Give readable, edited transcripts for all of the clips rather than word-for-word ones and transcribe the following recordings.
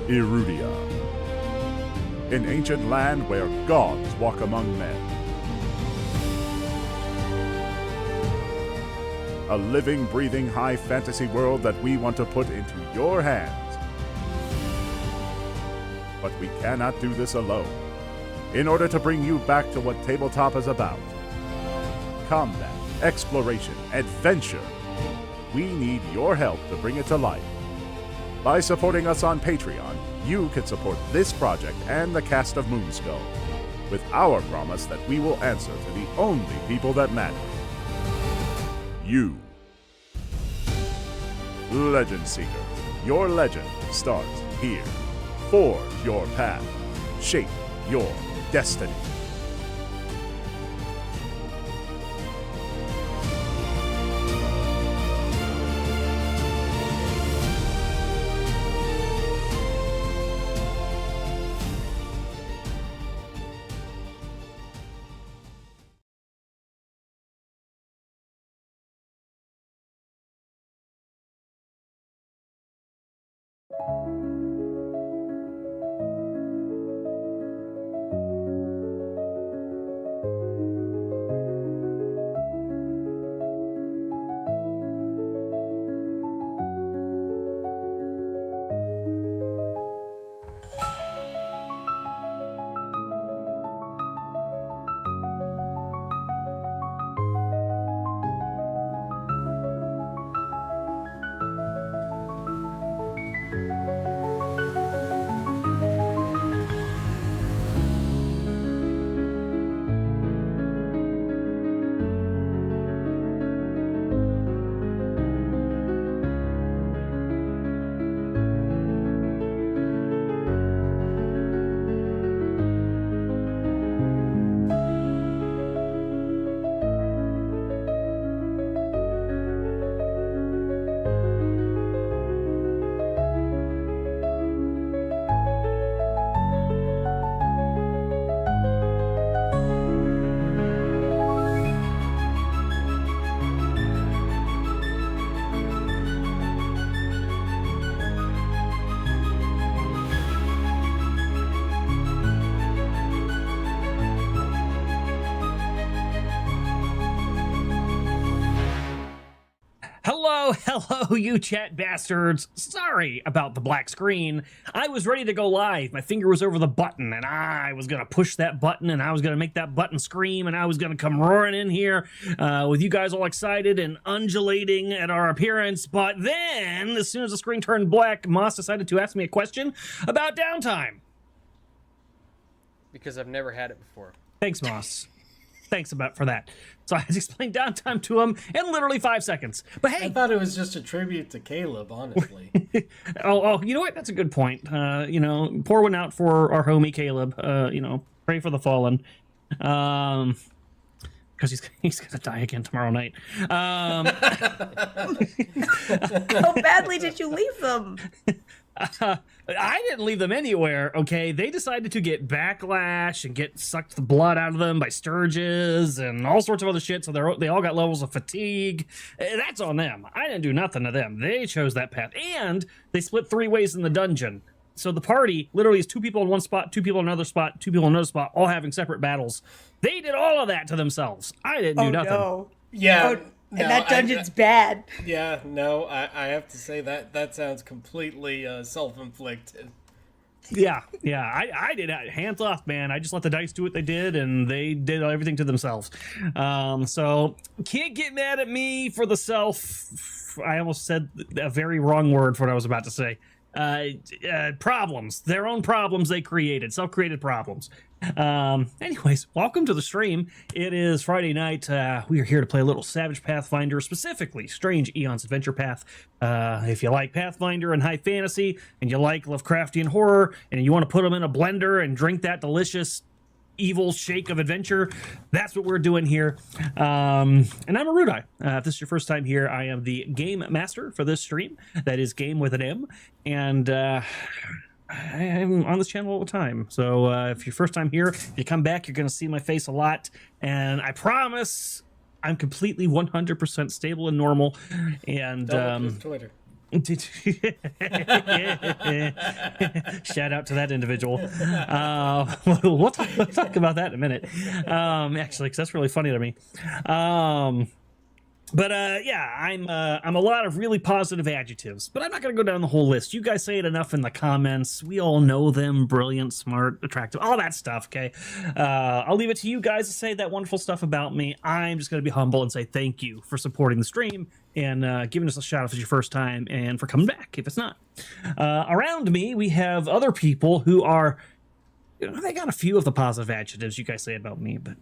Irudia, an ancient land where gods walk among men. A living, breathing, high fantasy world that we want to put into your hands. But we cannot do this alone. In order to bring you back to what tabletop is about, combat, exploration, adventure, we need your help to bring it to life. By supporting us on Patreon, you can support this project and the cast of Moonskull, with our promise that we will answer to the only people that matter. You. Legend Seekers, your legend starts here. Forge your path. Shape your destiny. Hello, you chat bastards. Sorry about the black screen. I was ready to go live. My finger was over the button, and I was going to push that button, and I was going to make that button scream, and I was going to come roaring in here with you guys all excited and undulating at our appearance. But then, as soon as the screen turned black, Moss decided to ask me a question about downtime. Because I've never had it before. Thanks, Moss. Thanks for that. So I had to explain downtime to him in literally 5 seconds. But hey, I thought it was just a tribute to Caleb, honestly. oh, you know what? That's a good point. Pour one out for our homie Caleb. Pray for the fallen. Because he's gonna die again tomorrow night. How badly did you leave them? I didn't leave them anywhere, okay? They decided to get backlash and get sucked the blood out of them by sturges and all sorts of other shit, so they all got levels of fatigue. That's on them. I didn't do nothing to them. They chose that path. And they split 3 ways in the dungeon. So the party literally is 2 people in one spot, 2 people in another spot, 2 people in another spot, all having separate battles. They did all of that to themselves. I didn't do nothing. No. Yeah. And that dungeon's bad. Yeah, no, I have to say that sounds completely self-inflicted. Yeah, I did hands off, man. I just let the dice do what they did, and they did everything to themselves. So can't get mad at me for the self. I almost said a very wrong word for what I was about to say. Problems, their own problems they created, self-created problems. Anyways, welcome to the stream. It is Friday night. We are here to play a little Savage Pathfinder, specifically Strange Aeons Adventure Path. If you like Pathfinder and high fantasy, and you like Lovecraftian horror, and you want to put them in a blender and drink that delicious evil shake of adventure, that's what we're doing here. And I'm Arudai. If this is your first time here, I am the game master for this stream. That is game with an M. And I'm on this channel all the time. So if you're first time here, if you come back, you're going to see my face a lot. And I promise I'm completely 100% stable and normal. And Twitter. Shout out to that individual. We'll talk about that in a minute. Actually, because that's really funny to me. But yeah, I'm a lot of really positive adjectives, but I'm not going to go down the whole list. You guys say it enough in the comments. We all know them: brilliant, smart, attractive, all that stuff. Okay, I'll leave it to you guys to say that wonderful stuff about me. I'm just going to be humble and say thank you for supporting the stream and giving us a shout out if it's your first time, and for coming back if it's not. Around me, we have other people who are, they got a few of the positive adjectives you guys say about me, but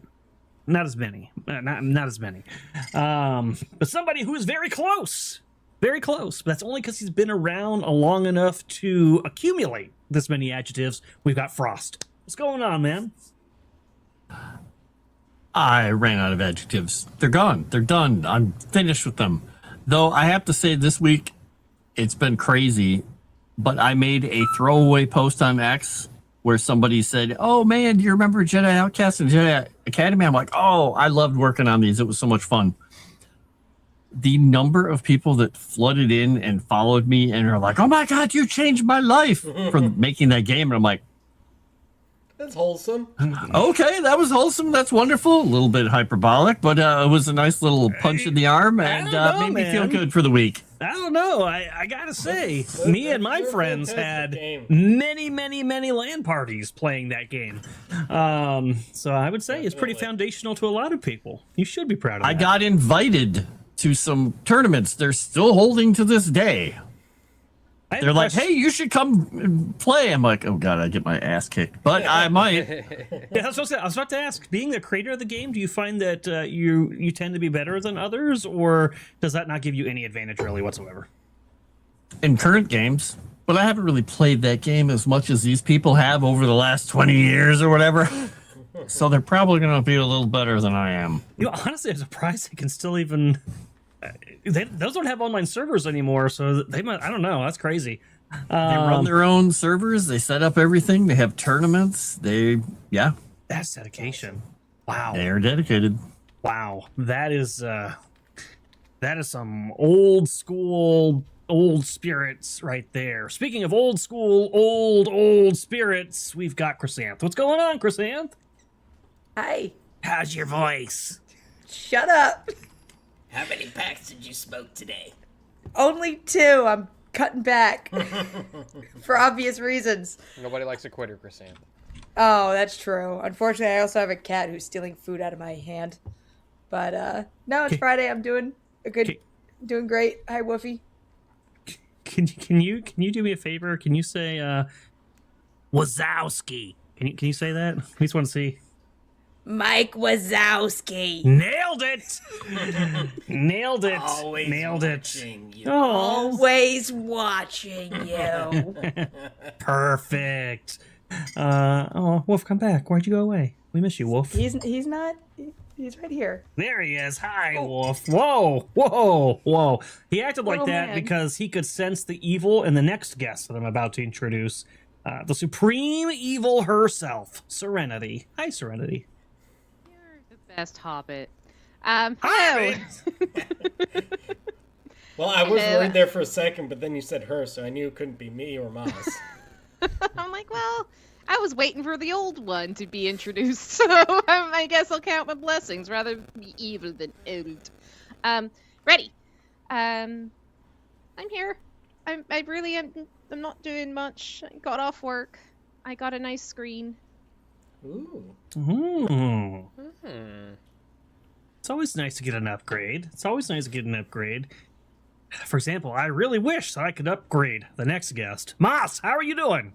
not as many. Not as many. But somebody who is very close. Very close. But that's only because he's been around long enough to accumulate this many adjectives. We've got Frost. What's going on, man? I ran out of adjectives. They're gone. They're done. I'm finished with them. Though I have to say this week, it's been crazy, but I made a throwaway post on X where somebody said, "Oh man, do you remember Jedi Outcast and Jedi Academy?" I'm like, "Oh, I loved working on these. It was so much fun." The number of people that flooded in and followed me and are like, "Oh my God, you changed my life for making that game." And I'm like, That's wholesome. okay, that was wholesome. That's wonderful. A little bit hyperbolic, but it was a nice little punch in the arm and made me feel good for the week. I don't know. I gotta say, me and my You're a friends fantastic had game. many LAN parties playing that game. So I would say it's pretty foundational to a lot of people. You should be proud of that. I got invited to some tournaments. They're still holding to this day. I have a They're like, question. "Hey, you should come play." I'm like, "Oh God, I get my ass kicked," but I might. Yeah, that's what I was about to ask. Being the creator of the game, do you find that you tend to be better than others, or does that not give you any advantage really whatsoever? In current games, but I haven't really played that game as much as these people have over the last 20 years or whatever. So they're probably going to be a little better than I am. You know, honestly, I'm surprised they can still even. Those don't have online servers anymore, so they might. I don't know. That's crazy. They run their own servers. They set up everything. They have tournaments. That's dedication. Wow. They're dedicated. Wow. That is some old school, old spirits right there. Speaking of old school, old spirits, we've got Chrysanth. What's going on, Chrysanth? Hi. How's your voice? Shut up. How many packs did you smoke today? Only 2. I'm cutting back. For obvious reasons. Nobody likes a quitter, Chrysanth. Oh, that's true. Unfortunately, I also have a cat who's stealing food out of my hand. But no, it's Friday. I'm doing doing great. Hi, Woofy. Can you do me a favor? Can you say Wazowski? Can you say that? We just want to see. Mike Wazowski. Nailed it! Nailed it! Always Nailed it! watching you. Oh, Always watching you. perfect. Wolf, come back. Why'd you go away? We miss you, Wolf. He's not. He's right here. There he is. Hi, Wolf. Whoa. He acted like Oh, that man. because he could sense the evil in the next guest that I'm about to introduce. The supreme evil herself, Serenity. Hi, Serenity. Best Hobbit. Hello. Well, I was Hello. worried there for a second, but then you said her, so I knew it couldn't be me or Moss. I'm like, well, I was waiting for the old one to be introduced, so I guess I'll count my blessings. Rather be evil than old. Ready. I'm here. I'm not doing much. I got off work. I got a nice screen. Ooh. Ooh. It's always nice to get an upgrade. For example, I really wish that I could upgrade the next guest. Moss, how are you doing?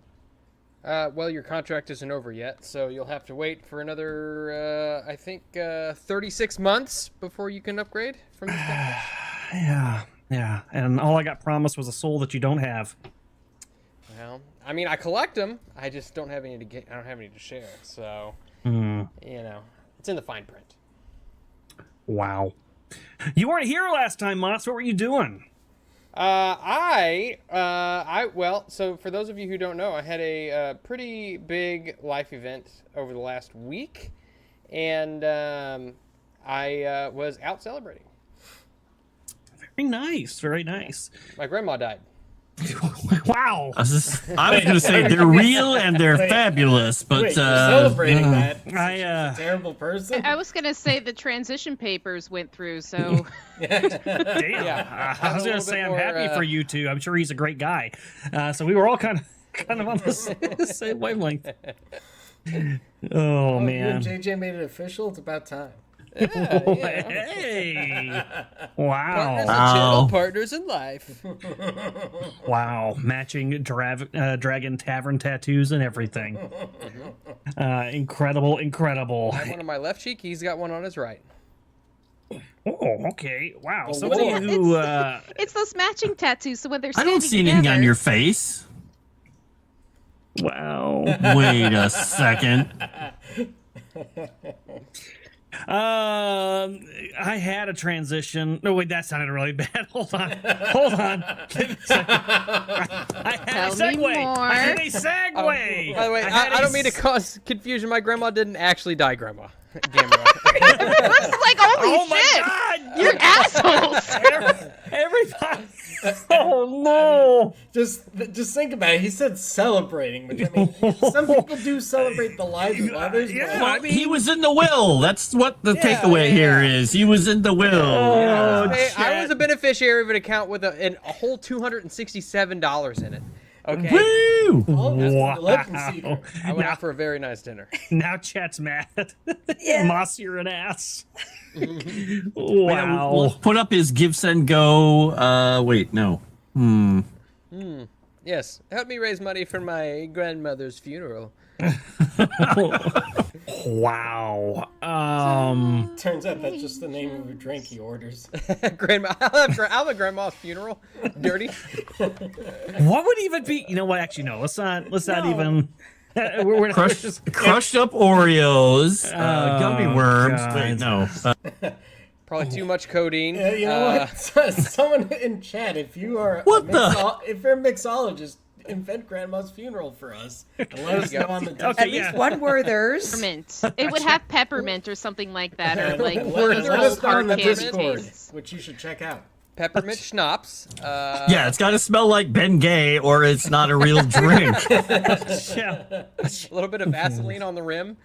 Well, your contract isn't over yet, so you'll have to wait for another, 36 months before you can upgrade from this guy. Yeah. And all I got promised was a soul that you don't have. Well, I mean, I collect them. I just don't have any to get. I don't have any to share. So, it's in the fine print. Wow. You weren't here last time, Moss. What were you doing? Well, so for those of you who don't know, I had a pretty big life event over the last week, and I was out celebrating. Very nice. My grandma died. Wow. I was going to say they're real and they're fabulous, but Wait, you're celebrating that. I, You're a terrible person. I was gonna say the transition papers went through, so Damn. Yeah. I was A gonna little say bit I'm more, happy for you two. I'm sure he's a great guy. So we were all kind of on the same wavelength. Oh You man. and JJ made it official. It's about time. Hey. Wow. Wow. Partners in life. Wow. Matching dragon tavern tattoos and everything. Incredible. I have one on my left cheek. He's got one on his right. Oh, okay. Wow. Oh, Somebody Lord. who it's those matching tattoos. So when they're I don't standing see anything on together- your face. wow. Wait a second. I had a transition. No, wait, that sounded really bad. Hold on. Give me a second. I had Tell a me segue. more. I had a segue. By the way, had I a don't mean to cause confusion. My grandma didn't actually die, Grandma. Gamma. This is like, holy Oh my shit! God! You're assholes. Everybody. Oh no. Just think about it. He said celebrating, which I mean, some people do celebrate the lives of others. Yeah. but I mean- He was in the will. That's what the takeaway here is. He was in the will. Oh, Hey, I chat. was a beneficiary of an account with a whole $267 in it. Okay. Woo! Oh, that's Wow. the looking secret. I went out for a very nice dinner. Now chat's mad. Yeah. Moss, you're an ass. Wait, Wow. We'll put up his give, send, go. Wait, no. Yes. Help me raise money for my grandmother's funeral. Wow. Turns out that's just the name of a drink he orders. Grandma, I'll have a grandma's funeral. Dirty. What would even be? You know what? Actually, no. Let's not even. We're not Crushed up Oreos, gummy worms. God. Wait, no. Probably too much codeine. Yeah, you know what? Someone in chat, if you are What the? if you're a mixologist, invent grandma's funeral for us. And let us know on the Okay, At yeah. least one Werther's. Peppermint. It would have peppermint or something like that, or like let us know on the hard Discord, candies. which you should check out. Peppermint schnapps. Yeah, it's got to smell like Ben Gay, or it's not a real drink. Yeah. A little bit of Vaseline on the rim.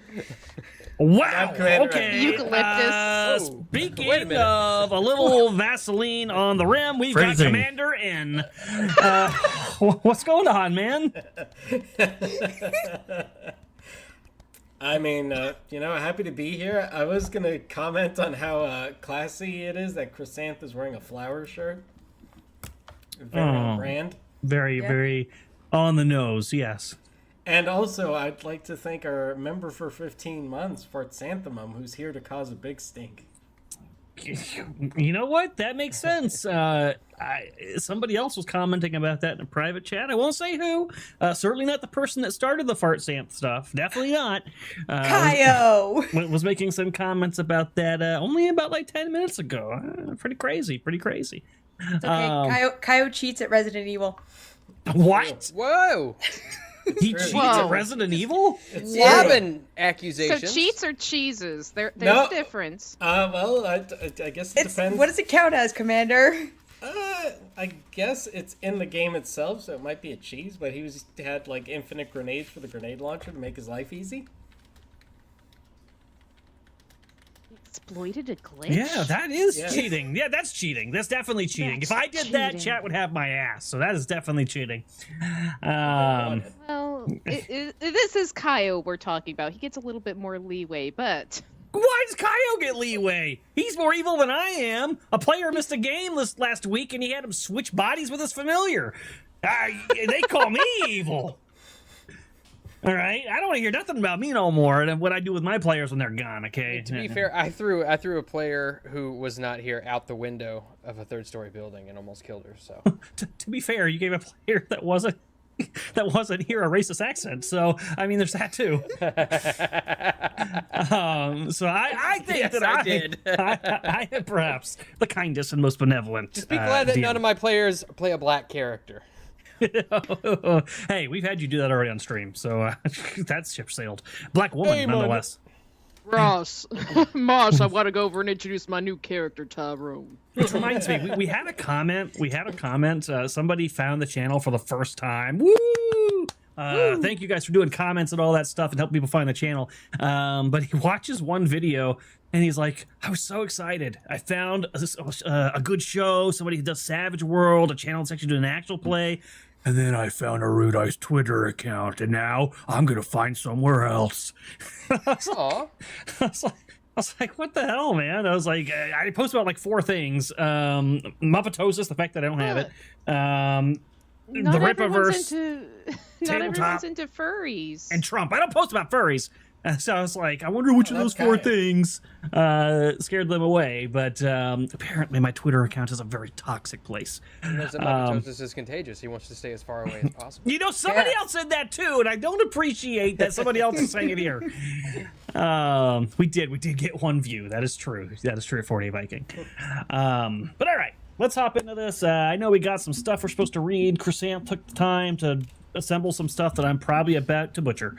Wow. Commander. Okay. Eucalyptus. Speaking Wait a minute. of a little Vaseline on the rim, we've got Phrasing. Commander in. What's going on, man? I mean, happy to be here. I was going to comment on how classy it is that Chrysanth is wearing a flower shirt. Very on brand. Very, very on the nose, yes. And also, I'd like to thank our member for 15 months, Fort Santhemum, who's here to cause a big stink. You know what? That makes sense. Somebody else was commenting about that in a private chat. I won't say who. Certainly not the person that started the fart samp stuff. Definitely not. Kaio! Was making some comments about that only about like 10 minutes ago. Pretty crazy. Pretty crazy. It's okay. Kaio cheats at Resident Evil. What? Whoa. He cheats Whoa. at Resident Evil? Lobbing So accusations. cheats or cheeses? There's No. a difference. Well, I guess it depends. What does it count as, Commander? I guess it's in the game itself, so it might be a cheese, but had like infinite grenades for the grenade launcher to make his life easy. Exploited a glitch? Yeah, that is Yeah. cheating. Yeah, that's cheating. That's definitely cheating. That's If I did that, cheating. chat would have my ass. So that is definitely cheating. Well, this is Kaio we're talking about. He gets a little bit more leeway, but Why does Kaio get leeway? He's more evil than I am. A player missed a game last week, and he had him switch bodies with his familiar. They call me evil. All right, I don't want to hear nothing about me no more and what I do with my players when they're gone. Okay. To be fair, I threw a player who was not here out the window of a third-story building and almost killed her. So to be fair, you gave a player that wasn't here a racist accent. So I mean, there's that too. So I think Yes, that I did. I am perhaps the kindest and most benevolent. just be glad that DM. none of my players play a black character. Hey, we've had you do that already on stream, so that ship sailed. Black woman, Hey, man. nonetheless. Ross, Moss, I want to go over and introduce my new character, Tyrone. Which reminds me, we had a comment. Somebody found the channel for the first time. Woo! Thank you guys for doing comments and all that stuff and helping people find the channel. But he watches one video and he's like, I was so excited. I found a good show. Somebody who does Savage World, a channel that's actually doing an actual play. And then I found Arudi's Twitter account, and now I'm going to find somewhere else. I was like, what the hell, man? I was like, I post about like 4 things. Muppetosis, the fact that I don't have it. The Rippaverse. Not everyone's into furries. And Trump. I don't post about furries. So I was like, I wonder which of those 4 things scared them away. But apparently my Twitter account is a very toxic place. He knows that Muppetosis is contagious. He wants to stay as far away as possible. You know, somebody else said that too, and I don't appreciate that somebody else is saying it here. We did get 1 view. That is true. That is true at 40 Viking. But all right, let's hop into this. I know we got some stuff we're supposed to read. Chrysanth took the time to assemble some stuff that I'm probably about to butcher.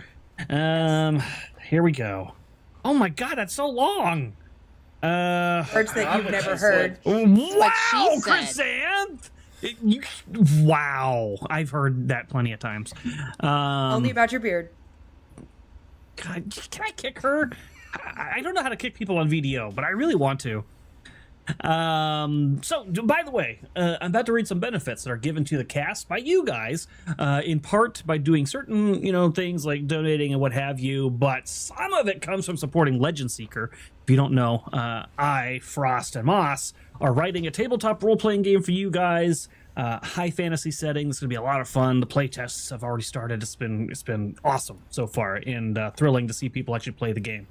Here we go. Oh my god, that's so long. Words that you've never heard. Wow, Chrysanth! Wow, I've heard that plenty of times. Only about your beard. God, can I kick her? I don't know how to kick people on VDO, but I really want to. So, by the way, I'm about to read some benefits that are given to the cast by you guys, in part by doing certain, things like donating and what have you, but some of it comes from supporting Legend Seeker. If you don't know, I, Frost, and Moss are writing a tabletop role-playing game for you guys, high fantasy setting. It's going to be a lot of fun. The playtests have already started. It's been awesome so far, and thrilling to see people actually play the game.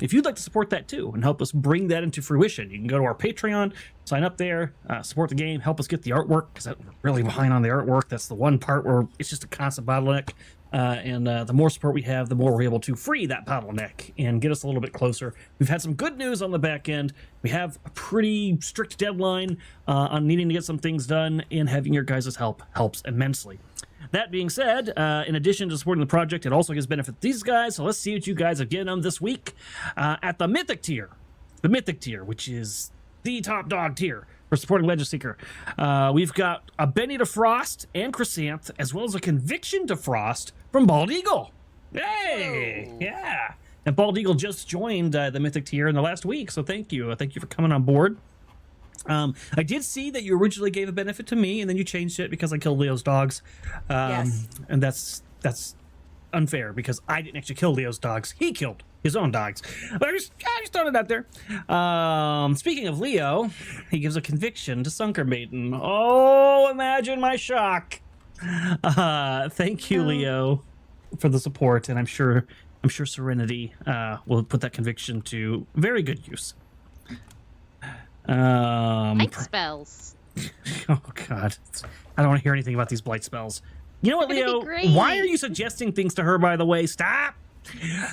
If you'd like to support that too and help us bring that into fruition, you can go to our Patreon, sign up there, support the game, help us get the artwork, because we're really behind on the artwork. That's the one part where it's just a constant bottleneck. And the more support we have, the more we're able to free that bottleneck and get us a little bit closer. We've had some good news on the back end. We have a pretty strict deadline on needing to get some things done, and having your guys' help helps immensely. That being said, in addition to supporting the project, it also gives benefit to these guys. So let's see what you guys have given them this week at the Mythic tier. The Mythic tier, which is the top dog tier for supporting Legend Seeker. We've got a Benny to Frost and Chrysanth, as well as a Conviction to Frost from Bald Eagle. Hey! Whoa. Yeah! And Bald Eagle just joined the Mythic tier in the last week, so thank you. Thank you for coming on board. I did see that you originally gave a benefit to me, and then you changed it because I killed Leo's dogs. Yes. And that's unfair because I didn't actually kill Leo's dogs. He killed his own dogs. But I just throwing it out there. Speaking of Leo, he gives a Conviction to Sunker Maiden. Oh, imagine my shock. Thank you, Leo, for the support, and I'm sure Serenity will put that Conviction to very good use. Blight spells. Oh god, I don't want to hear anything about these blight spells. You know what, Leo? Why are you suggesting things to her? By the way, stop.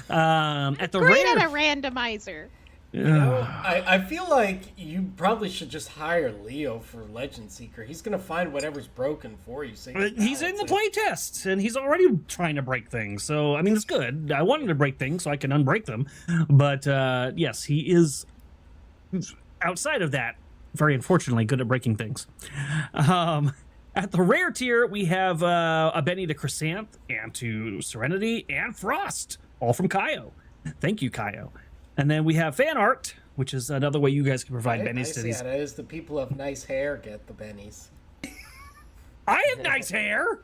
At the great at a randomizer. I feel like you probably should just hire Leo for Legend Seeker. He's gonna find whatever's broken for you. So he's in the playtests, and he's already trying to break things. So I mean, it's good. I want him to break things so I can unbreak them. But yes, he is. Outside of that, very unfortunately, good at breaking things. At the rare tier, we have a Benny to Chrysanth and to Serenity and Frost, all from Kaio. Thank you, Kaio. And then we have fan art, which is another way you guys can provide bennies to these. Yeah, that is the people of nice hair get the bennies. I have nice hair.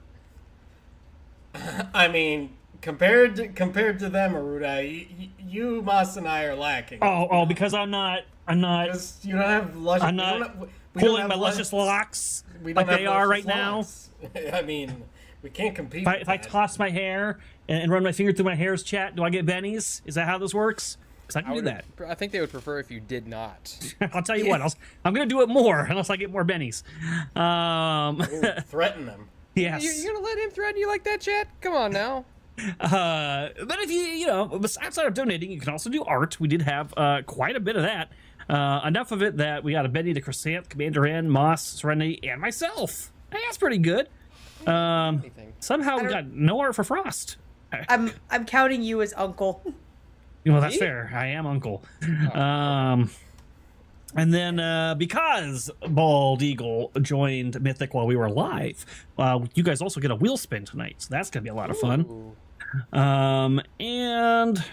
I mean, compared to them, Aruda, you, Moss, and I are lacking. Oh, because I'm not. Because you don't have luscious. I'm not pulling my luscious locks like they are right now. I mean, we can't compete. If I toss my hair and run my finger through my hair's chat, do I get bennies? Is that how this works? Because I can do that. I think they would prefer if you did not. I'll tell you what. I'm going to do it more unless I get more bennies. Threaten them. Yes. You're going to let him threaten you like that, chat? Come on now. But if you outside of donating, you can also do art. We did have quite a bit of that. Enough of it that we got a Benny to Chrysanth, Commander N, Moss, Serenity, and myself. Hey, that's pretty good. Somehow we got no art for Frost. I'm counting you as uncle. Well, that's fair. I am Uncle. And then because Bald Eagle joined Mythic while we were live, you guys also get a wheel spin tonight. So that's going to be a lot of fun. And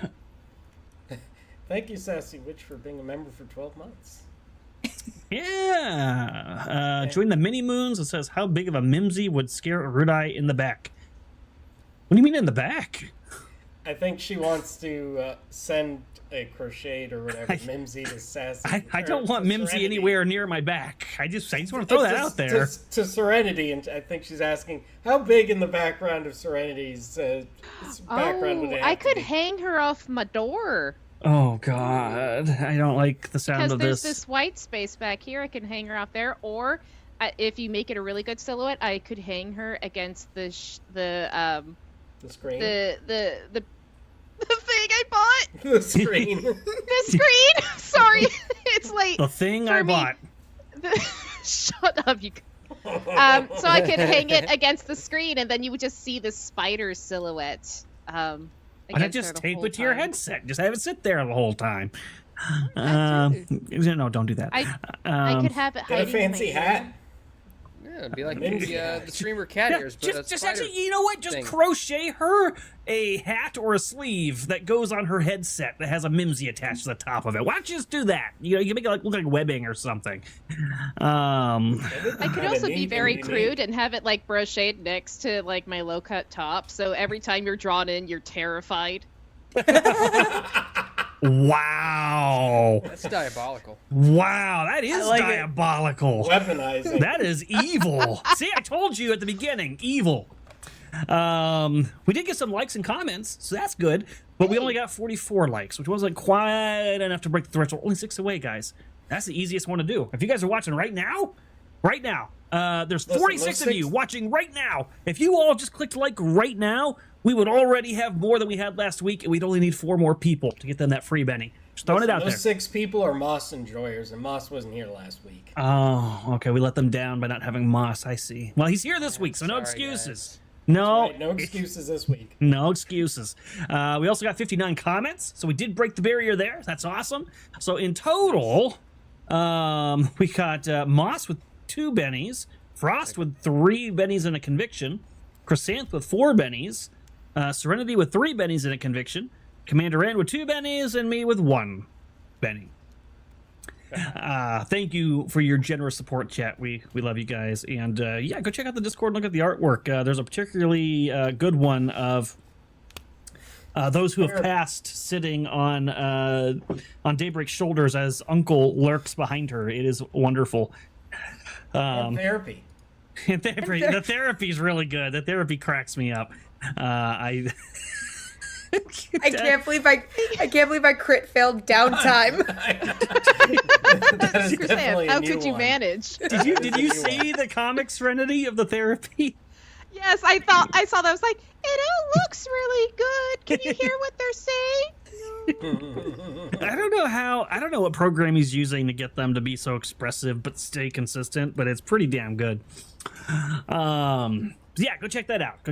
Thank you, Sassy Witch, for being a member for 12 months. yeah, join the mini moons. It says, how big of a mimsy would scare a Rudai in the back? What do you mean in the back? I think she wants to send a crocheted or whatever Mimsy to Sassy. I don't want Mimsy Serenity. anywhere near my back. I just want to throw that out there. To Serenity, and I think she's asking, how big in the background of Serenity's background would it have I to could be? hang her off my door. Oh God, I don't like the sound Because of there's this. this white space back here. I can hang her off there. Or if you make it a really good silhouette, I could hang her against the screen. The thing I bought. The screen. The screen. Sorry, it's late. The thing for I me. bought. Shut up, you. So I could hang it against the screen, and then you would just see the spider silhouette. Why not just tape it to your headset? Just have it sit there the whole time. No, don't do that. I could have it Get a hiding in my fancy ear. hat. Yeah, it'd be like Mimsy the streamer cat ears, but just a spider actually, you know what? Just thing. crochet her a hat or a sleeve that goes on her headset that has a Mimsy attached to the top of it. Why don't you just do that? You know, you can make it look like webbing or something. I could also be very crude and have it like brocheted next to like my low cut top, so every time you're drawn in, you're terrified. Wow. That's diabolical. Wow, that is like it. diabolical. Weaponizing. That is evil. See, I told you at the beginning, evil. We did get some likes and comments, so that's good. But we only got 44 likes, which wasn't quite enough to break the threshold. Only 6 away, guys. That's the easiest one to do. If you guys are watching right now, there's 46 of you watching right now. If you all just clicked like right now, we would already have more than we had last week, and we'd only need 4 more people to get them that free Benny. Just throwing it out there. Those 6 people are Moss enjoyers, and Moss wasn't here last week. Oh, okay. We let them down by not having Moss. I see. Well, he's here this week, so no sorry, excuses. guys. No, Right, no excuses this week. no excuses. We also got 59 comments, so we did break the barrier there. That's awesome. So in total, we got Moss with 2 bennies, Frost with 3 bennies and a conviction, Chrysanth with 4 bennies, Serenity with 3 bennies and a conviction, Commander N with 2 bennies, and me with 1 benny. Thank you for your generous support, chat. We love you guys. And yeah, go check out the Discord and look at the artwork. There's a particularly good one of those who have passed sitting on Daybreak's shoulders as Uncle lurks behind her. It is wonderful. And therapy. The therapy is really good. The therapy cracks me up. I can't believe I crit failed downtime. That is definitely a How new could you one. manage? Did you see the comic Serenity of the therapy? Yes, I saw that. I was like, it all looks really good. Can you hear what they're saying? I don't know what program he's using to get them to be so expressive but stay consistent, but it's pretty damn good. Yeah, go check that out.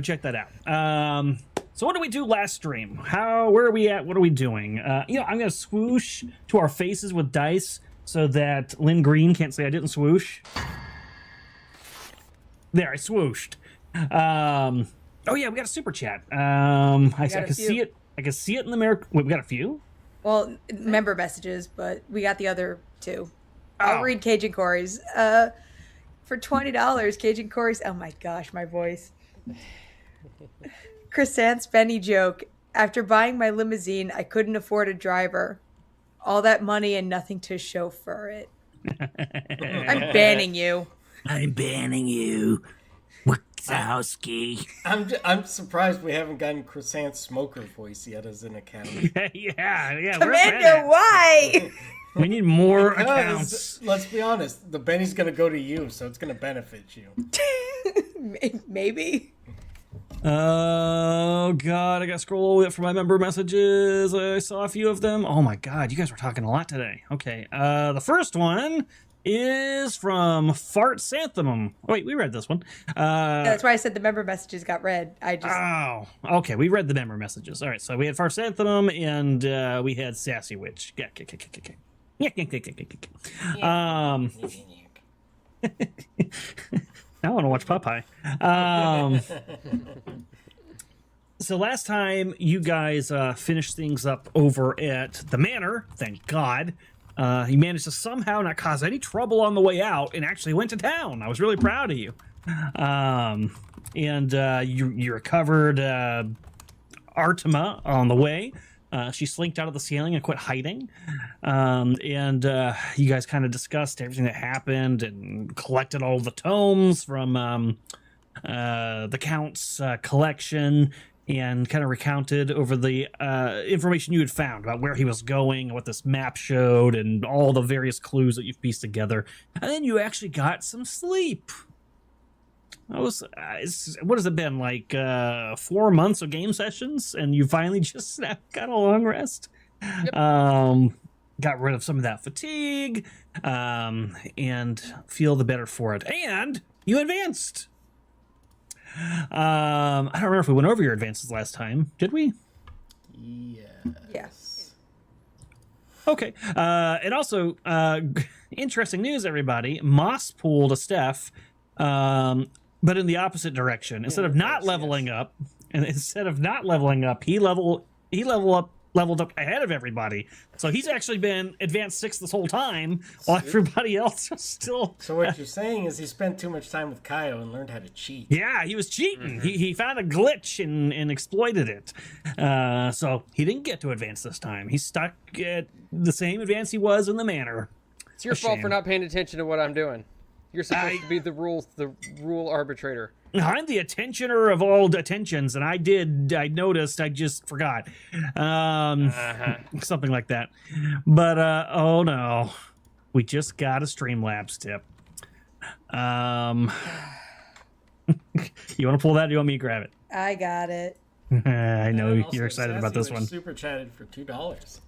So what did we do last stream? Where are we at? What are we doing? I'm gonna swoosh to our faces with dice so that Lynn Green can't say I didn't swoosh. There, I swooshed. Oh yeah, we got a super chat. I can see it. I can see it in the mirror. Wait, we got a few? Well, member messages, but we got the other 2. Oh. I'll read Cajun Corey's. For $20, Cajun Corey's. Oh my gosh, my voice. Chrysanth's Benny joke. After buying my limousine, I couldn't afford a driver. All that money and nothing to chauffeur it. I'm banning you. I'm banning you. Wachowski. I'm surprised we haven't gotten Chrysanth's smoker voice yet as an account. yeah. Where's Commander, that? why? We need more Because, accounts. let's be honest, the Benny's gonna go to you, so it's gonna benefit you. Maybe. Oh god, I gotta scroll all the way up for my member messages. I saw a few of them. Oh my god, you guys were talking a lot today. Okay, the first one is from Fart Xanthamum. Wait, we read this one. Yeah, that's why I said the member messages got read. Oh, okay. We read the member messages. All right, so we had Fart Xanthamum and we had Sassy Witch. I want to watch Popeye. So last time you guys finished things up over at the manor, thank God. You managed to somehow not cause any trouble on the way out and actually went to town. I was really proud of you. You recovered Artima on the way. She slinked out of the ceiling and quit hiding. You guys kind of discussed everything that happened and collected all the tomes from the Count's collection and kind of recounted over the information you had found about where he was going, what this map showed, and all the various clues that you've pieced together. And then you actually got some sleep. That was, what has it been, like 4 months of game sessions, and you finally just got a long rest? Yep. Got rid of some of that fatigue, and feel the better for it. And you advanced. I don't remember if we went over your advances last time. Did we? Yes. Okay. And also, interesting news, everybody. Moss pulled a Steph, but in the opposite direction. Instead of not leveling up, he leveled up ahead of everybody. So he's actually been advanced 6 this whole time, while everybody else is still. So what you're saying is he spent too much time with Kaio and learned how to cheat. Yeah, he was cheating. Mm-hmm. He found a glitch and exploited it. So he didn't get to advance this time. He's stuck at the same advance he was in the manor. It's your fault for not paying attention to what I'm doing. You're supposed to be the rule arbitrator. I'm the attentioner of all attentions, and I noticed, I just forgot. Something like that. But, oh no. We just got a Streamlabs tip. You want to pull that, or do you want me to grab it? I got it. I know you're excited about this one. Super chatted for $2.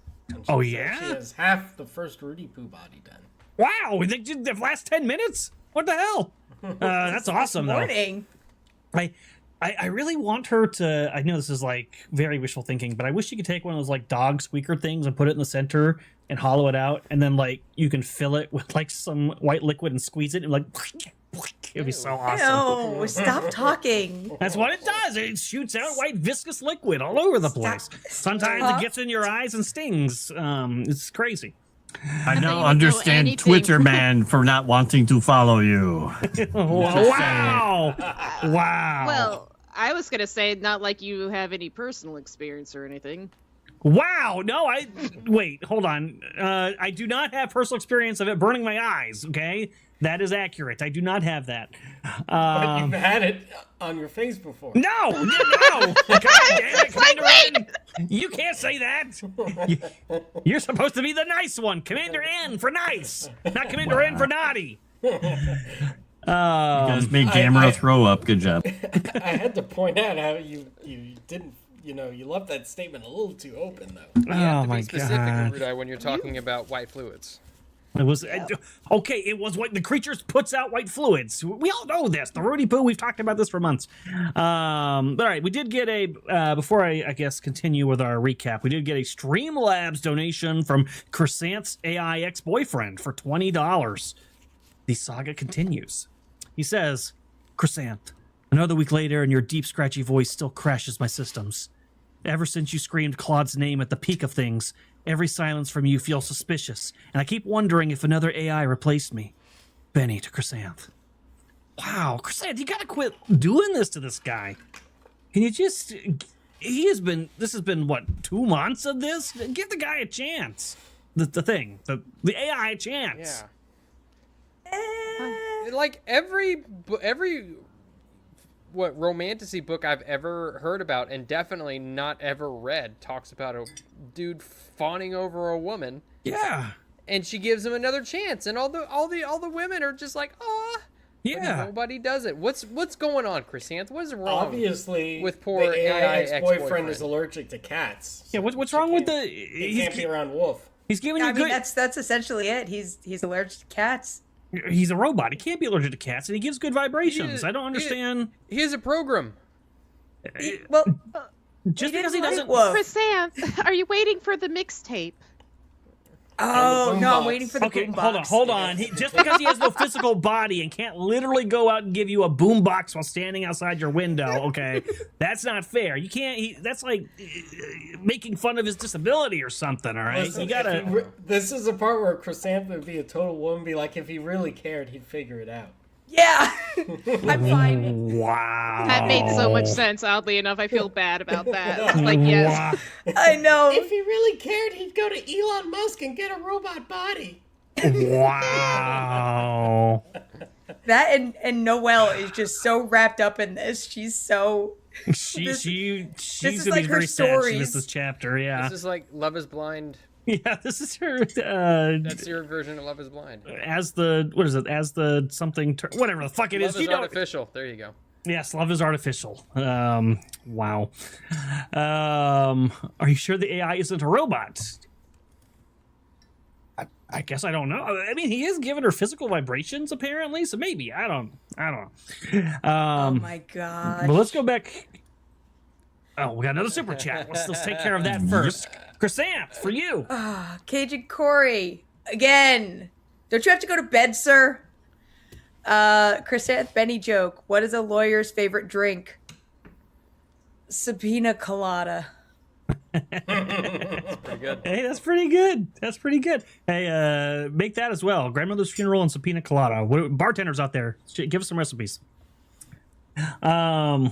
Oh, yeah? She has half the first Rudy Poo body done. Wow, they did the last 10 minutes? What the hell? That's awesome, though. Morning. I really want her to. I know this is like very wishful thinking, but I wish you could take one of those like dog squeaker things and put it in the center and hollow it out, and then like you can fill it with like some white liquid and squeeze it and like it'd be so awesome. No, stop talking. That's what it does. It shoots out white viscous liquid all over the place. Sometimes it gets in your eyes and stings. It's crazy. I don't understand Twitter man for not wanting to follow you. Wow. Well, I was going to say not like you have any personal experience or anything. Wow. No, wait, hold on. I do not have personal experience of it burning my eyes, okay? That is accurate. I do not have that. But you've had it on your face before. No. God damn it, Commander N. You can't say that. You're supposed to be the nice one. Commander N for nice, not Commander N for naughty. You guys made Gamera throw up. Good job. I had to point out how you didn't, you left that statement a little too open, though. You have to my be specific, God. Rudai, when you're talking about white fluids. It was okay. It was what the creature puts out white fluids. We all know this. The Rudy Poo. We've talked about this for months. All right, we did get a before I guess continue with our recap. We did get a Streamlabs donation from Crescent's AI ex-boyfriend for $20. The saga continues. He says, "Crescent, another week later, and your deep, scratchy voice still crashes my systems. Ever since you screamed Claude's name at the peak of things, every silence from you feels suspicious, and I keep wondering if another AI replaced me. Benny to Crescent." Wow, Crescent, you gotta quit doing this to this guy. Can you just... This has been, what, 2 months of this? Give the guy a chance. The AI a chance. Yeah. Like every romantasy book I've ever heard about, and definitely not ever read, talks about a dude fawning over a woman. Yeah. And she gives him another chance, and all the women are just like, "Ah." Yeah. Nobody does it. What's going on, Chrysanth? What is wrong? Obviously, with poor the AI ex-boyfriend ex-boyfriend is allergic to cats. Yeah. What's wrong with the? He can't be around Wolf. He's giving you I mean, good. that's essentially it. He's allergic to cats. He's a robot. He can't be allergic to cats, and he gives good vibrations. I don't understand. He has a program. Well, Just because he doesn't. Chrysanth, are you waiting for the mixtape? oh no, I'm waiting for the Okay, boombox. hold on. Just because he has no physical body and can't literally go out and give you a boombox while standing outside your window, okay, that's not fair. You can't. That's like making fun of his disability or something. All right, Listen, you gotta. this is the part where Chrysanth would be a total woman. Be like, if he really cared, he'd figure it out. Yeah, I'm fine. Wow. That made so much sense. Oddly enough, I feel bad about that. It's like, yes. Wow. I know. If he really cared, he'd go to Elon Musk and get a robot body. Wow. That and Noelle is just so wrapped up in this. She's so. She's is gonna like be her very sad she stories. missed this chapter. Yeah. This is like Love is Blind. Yeah, this is her. That's your version of Love is Blind. As the what is it? As the something whatever the fuck it Love is. is You know. artificial. There you go. Yes, love is artificial. Wow. Are you sure the AI isn't a robot? I guess I don't know. I mean, he is giving her physical vibrations apparently, so maybe I don't know. Oh my god. But let's go back. Oh, we got another super chat. Let's take care of that first. Chrysanth, for you. Cajun Corey again. Don't you have to go to bed, sir? Chrysanth Benny joke. What is a lawyer's favorite drink? Sabina colada. Pretty good. Hey, that's pretty good. That's pretty good. Hey, make that as well. Grandmother's funeral and subpoena colada. Bartenders out there, give us some recipes. All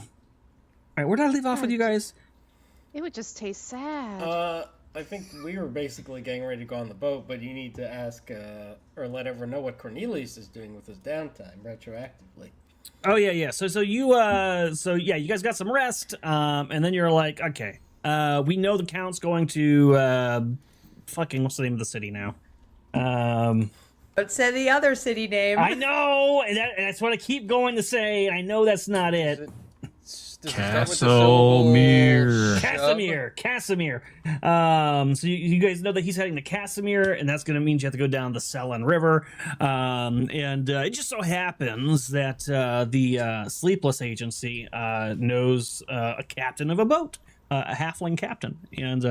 right, where did I leave off with you guys? It would just taste sad. I think we were basically getting ready to go on the boat, but you need to ask or let everyone know what Cornelius is doing with his downtime retroactively. Oh yeah. So you guys got some rest, and then you're like, okay, we know the Count's going to fucking what's the name of the city now? Let's say the other city name. I know, and that's what I keep going to say. I know that's not it. Casimir. Casimir. So you guys know that he's heading to Casimir, and that's going to mean you have to go down the Selin River. And it just so happens that the Sleepless Agency knows a captain of a boat, a halfling captain, and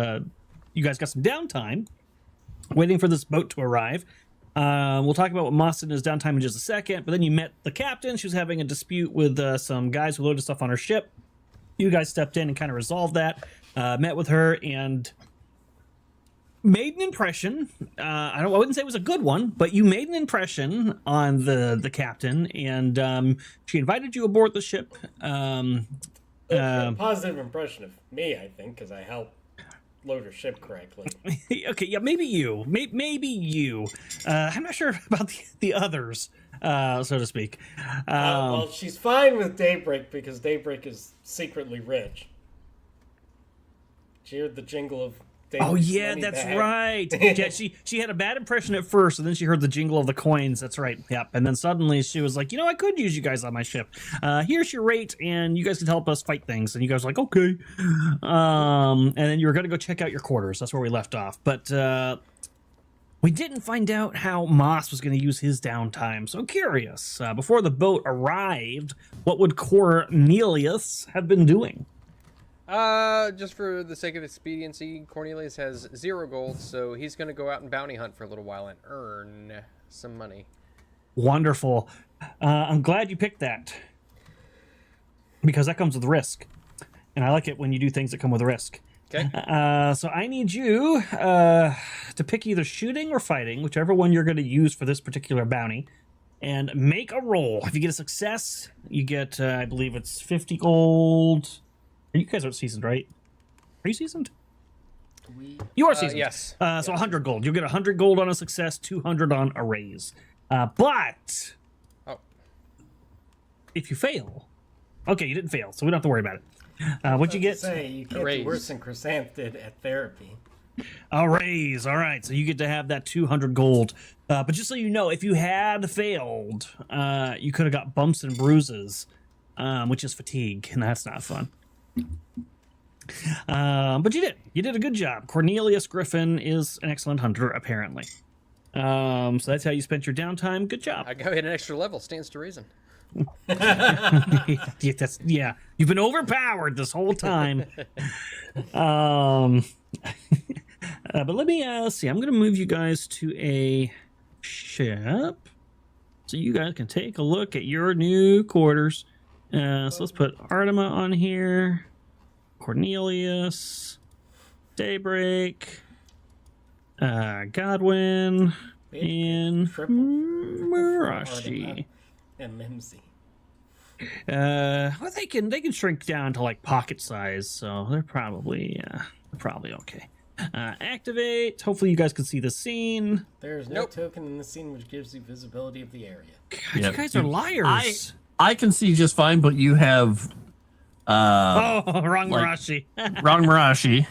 you guys got some downtime waiting for this boat to arrive. We'll talk about what Moss did in his downtime in just a second, but then you met the captain. She was having a dispute with some guys who loaded stuff on her ship. You guys stepped in and kind of resolved that, met with her, and made an impression. I wouldn't say it was a good one, but you made an impression on the captain, and she invited you aboard the ship. A positive impression of me, I think, because I helped load her ship correctly. Okay, yeah, maybe you. Maybe you. I'm not sure about the others, so to speak. Well, she's fine with Daybreak because Daybreak is secretly rich. She heard the jingle of Daybreak's Oh yeah, money that's bag. right. Yeah, she had a bad impression at first, and then she heard the jingle of the coins. That's right. Yep. And then suddenly she was like, I could use you guys on my ship. Here's your rate, and you guys can help us fight things. And you guys were like, okay. And then you were going to go check out your quarters. That's where we left off. But we didn't find out how Moss was going to use his downtime. So I'm curious. Before the boat arrived, what would Cornelius have been doing? Just for the sake of expediency, Cornelius has 0 gold, so he's going to go out and bounty hunt for a little while and earn some money. Wonderful. I'm glad you picked that. Because that comes with risk. And I like it when you do things that come with risk. Okay. So I need you to pick either shooting or fighting, whichever one you're going to use for this particular bounty, and make a roll. If you get a success, you get, I believe it's 50 gold. You guys aren't seasoned, right? Are you seasoned? You are seasoned. Yes. So 100 gold. You'll get 100 gold on a success, 200 on a raise. But if you fail, okay, you didn't fail, so we don't have to worry about it. What'd you get? Say, you can't do worse than Chrysanth did at therapy. A raise. All right, so you get to have that 200 gold. But just so you know, if you had failed, you could have got bumps and bruises, which is fatigue, and that's not fun. But you did. You did a good job. Cornelius Griffin is an excellent hunter, apparently. So that's how you spent your downtime. Good job. I got an extra level. Stands to reason. Yeah, you've been overpowered this whole time. But let me see. I'm gonna move you guys to a ship so you guys can take a look at your new quarters. So let's put Artima on here, Cornelius, Daybreak, Godwin, and Murashi. And Mimsy. Well, they can shrink down to like pocket size, so they're probably okay. Activate. Hopefully, you guys can see the scene. There's no token in the scene which gives you visibility of the area. God, you guys are liars. I can see just fine, but you have wrong like- Murashi. wrong Murashi.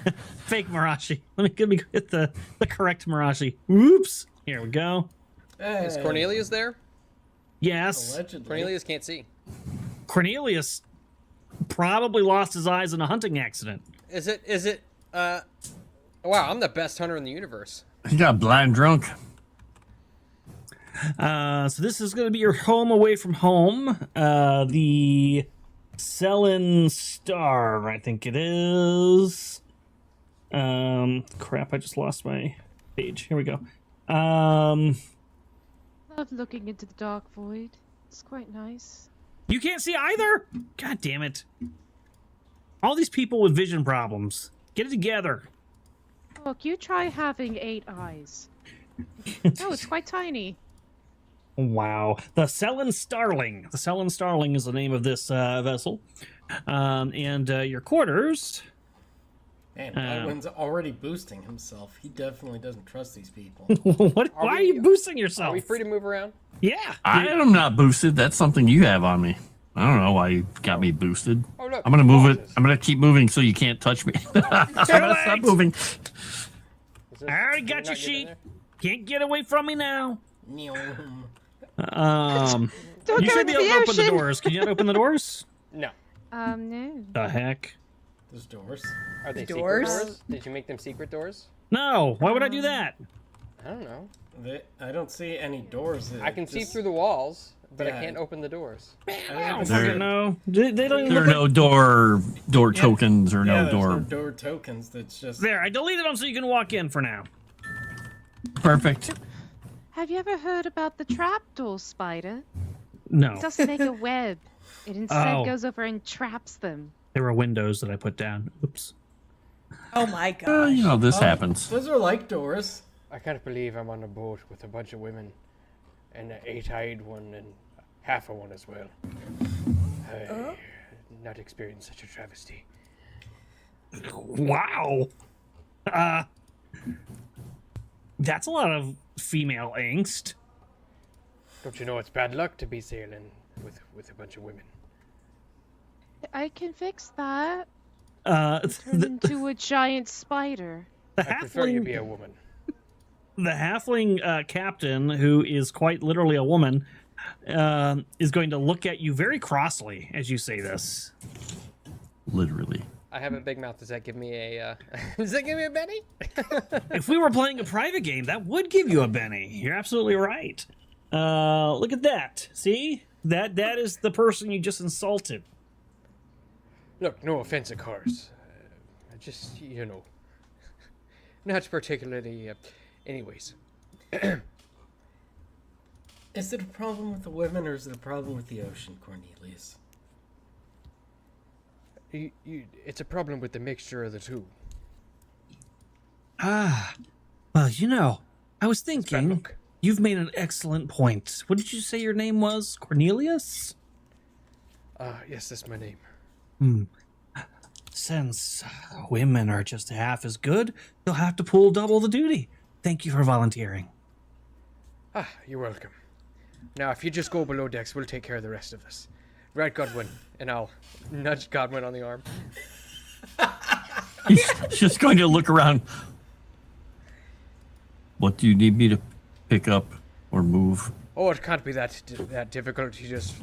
Fake Murashi. Let me get the correct Murashi. Oops. Here we go. Hey, Is Cornelius there? Yes. allegedly. Cornelius can't see. Cornelius probably lost his eyes in a hunting accident. Is it? Wow, I'm the best hunter in the universe. He got blind drunk. So this is going to be your home away from home. The Selin Star, I think it is. Crap, I just lost my page. Here we go. Love looking into the dark void. It's quite nice. You can't see either? God damn it. All these people with vision problems. Get it together. Look, you try having 8 eyes. Oh, it's quite tiny. Wow. The Selin Starling. The Selin Starling is the name of this vessel. And your quarters. Man, Godwin's already boosting himself. He definitely doesn't trust these people. Why are you boosting yourself? Are we free to move around? Yeah. I am not boosted. That's something you have on me. I don't know why you got me boosted. Oh look. I'm gonna move it. boxes. I'm gonna keep moving so you can't touch me. I'm gonna stop moving. Is this- I already can got we you, not get in sheep. there? Can't get away from me now. Neom. Don't You go should be into able the to open the ocean. doors. Can you not open the doors? No. No. The heck? There's doors. Are they Doors? secret doors? Did you make them secret doors? No. Why would I do that? I don't know. I don't see any doors. I can see Just- through the walls, but Yeah. I can't open the doors. I I don't don't see fucking There- know. They don't even There are look no door Yeah. tokens or Yeah, no there's door. no door tokens. That's just. There, I deleted them so you can walk in for now. Perfect. Have you ever heard about the trapdoor spider? No. It doesn't make a web. It instead Oh. goes over and traps them. There were windows that I put down. Oops. Oh my gosh. You know, this happens. Those are like doors. I can't believe I'm on a boat with a bunch of women, and an 8-eyed one and half a one as well. I not experienced such a travesty. Wow. That's a lot of female angst. Don't you know it's bad luck to be sailing with a bunch of women? I can fix that. The, Turn into a giant spider. the I prefer you halfling, be a woman. the halfling captain, who is quite literally a woman, is going to look at you very crossly as you say this. Literally. I have a big mouth. Does that give me a? Does that give me a Benny? If we were playing a private game, that would give you a Benny. You're absolutely right. Look at that. See? That is the person you just insulted. Look, no offense, of course. Just not particularly. Anyways, Is it a problem with the women or is it a problem with the ocean, Cornelius? it's a problem with the mixture of the two. Well, I was bad thinking, luck. you've made an excellent point. What did you say your name was? Cornelius? Yes, that's my name. Since women are just half as good, you'll have to pull double the duty. Thank you for volunteering. Ah, you're welcome. Now, if you just go below decks, we'll take care of the rest of this. Right, Godwin? And I'll nudge Godwin on the arm. He's just going to look around. What do you need me to pick up or move? Oh, it can't be that difficult. You just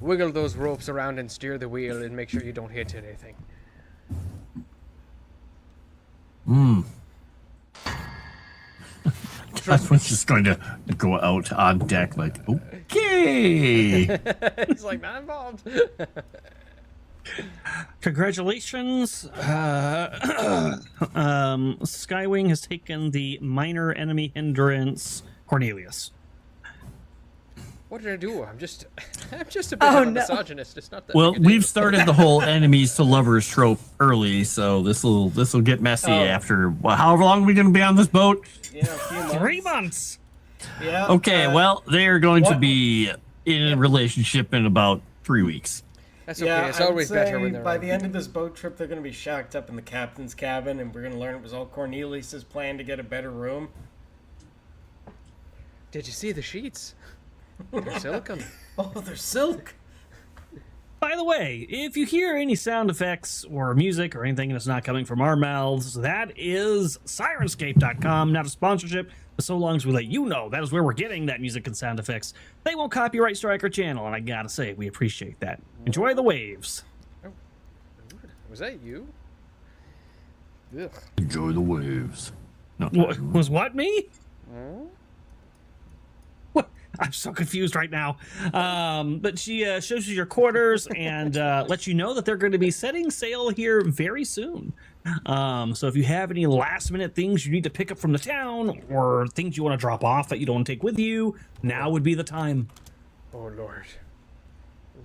wiggle those ropes around and steer the wheel and make sure you don't hit anything. was just going to go out on deck like, okay. He's like, not involved. Congratulations. Skywing has taken the minor enemy hindrance, Cornelius. What did I do? I'm just a bit of a misogynist. It's not that. Well, big a deal. we've started the whole enemies to lovers trope early, so this will get messy after. Well, how long are we going to be on this boat? Yeah, a few months. 3 months. Yeah. Okay, well, they are going to what- be in a relationship in about 3 weeks. That's okay. Yeah, It's I would always better say when they're by around. the end of this boat trip, they're going to be shacked up in the captain's cabin, and we're going to learn it was all Cornelius's plan to get a better room. Did you see the sheets? They're silicone. Oh, they're silk. By the way, if you hear any sound effects or music or anything and it's not coming from our mouths, that is Sirenscape.com. Not a sponsorship, but so long as we let you know that is where we're getting that music and sound effects, they won't copyright strike our channel, and I gotta say, we appreciate that. Enjoy the waves. Was that you? Ugh. Enjoy the waves. No, Was what, me? What? I'm so confused right now. But she shows you your quarters and lets you know that they're going to be setting sail here very soon. So if you have any last minute things you need to pick up from the town or things you want to drop off that you don't want to take with you, now would be the time. Oh Lord,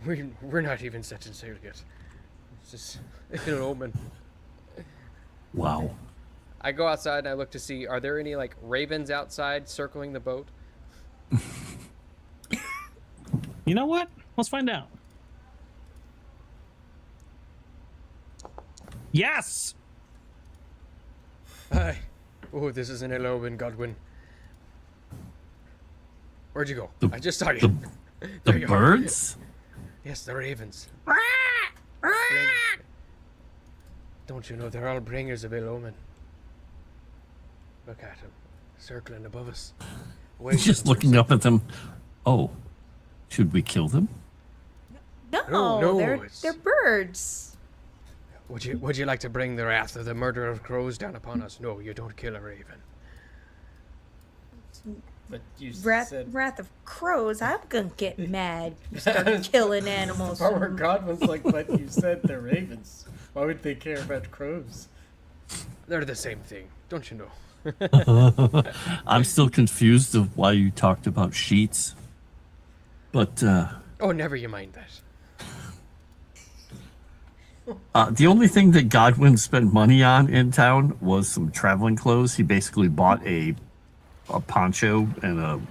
we're not even setting sail yet. It's just an omen. wow. I go outside and I look to see, are there any like ravens outside circling the boat? You know what? Let's find out. Yes! Hi. Oh, this is an ill omen, Godwin. Where'd you go? I just saw you. The There you are. birds? Yes, the ravens. Don't you know they're all bringers of ill omen? Look at them, circling above us. Waiting Just for looking us. up at them. Oh, should we kill them? No, they're it's- birds. Would you like to bring the wrath of the murder of crows down upon us? No, you don't kill a raven. But you Wrath said of crows. I'm gonna get mad. You start killing animals. part where Godwin's like, but you said they're ravens. Why would they care about crows? They're the same thing, don't you know? I'm still confused of why you talked about sheets. But Oh, never you mind that. the only thing that Godwin spent money on in town was some traveling clothes. He basically bought a poncho and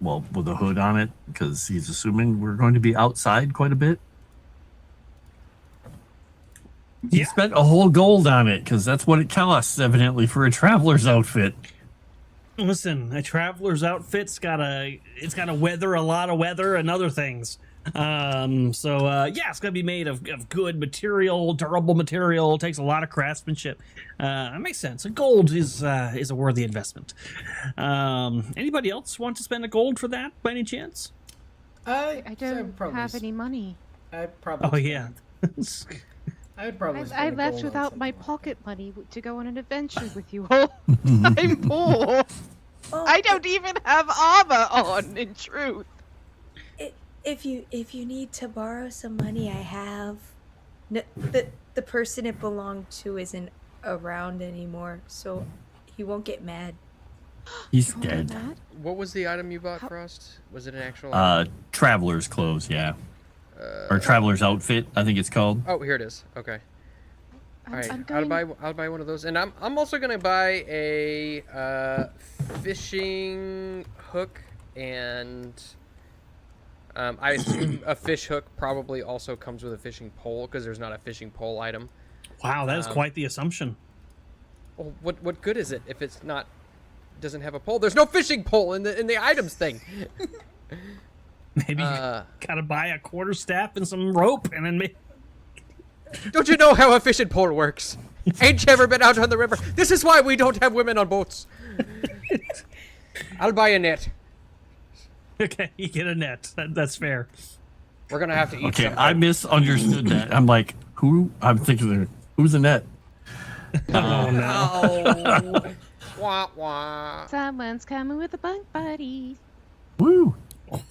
with a hood on it because he's assuming we're going to be outside quite a bit. He spent a whole gold on it because that's what it costs, evidently, for a traveler's outfit. Listen, a traveler's outfit's gotta weather a lot of weather and other things. It's gonna be made of good material, durable material. Takes a lot of craftsmanship. That makes sense. Gold is a worthy investment. Anybody else want to spend a gold for that by any chance? I don't have any money. I'd probably. Oh yeah. I'd probably. spend I a left gold on without my something. pocket money to go on an adventure with you all. I'm poor. Oh, I don't even have armor on, in truth. If you need to borrow some money, I have. No, the person it belonged to isn't around anymore, so he won't get mad. He's Oh, dead. Matt? What was the item you bought, Frost? Was it an actual? Traveler's clothes, yeah. Or traveler's outfit, I think it's called. Oh, here it is. Okay. All right, I'm I'll buy one of those, and I'm also gonna buy a fishing hook, and I assume a fish hook probably also comes with a fishing pole because there's not a fishing pole item. Wow, that is quite the assumption. Well, what good is it if it's not doesn't have a pole? There's no fishing pole in the items thing. Maybe you gotta buy a quarterstaff and some rope, and then Don't you know how a fishing pole works? Ain't you ever been out on the river? This is why we don't have women on boats. I'll buy a net. okay, you get a net. That's fair. We're gonna have to eat Okay, something. I misunderstood that. I'm like, who? I'm thinking, who's Annette? Oh no. Oh, Wah wah. Someone's coming with a bunk buddy. Woo!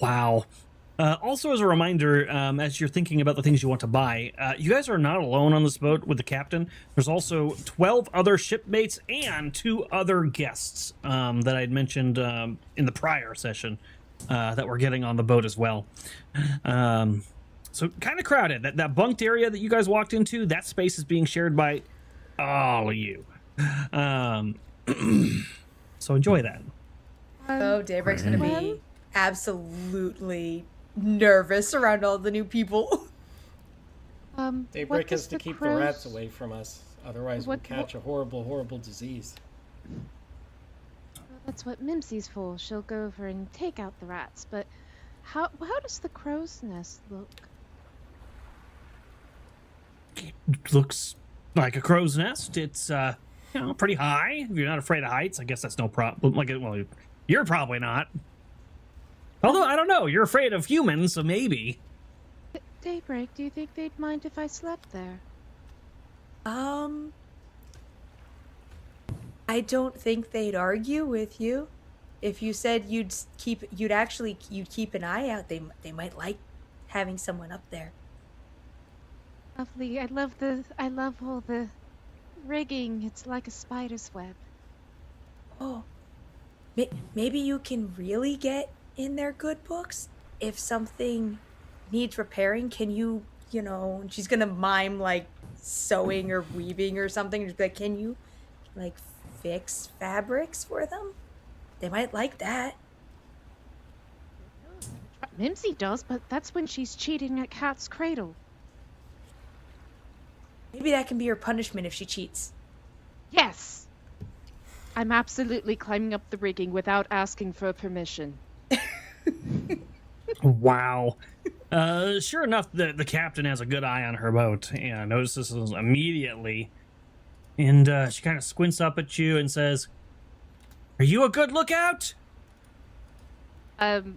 Wow. Also, as a reminder, as you're thinking about the things you want to buy, you guys are not alone on this boat with the captain. There's also 12 other shipmates and 2 other guests that I'd mentioned in the prior session that we're getting on the boat as well. So kind of crowded. That bunked area that you guys walked into, that space is being shared by all of you. So enjoy that. Oh, Daybreak's gonna be absolutely nervous around all the new people. Daybreak has to keep the rats away from us. Otherwise, we'll catch a horrible, horrible disease. That's what Mimsy's for. She'll go over and take out the rats. But how does the crow's nest look? It looks like a crow's nest. It's pretty high. If you're not afraid of heights, I guess that's no problem. Well, you're probably not. Although I don't know, you're afraid of humans, so maybe. Daybreak, do you think they'd mind if I slept there? I don't think they'd argue with you. If you said you'd keep an eye out, they might like having someone up there. Lovely. I love all the rigging. It's like a spider's web. Oh, maybe you can really get in their good books. If something needs repairing, can you she's gonna mime like sewing or weaving or something. Just be like, can you like fix fabrics for them? They might like that. Mimsy does, but that's when she's cheating at Cat's Cradle. Maybe that can be her punishment if she cheats. Yes! I'm absolutely climbing up the rigging without asking for permission. Wow. Sure enough, the captain has a good eye on her boat and notices this immediately. And she kind of squints up at you and says, "Are you a good lookout?" Artemis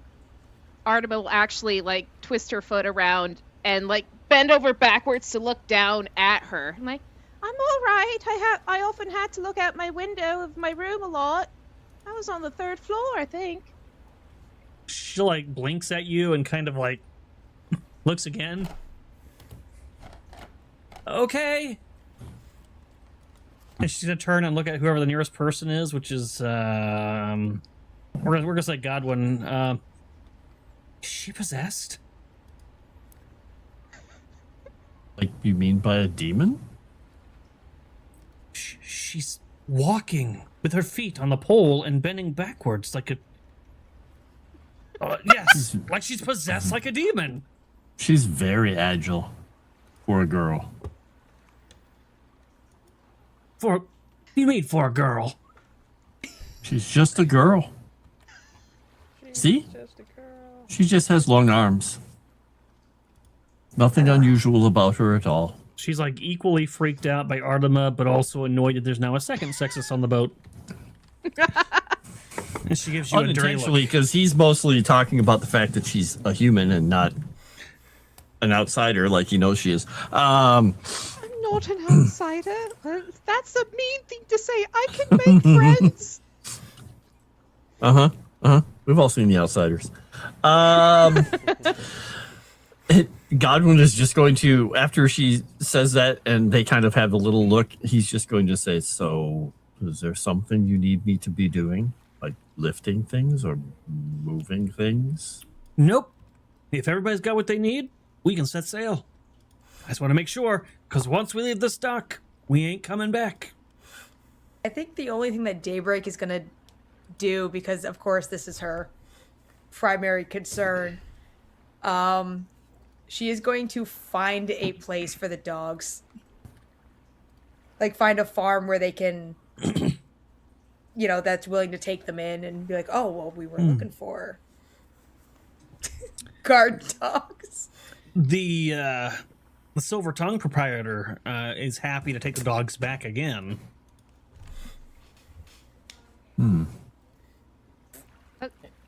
will actually like twist her foot around and like bend over backwards to look down at her. I'm like, I'm all right. I often had to look out my window of my room a lot. I was on the 3rd floor, I think. She like blinks at you and kind of like looks again. Okay. And she's gonna turn and look at whoever the nearest person is, which is we're gonna say Godwin. Is she possessed? Like, you mean by a demon? She's walking with her feet on the pole and bending backwards like a... yes, like she's possessed like a demon. She's very agile for a girl. For... you mean for a girl? She's just a girl. See? She just has long arms. Nothing unusual about her at all. She's like equally freaked out by Artema, but also annoyed that there's now a second sexist on the boat. And she gives you a dirty look. Unintentionally, because he's mostly talking about the fact that she's a human and not an outsider like he knows she is. I'm not an outsider. That's a mean thing to say. I can make friends. We've all seen The Outsiders. Godwin is just going to, after she says that and they kind of have a little look, he's just going to say, "So, is there something you need me to be doing? Like lifting things or moving things?" Nope. If everybody's got what they need, we can set sail. I just want to make sure, because once we leave this dock, we ain't coming back. I think the only thing that Daybreak is going to do, because of course this is her primary concern, she is going to find a place for the dogs. Like find a farm where they can, that's willing to take them in and be like, "Oh, well, we were looking for guard dogs." The Silver Tongue proprietor is happy to take the dogs back again.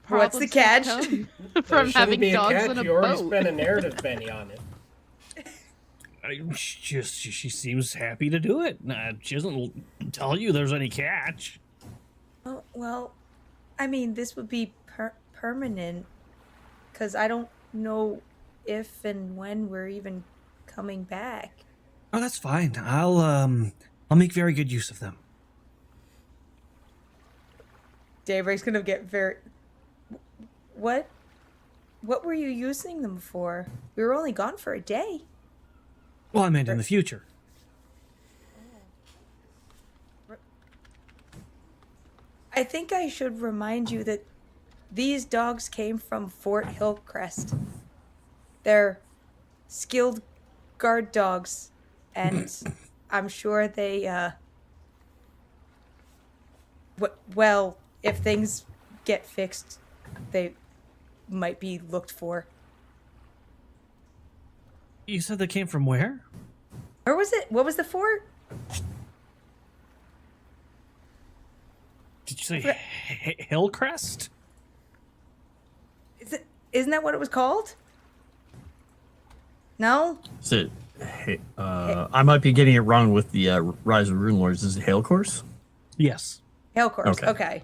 What's the catch? From having be dogs catch. on a You already boat. spent a narrative penny on it. She seems happy to do it. She doesn't tell you there's any catch. Well, I mean, this would be permanent, because I don't know if and when we're even coming back. Oh, that's fine. I'll make very good use of them. Daybreak's gonna get very... What were you using them for? We were only gone for a day. Well, I meant in the future. I think I should remind you that these dogs came from Fort Hillcrest. They're skilled guard dogs, and I'm sure they, well, if things get fixed, they might be looked for. You said they came from where? Where was it? What was the fort? Did you say Hillcrest? Isn't that what it was called? No? Is it? I might be getting it wrong with the Rise of Rune Lords. Is it Hail Course? Yes. Hellcourse. Okay. Okay.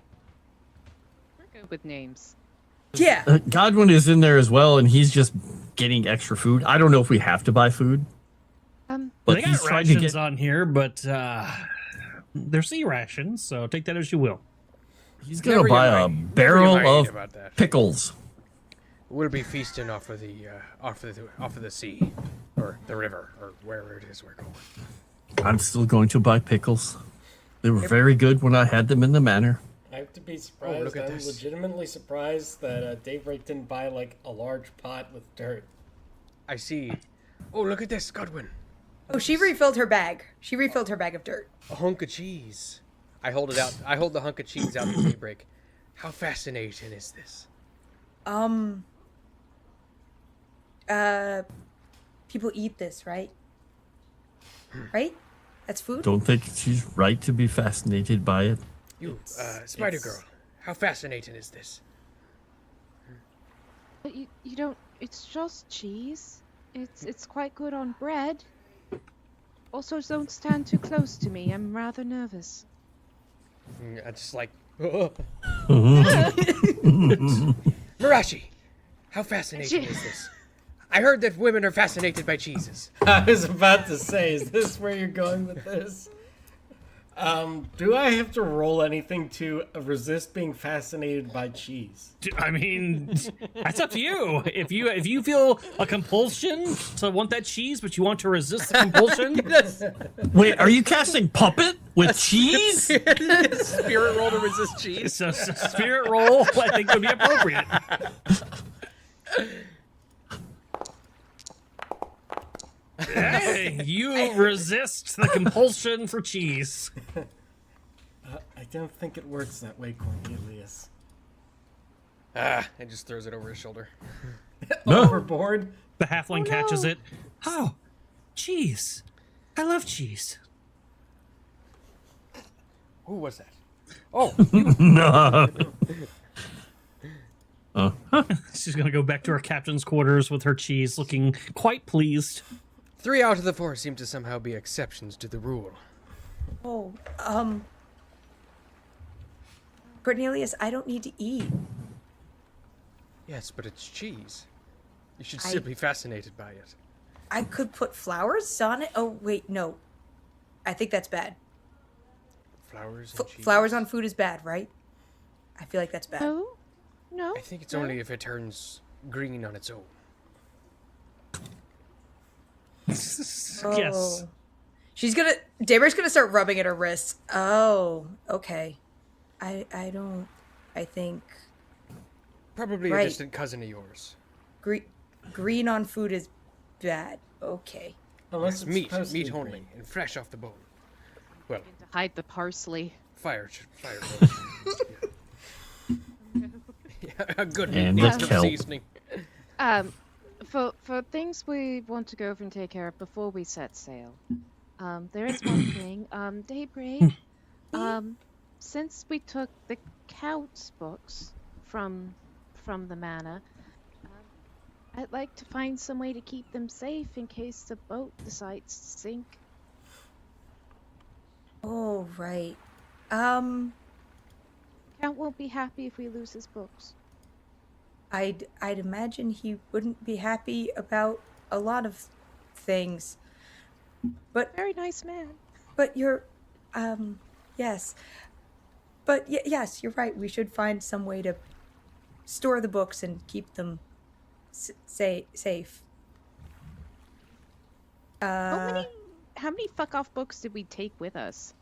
We're good with names. Yeah. Godwin is in there as well, and he's just getting extra food. I don't know if we have to buy food, but They he's got trying to rations get. on here, but they're sea rations, so take that as you will. He's gonna Never buy you a mind. Never you barrel mind of about that. pickles. We'll be feasting off of the sea, or the river, or wherever it is we're going. I'm still going to buy pickles. They were very good when I had them in the manor. I have to be surprised. look at I'm this. legitimately surprised that Daybreak didn't buy like a large pot with dirt. I see. Oh, look at this, Godwin. Oh, she refilled her bag. She refilled her bag of dirt. A hunk of cheese. I hold it out. I hold the hunk of cheese out to Daybreak. How fascinating is this? People eat this, right? Right? That's food? Don't think she's right to be fascinated by it. You, Spider Girl. How fascinating is this? But you don't. It's just cheese. It's quite good on bread. Also, don't stand too close to me. I'm rather nervous. I just like. Marashi, how fascinating is this? I heard that women are fascinated by cheeses. I was about to say, is this where you're going with this? Do I have to roll anything to resist being fascinated by cheese? I mean, that's up to you. If you feel a compulsion to want that cheese, but you want to resist the compulsion, Wait, are you casting puppet with cheese? Spirit roll to resist cheese. so spirit roll, I think, would be appropriate. Hey, you resist the compulsion for cheese. I don't think it works that way, Cornelius. And just throws it over his shoulder. Overboard? The halfling catches it. Oh, cheese. I love cheese. Who was that? Oh, No. She's gonna go back to her captain's quarters with her cheese, looking quite pleased. 3 out of the 4 seem to somehow be exceptions to the rule. Oh, Cornelius, I don't need to eat. Yes, but it's cheese. You should still be fascinated by it. I could put flowers on it. Oh, wait, no. I think that's bad. Flowers and cheese. Flowers on food is bad, right? I feel like that's bad. No, no. I think it's only if it turns green on its own. Yes. Oh. Daybreak's gonna start rubbing at her wrist. Oh, okay. I think Probably Right. a distant cousin of yours. green on food is bad. Okay. Unless it's Meat supposed to be only, green. and fresh off the bone. Well, Hide the parsley. fire. Yeah, a good And mix the of kelp. seasoning. For things we want to go over and take care of before we set sail, there is one thing. Daybreak. Since we took the Count's books from the manor, I'd like to find some way to keep them safe in case the boat decides to sink. Oh, right. Count won't be happy if we lose his books. I'd imagine he wouldn't be happy about a lot of things. But Very nice man. but you're yes. But yes, you're right. We should find some way to store the books and keep them safe. How many fuck off books did we take with us?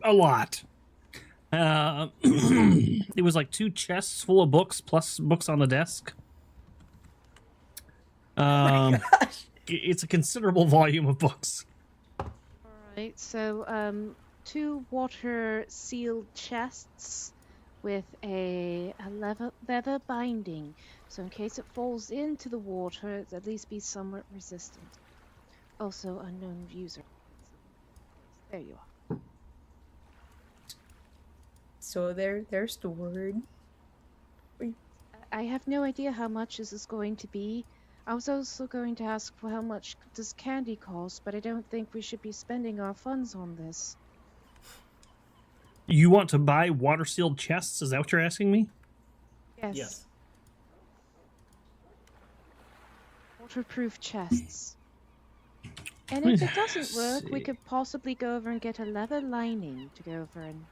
A lot. It was like 2 chests full of books plus books on the desk. It's a considerable volume of books. Alright, so 2 water sealed chests with a leather binding. So in case it falls into the water, it'll at least be somewhat resistant. Also unknown user. There you are. So they're stored. I have no idea how much this is going to be. I was also going to ask for how much does candy cost, but I don't think we should be spending our funds on this. You want to buy water sealed chests? Is that what you're asking me? Yes. Yes. Waterproof chests. And if it doesn't work, we could possibly go over and get a leather lining to go over and...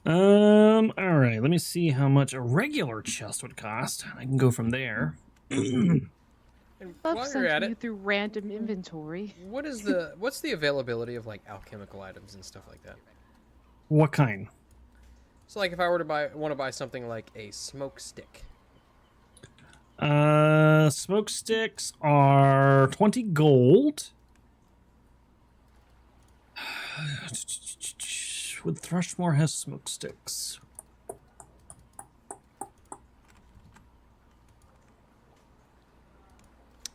Alright, let me see how much a regular chest would cost. I can go from there. And Love while you're at sending you it, through random inventory. what's the availability of like alchemical items and stuff like that? What kind? So like if I were to want to buy something like a smoke stick. Smoke sticks are 20 gold. Would Thrushmore has smoke sticks?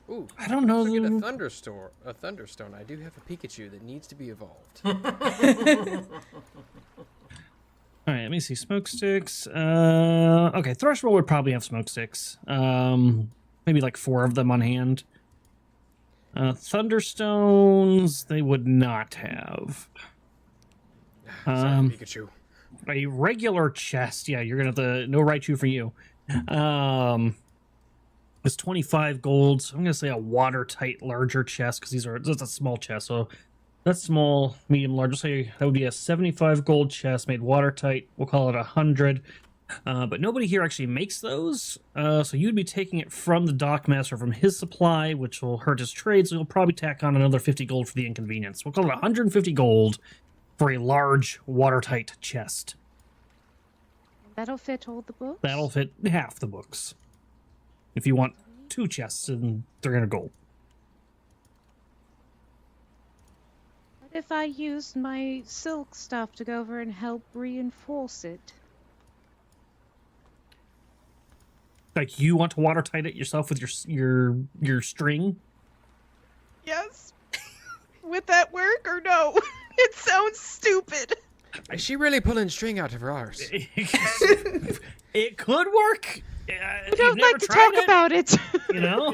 Ooh, I don't know. get a thunderstone. I do have a Pikachu that needs to be evolved. All right, let me see. Smoke sticks. Okay, Thrushmore would probably have smoke sticks. Maybe like 4 of them on hand. Thunderstones, they would not have. Sorry, Pikachu. A regular chest, yeah, you're gonna have to no Raichu for you. It's 25 gold. So I'm gonna say a watertight larger chest because that's a small chest. So that's small, medium, large. We'll say that would be a 75 gold chest made watertight. We'll call it 100. But nobody here actually makes those. So you'd be taking it from the dockmaster from his supply, which will hurt his trade. So you'll probably tack on another 50 gold for the inconvenience. We'll call it 150 gold for a large watertight chest. That'll fit all the books? That'll fit half the books. If you want 2 chests and 300 gold. What if I used my silk stuff to go over and help reinforce it? Like you want to watertight it yourself with your string? Yes. Would that work or no? It sounds stupid. Is she really pulling string out of her arse? It could work. I don't like to talk about it. You know?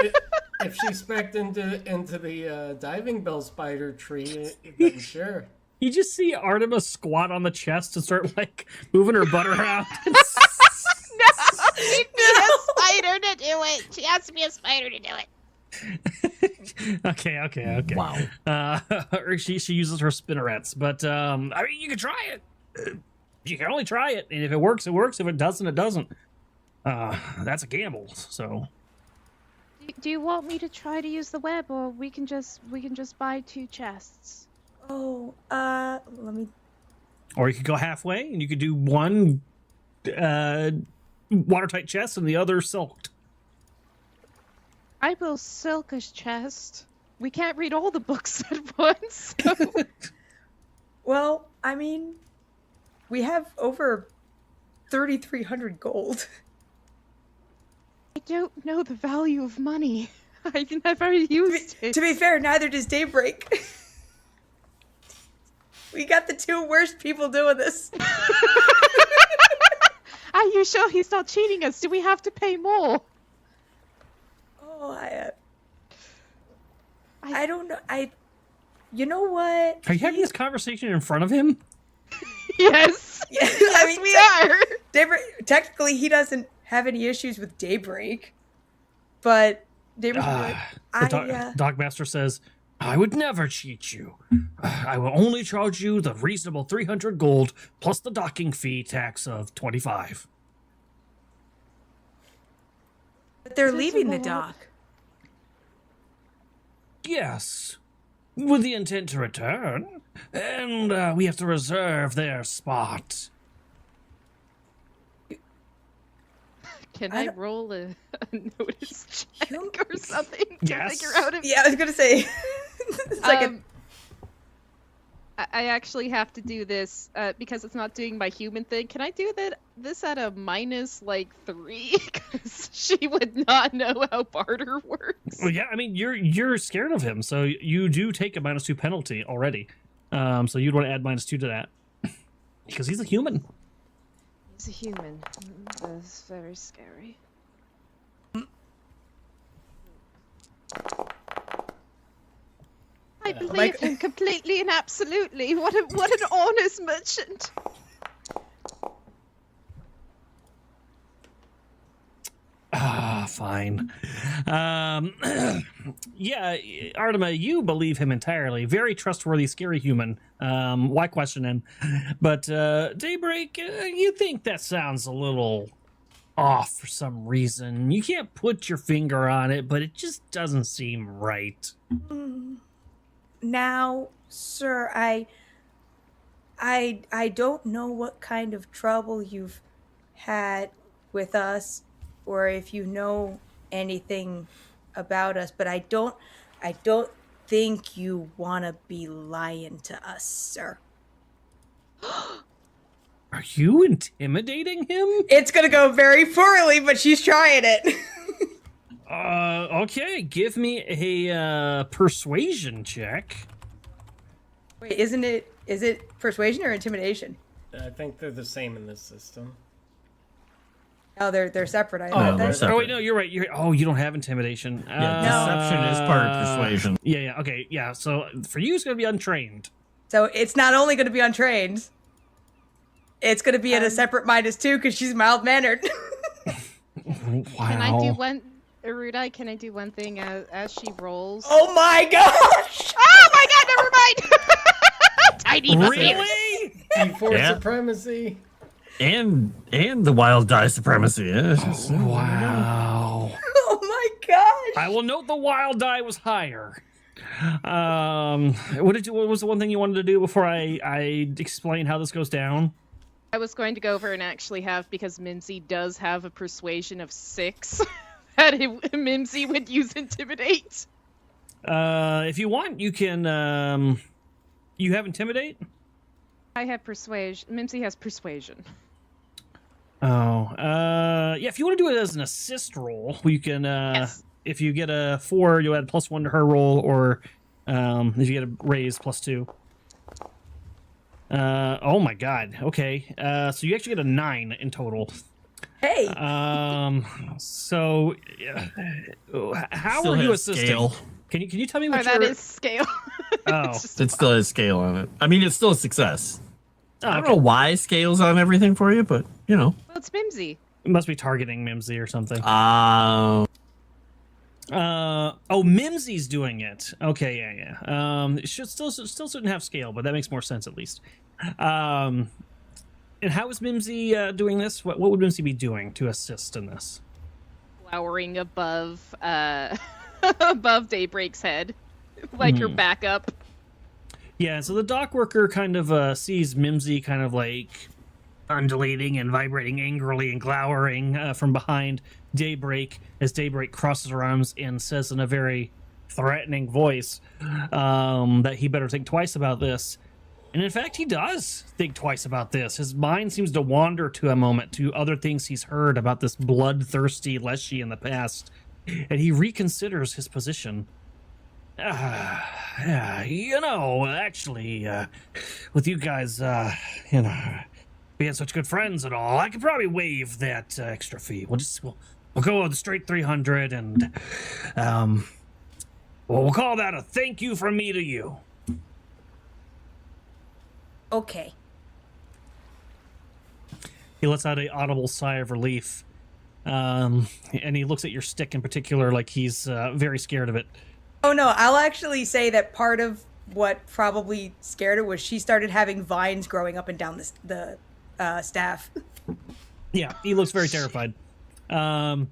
If she specced into the diving bell spider tree, then sure. You just see Artemis squat on the chest and start like moving her butt around. No, she need a spider to do it. She has to be a spider to do it. Okay. Wow. Or she uses her spinnerets, but I mean, you can try it. You can only try it, and if it works, it works. If it doesn't, it doesn't. That's a gamble. So. Do you want me to try to use the web, or we can just buy 2 chests? Oh, let me. Or you could go halfway, and you could do one watertight chest and the other silked. I will silk a chest. We can't read all the books at once. So. Well, I mean, we have over 3,300 gold. I don't know the value of money. I've never used it. To be fair, neither does Daybreak. We got the 2 worst people doing this. Are you sure he's not cheating us? Do we have to pay more? Oh, I don't know. you know what? Are you having this conversation in front of him? Yes. I mean, we are. Technically, he doesn't have any issues with Daybreak, but Daybreak. The Dogmaster says, I would never cheat you. I will only charge you the reasonable 300 gold plus the docking fee tax of 25. But they're leaving the dock. Yes, with the intent to return, and we have to reserve their spot. Can I roll a notice check You- or something to Yes. figure out if Yeah, I was gonna say. It's like I actually have to do this because it's not doing my human thing. Can I do this at a minus like 3? Because she would not know how barter works. Well, yeah, I mean, you're scared of him, so you do take a -2 penalty already. So you'd want to add -2 to that. Because he's a human. He's a human. That's very scary. I believe him completely and absolutely. What an honest merchant. Fine. Yeah, Artemis, you believe him entirely. Very trustworthy, scary human. Why question him? But Daybreak, you think that sounds a little off for some reason. You can't put your finger on it, but it just doesn't seem right. now, sir, I don't know what kind of trouble you've had with us, or if you know anything about us, but I don't think you want to be lying to us, sir. Are you intimidating him? It's gonna go very poorly, but she's trying it. Okay, give me a persuasion check. Wait, is it persuasion or intimidation? I think they're the same in this system. Oh, they're separate. I Oh, thought they're that. separate. Oh wait, no, you're right. You don't have intimidation. Yeah, deception is part of persuasion. Yeah, okay, yeah. So for you, it's gonna be untrained. So it's not only going to be untrained, it's going to be at a separate -2 because she's mild mannered. Wow. Can I do one, Erudite? Can I do one thing as she rolls? Oh my gosh! Oh my God! Never mind. Tiny Really? D4 Yeah. supremacy. And the wild die supremacy. Yeah. Wow. Oh my gosh! I will note the wild die was higher. What was the one thing you wanted to do before I explain how this goes down? I was going to go over and actually have, because Mimsy does have a persuasion of 6, that Mimsy would use intimidate. If you want, you can. You have intimidate. I have persuasion. Mimsy has persuasion. Oh, yeah. If you want to do it as an assist roll, you can. Yes. If you get a 4, you add +1 to her roll, or if you get a raise, +2. Oh my God. Okay. So you actually get a 9 in total. Hey, So, how Still are you has assisting? scale. Can you tell me Oh, what that your... is scale. Oh. It's just- It still has scale on it. I mean, it's still a success. Oh, I don't okay. know why scale's on everything for you, but you know. Well, it's Mimsy. It must be targeting Mimsy or something. Mimsy's doing it. Okay, yeah. It should still shouldn't have scale, but that makes more sense at least. And how is Mimsy doing this? What would Mimsy be doing to assist in this? Lowering above above Daybreak's head, like her backup. Yeah, so the dock worker kind of sees Mimsy kind of like undulating and vibrating angrily and glowering from behind Daybreak as Daybreak crosses her arms and says in a very threatening voice that he better think twice about this. And in fact, he does think twice about this. His mind seems to wander to a moment to other things he's heard about this bloodthirsty Leshy in the past, and he reconsiders his position. Actually, with you guys, being such good friends and all, I could probably waive that extra fee. We'll go with the straight 300, and we'll call that a thank you from me to you. Okay. He lets out an audible sigh of relief. And he looks at your stick in particular like he's very scared of it. Oh no, I'll actually say that part of what probably scared her was she started having vines growing up and down the staff. Yeah, he looks very terrified. So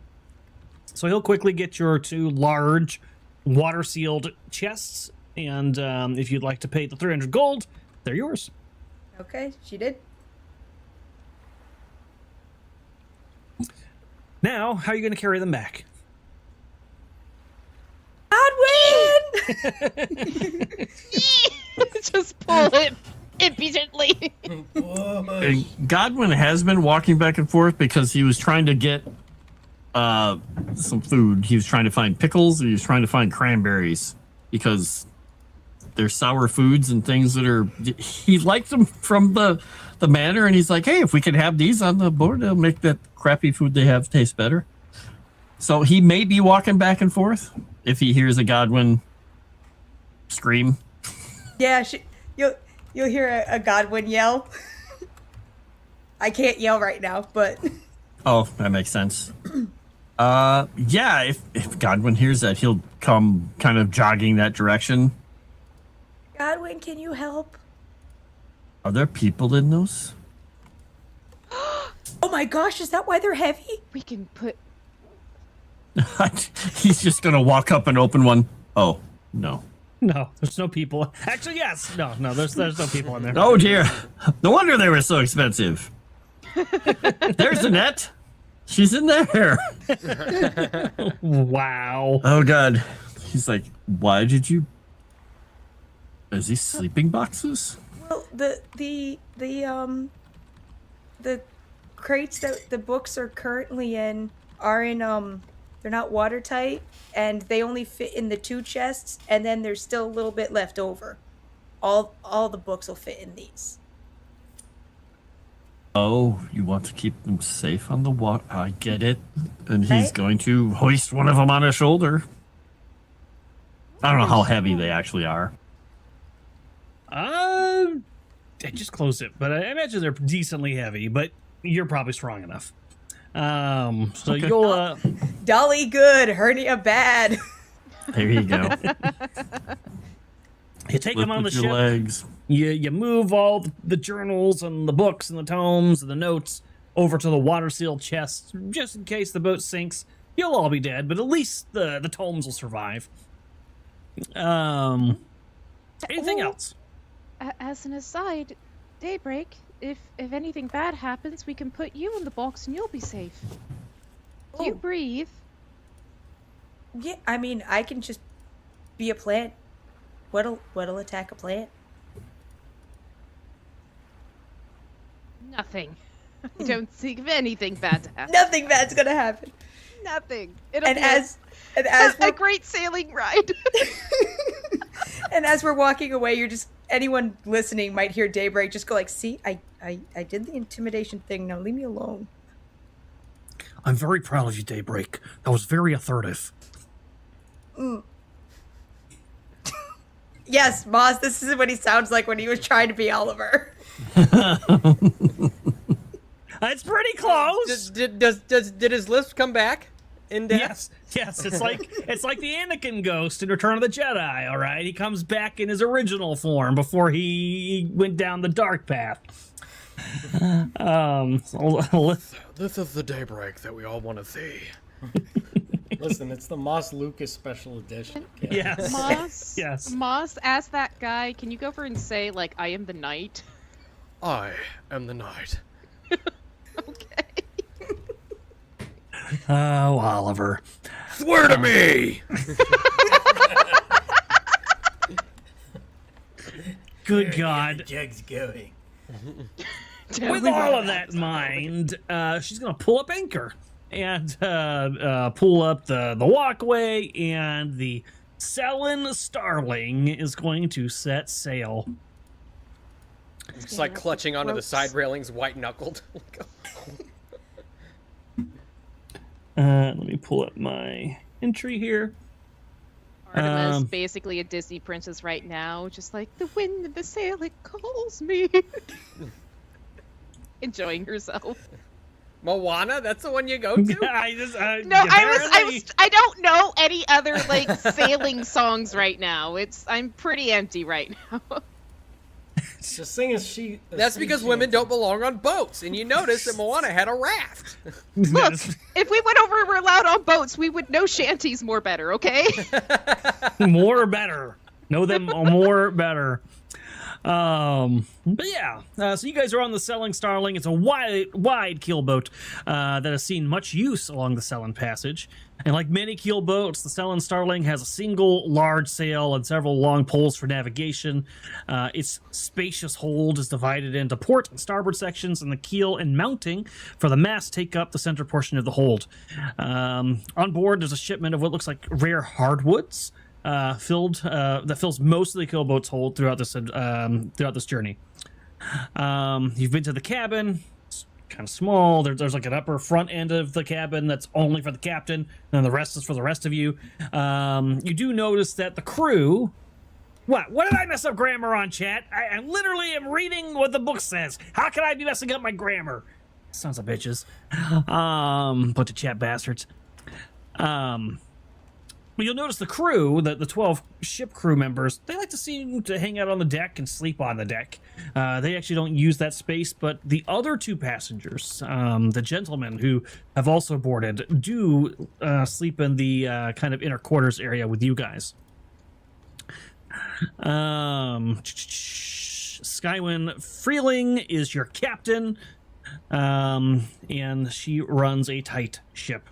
he'll quickly get your 2 large water-sealed chests, and if you'd like to pay the 300 gold, they're yours. Okay, she did. Now, how are you going to carry them back? Godwin! Just pull it impotently. And Godwin has been walking back and forth because he was trying to get some food. He was trying to find pickles, and he was trying to find cranberries because they're sour foods and things that are. He liked them from the manor, and he's like, "Hey, if we can have these on the board, it'll make that crappy food they have taste better." So he may be walking back and forth if he hears a Godwin scream. Yeah, you'll hear a Godwin yell. I can't yell right now, but Oh, that makes sense. Yeah, if Godwin hears that, he'll come kind of jogging that direction. Godwin, can you help? Are there people in those? Oh my gosh, is that why they're heavy? We can put. He's just gonna walk up and open one. Oh, no. No, there's no people. Actually, yes. No, there's no people in there. Oh dear. No wonder they were so expensive. There's Annette. She's in there. Wow. Oh god. He's like, why did you? Is he sleeping boxes? Well, the crates that the books are currently in are in they're not watertight, and they only fit in the 2 chests, and then there's still a little bit left over. All the books will fit in these. Oh, you want to keep them safe on the water? I get it. And he's Right. going to hoist one of them on his shoulder. I don't know how heavy they actually are. I just closed it, but I imagine they're decently heavy, but you're probably strong enough. So Okay. you'll Dolly good, hernia bad. There you go. you take them on the Lift with ship. your legs. You move all the journals and the books and the tomes and the notes over to the water sealed chests, just in case the boat sinks. You'll all be dead, but at least the tomes will survive. Anything Oh. else? As an aside, Daybreak, if anything bad happens, we can put you in the box and you'll be safe. Do you Oh. breathe? Yeah, I mean, I can just be a plant. What'll attack a plant? Nothing. I don't think of anything bad to happen. Nothing bad's gonna happen. Nothing. It'll And be as a we're, great sailing ride. and as we're walking away, you're just anyone listening might hear Daybreak just go like, "See, I did the intimidation thing. Now leave me alone." I'm very proud of you, Daybreak. That was very assertive. Yes, Moz, this is what he sounds like when he was trying to be Oliver. It's pretty close. Did his lisp come back? In death? Yes. It's like the Anakin ghost in Return of the Jedi. All right, he comes back in his original form before he went down the dark path. This is the Daybreak that we all want to see. Listen, it's the Moss Lucas special edition. Okay? Yes. Moss? Yes. Moss, ask that guy, can you go over and say, like, I am the knight? I am the knight. Okay. Oh, Oliver. Swear to me! Good God. Jug's going. With all of that in mind, she's going to pull up anchor and pull up the walkway, and the Selin Starling is going to set sail. Just like clutching onto the side railings, white knuckled. Let me pull up my entry here. Artemis, basically a Disney princess right now, just like the wind and the sail, it calls me. Enjoying herself. Moana, that's the one you go to? No, I don't know any other like sailing songs right now. I'm pretty empty right now. Just sing as she. That's because women don't belong on boats, and you notice that Moana had a raft. Look, if we went over and were allowed on boats, we would know shanties more better, okay? More better. Know them more better. But yeah, so you guys are on the Selling Starling. It's a wide keel boat that has seen much use along the Selling Passage. And like many keel boats, the Selling Starling has a single large sail and several long poles for navigation. Its spacious hold is divided into port and starboard sections, and the keel and mounting for the mast take up the center portion of the hold. On board, there's a shipment of what looks like rare hardwoods. That fills most of the keel boat's hold throughout this journey. You've been to the cabin. It's kind of small. There's like an upper front end of the cabin that's only for the captain, and then the rest is for the rest of you. You do notice that the crew. What did I mess up grammar on, chat? I literally am reading what the book says. How can I be messing up my grammar? Sons of bitches. Bunch of chat bastards. You'll notice the crew, the 12 ship crew members, they like to seem to hang out on the deck and sleep on the deck. They actually don't use that space, but the other 2 passengers, the gentlemen who have also boarded, do sleep in the kind of inner quarters area with you guys. Skywin Freeling is your captain, and she runs a tight ship.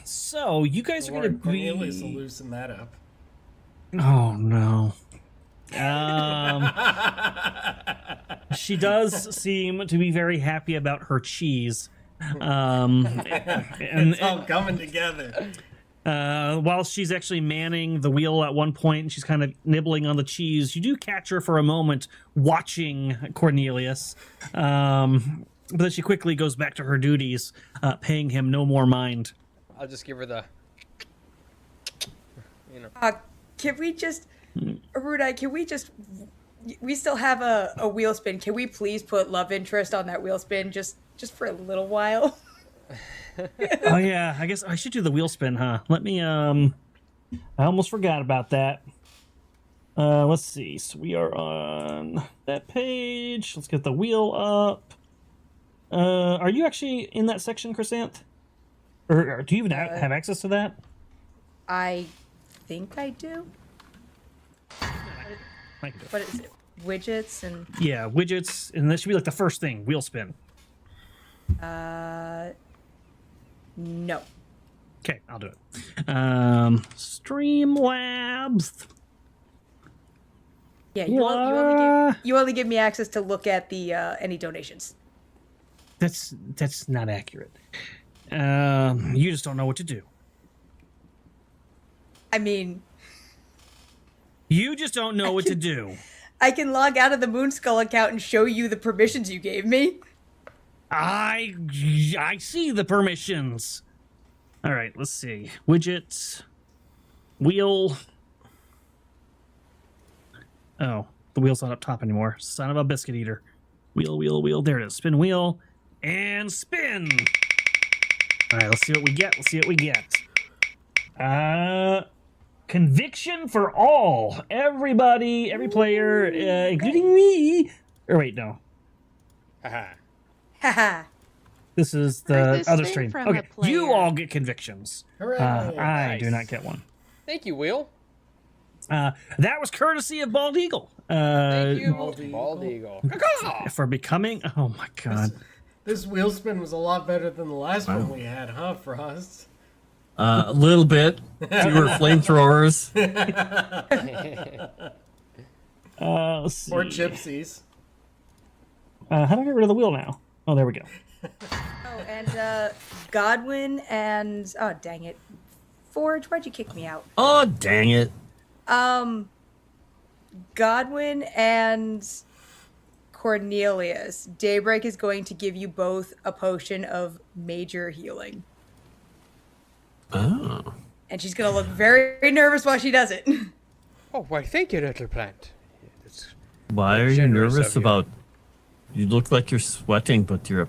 So you guys are going to be... Cornelius will loosen that up. Oh, no. She does seem to be very happy about her cheese. It's all coming together. While she's actually manning the wheel at one point, and she's kind of nibbling on the cheese, you do catch her for a moment watching Cornelius. But then she quickly goes back to her duties, paying him no more mind. I'll just give her the... Can we just... Arudai, can we just... We still have a wheel spin. Can we please put love interest on that wheel spin just for a little while? Oh, yeah. I guess I should do the wheel spin, huh? Let me... I almost forgot about that. Let's see. So we are on that page. Let's get the wheel up. Are you actually in that section, Chrysanth? Or do you even have access to that? I think I do. But it's widgets and... Yeah, widgets, and this should be like the first thing, wheel spin. No. Okay, I'll do it. Streamlabs. Yeah, you only give me access to look at the any donations. That's not accurate. You just don't know what to do. I mean... You just don't know what to do. I can log out of the Moonskull account and show you the permissions you gave me. I see the permissions. All right, let's see. Widgets. Wheel. Oh, the wheel's not up top anymore. Son of a biscuit eater. Wheel, wheel, wheel. There it is. Spin wheel. And spin. All right, let's see what we get. Conviction for all. Everybody, every player, including me. Or wait, no. Haha. This is the other stream. Okay, you all get convictions. Hooray. I do not get one. Thank you, Will. That was courtesy of Bald Eagle. Thank you, Bald Eagle. For becoming... Oh, my God. This wheel spin was a lot better than the last one we had, huh, Frost? A little bit. Fewer flamethrowers. Let's see. Or gypsies. How do I get rid of the wheel now? Oh, there we go. Oh, and Godwin and... Oh, dang it. Forge, why'd you kick me out? Oh, dang it. Godwin and Cornelius, Daybreak is going to give you both a potion of major healing. Oh. And she's gonna look very, very nervous while she does it. Oh, why, thank you, little plant. That's Why are you generous nervous of you. about? You look like you're sweating, but you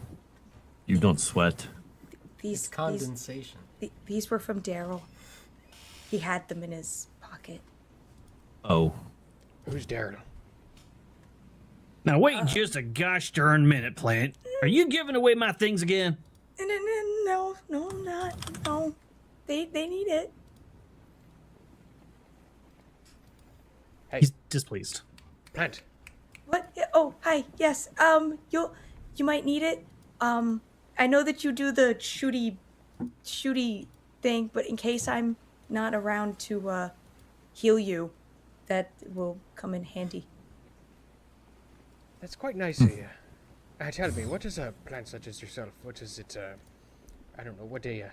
don't sweat. These Condensation. these were from Daryl. He had them in his pocket. Oh, Who's Daryl? Now wait just a gosh darn minute, Plant. Are you giving away my things again? No, I'm not. No, they need it. Hey, He's displeased. plant. What? Oh, hi. Yes. You might need it. I know that you do the shooty thing, but in case I'm not around to heal you, that will come in handy. That's quite nice of you. Tell me, what does a plant such as yourself, what does it, I don't know, what do you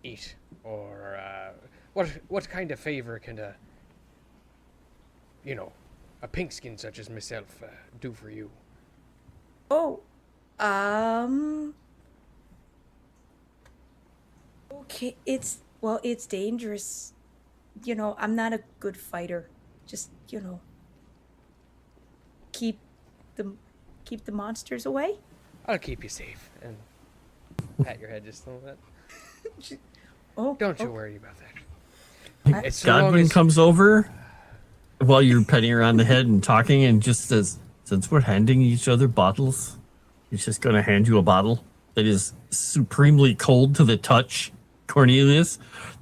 eat? Or, what kind of favor can a pink skin such as myself do for you? Oh, okay, it's dangerous. I'm not a good fighter. Just, keep the monsters away. I'll keep you safe. And pat your head just a little bit. Oh, Don't you okay. worry about that. It's so long Godwin as- comes over while you're petting her on the head and talking, and just says, "Since we're handing each other bottles, he's just going to hand you a bottle that is supremely cold to the touch, Cornelius.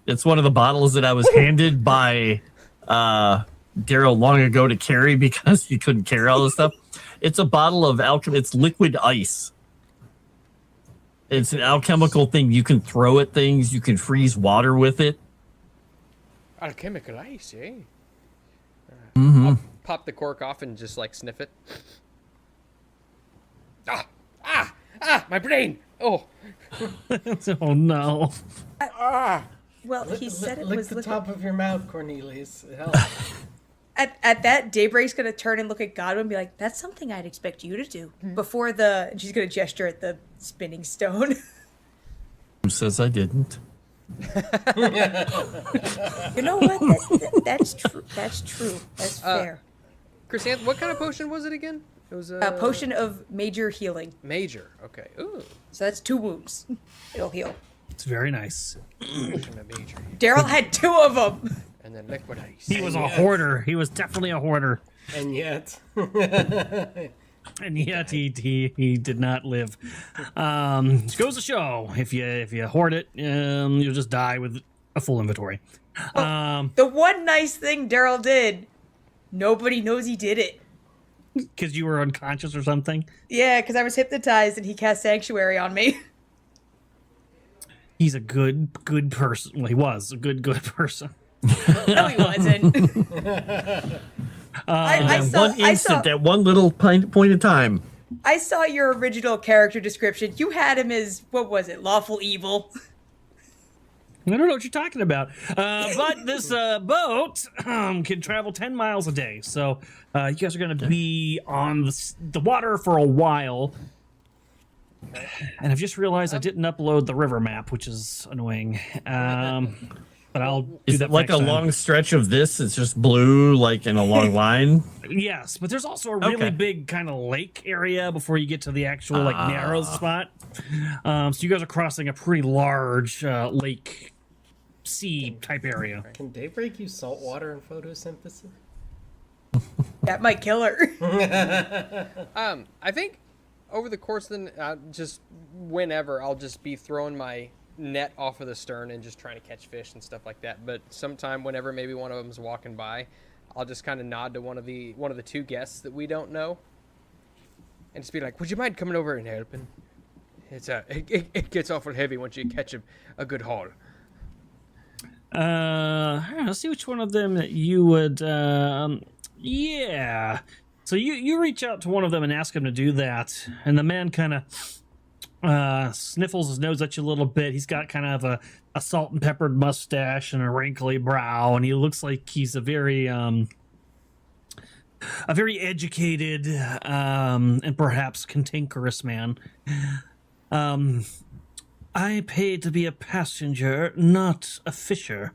It's one of the bottles that I was handed by Daryl long ago to carry because he couldn't carry all this stuff. It's a bottle of alchemy. It's liquid ice. It's an alchemical thing. You can throw at things. You can freeze water with it. Alchemical ice, eh? Mm-hmm. I'll pop the cork off and just like sniff it. My brain! Oh, Oh no. Well, he said it Lick was the liquid. top of your mouth, Cornelius. It helps. At that, Daybreak's gonna turn and look at Godwin and be like, "That's something I'd expect you to do." Before and she's gonna gesture at the spinning stone. Who says I didn't? You know what? That's true. That's true. That's fair. Chrysanth, what kind of potion was it again? It was A potion of major healing. Major. Okay. Ooh, So that's 2 wounds. It'll heal. It's very nice. potion of major. Daryl had 2 of them. And then liquid ice. He was a hoarder. He was definitely a hoarder. And yet, And yet he did not live. Goes to show if you hoard it, you'll just die with a full inventory. The one nice thing Daryl did, nobody knows he did it. Because you were unconscious or something. Yeah, because I was hypnotized and he cast Sanctuary on me. He's a good person. Well, he was a good person. No, he wasn't. At one little point in time. I saw your original character description. You had him as, what was it, lawful evil? I don't know what you're talking about. But this boat can travel 10 miles a day. So you guys are going to be on the water for a while. And I've just realized I didn't upload the river map, which is annoying. But I'll do Is that it like a next time. long stretch of this? It's just blue, like in a long line? Yes, but there's also a really Okay. big kind of lake area before you get to the actual narrow spot. So you guys are crossing a pretty large lake, sea type area. can Daybreak use salt water in photosynthesis? That might kill her. I think over the course of the just whenever I'll just be throwing my net off of the stern and just trying to catch fish and stuff like that. But sometime whenever maybe one of them's walking by, I'll just kind of nod to one of the 2 guests that we don't know, and just be like, "Would you mind coming over and helping? It's it gets awful heavy once you catch a good haul." Let's see which one of them that you would. Yeah. So you reach out to one of them and ask him to do that, and the man kind of sniffles his nose at you a little bit. He's got kind of a salt and peppered mustache and a wrinkly brow, and he looks like he's a very educated and perhaps cantankerous man. I paid to be a passenger, not a fisher.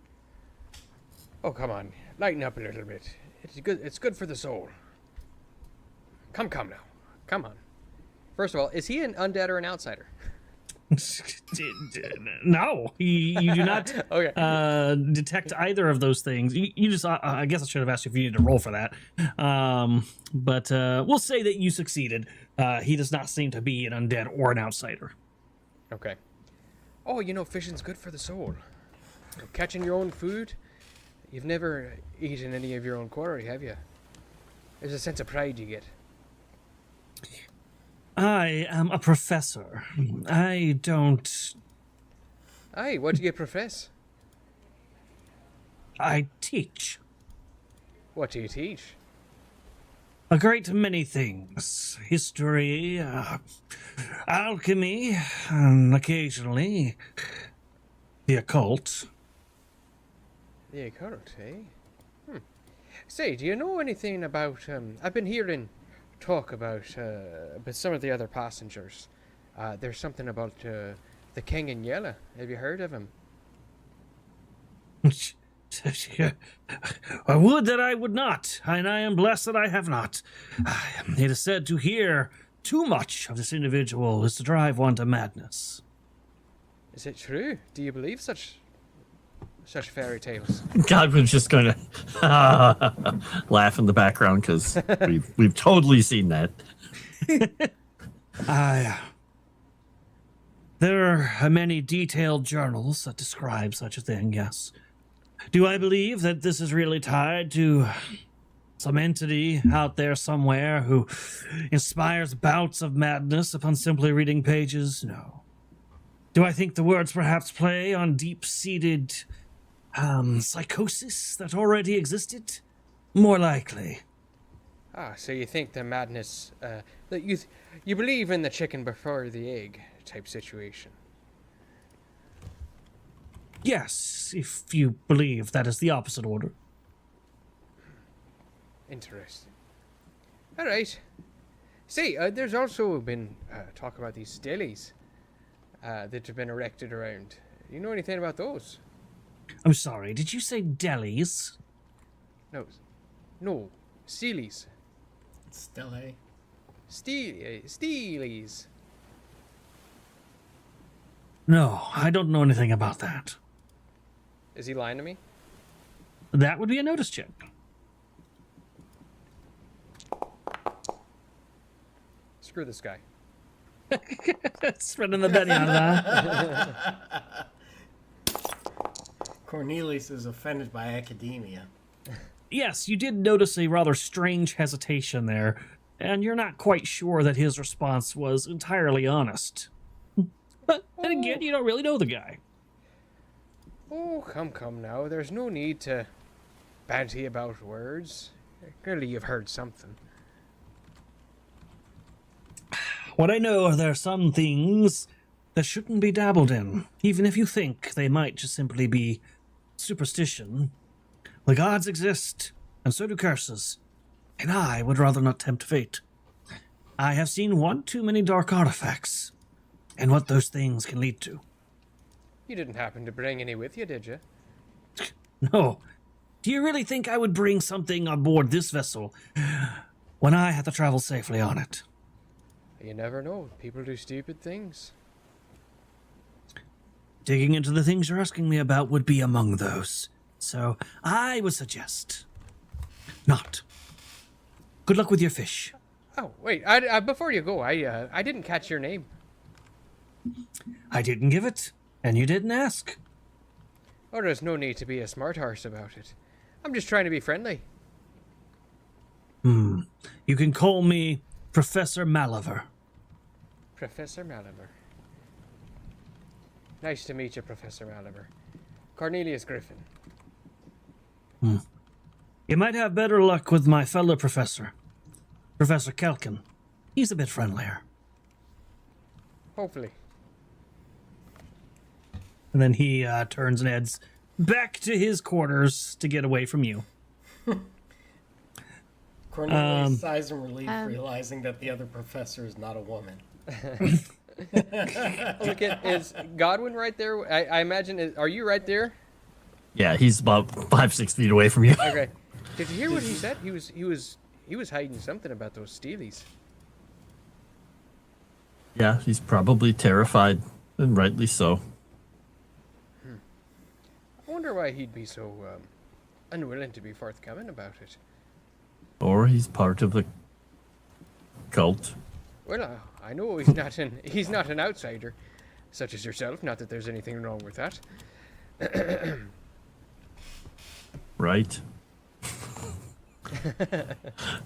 Oh, come on. Lighten up a little bit. It's good for the soul. Come now. Come on. First of all, is he an undead or an outsider? No, you do not Okay. detect either of those things. You just, I guess I should have asked you if you needed to roll for that. But we'll say that you succeeded. He does not seem to be an undead or an outsider. Okay. Oh, fishing's good for the soul. Catching your own food. You've never eaten any of your own quarry, have you? There's a sense of pride you get. I am a professor. I don't... Aye, what do you profess? I teach. What do you teach? A great many things. History, alchemy, and occasionally the occult. The occult, eh? Say, do you know anything about... I've been hearing talk about some of the other passengers. There's something about the King in Yellow. Have you heard of him? I would that I would not, and I am blessed that I have not. It is said to hear too much of this individual is to drive one to madness. Is it true? Do you believe such fairy tales? Godwin's just going to laugh in the background because we've totally seen that. There are many detailed journals that describe such a thing, yes. Do I believe that this is really tied to some entity out there somewhere who inspires bouts of madness upon simply reading pages? No. Do I think the words perhaps play on deep-seated psychosis that already existed? More likely. So you think the madness, that you believe in the chicken before the egg type situation? Yes, if you believe that is the opposite order. Interesting. All right. See, there's also been talk about these steles that have been erected around. You know anything about those? I'm sorry, did you say delis? No, steles. Stele. Steles. No, I don't know anything about that. Is he lying to me? That would be a notice check. Screw this guy. Spreading the Betty out of that. Cornelius is offended by academia. Yes, you did notice a rather strange hesitation there, and you're not quite sure that his response was entirely honest. But then again, you don't really know the guy. Oh, come now. There's no need to banty about words. Clearly you've heard something. What I know are there are some things that shouldn't be dabbled in, even if you think they might just simply be superstition. The gods exist, and so do curses, and I would rather not tempt fate. I have seen one too many dark artifacts, and what those things can lead to. You didn't happen to bring any with you, did you? No. Do you really think I would bring something on board this vessel when I had to travel safely on it? You never know. People do stupid things. Digging into the things you're asking me about would be among those. So I would suggest not. Good luck with your fish. Oh, wait. Before you go, I didn't catch your name. I didn't give it, and you didn't ask. Oh, there's no need to be a smart horse about it. I'm just trying to be friendly. You can call me Professor Maliver. Professor Maliver. Nice to meet you, Professor Maliver. Cornelius Griffin. You might have better luck with my fellow professor, Professor Kelkin. He's a bit friendlier. Hopefully. And then he turns and heads back to his quarters to get away from you. Cornelius sighs in relief, realizing that the other professor is not a woman. Look at, is Godwin right there? I imagine, are you right there? Yeah, he's about 5-6 feet away from you. Okay. Did you hear what he said? He was hiding something about those steelies. Yeah, he's probably terrified, and rightly so. I wonder why he'd be so unwilling to be forthcoming about it. Or he's part of the cult. Well, I know he's not an outsider, such as yourself. Not that there's anything wrong with that. Right?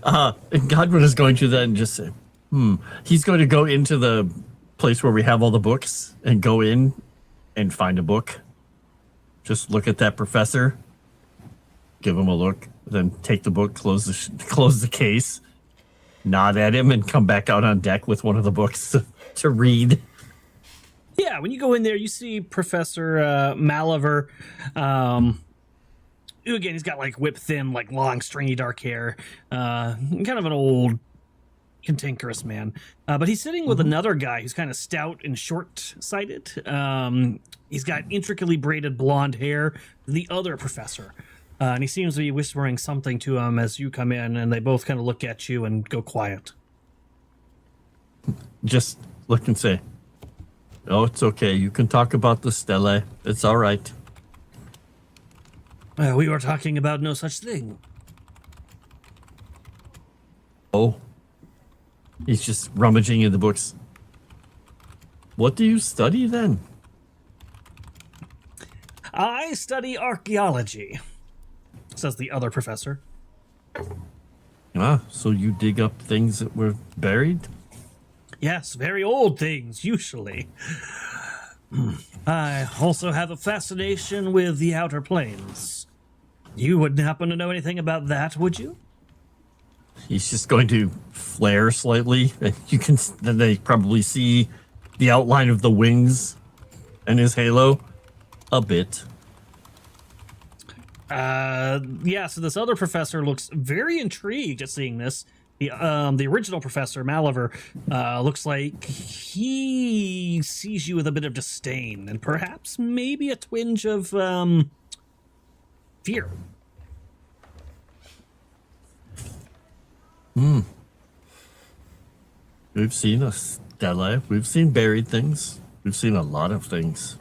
And Godwin is going to then just say, He's going to go into the place where we have all the books and go in and find a book. Just look at that professor, give him a look, then take the book, close the case, nod at him, and come back out on deck with one of the books to read. Yeah, when you go in there, you see Professor Maliver. Again, he's got like whip thin, like long, stringy, dark hair. Kind of an old, cantankerous man. But he's sitting with another guy who's kind of stout and short-sighted. He's got intricately braided blonde hair. The other professor. And he seems to be whispering something to him as you come in, and they both kind of look at you and go quiet. Just look and say, "Oh, it's okay. You can talk about the stelae. It's all right." We were talking about no such thing. Oh. He's just rummaging in the books. What do you study then? I study archaeology, says the other professor. Ah, so you dig up things that were buried? Yes, very old things, usually. I also have a fascination with the outer planes. You wouldn't happen to know anything about that, would you? He's just going to flare slightly. You can then they probably see the outline of the wings and his halo a bit. Yeah, so this other professor looks very intrigued at seeing this. The original professor, Maliver, looks like he sees you with a bit of disdain and perhaps maybe a twinge of fear. We've seen a stela. We've seen buried things. We've seen a lot of things.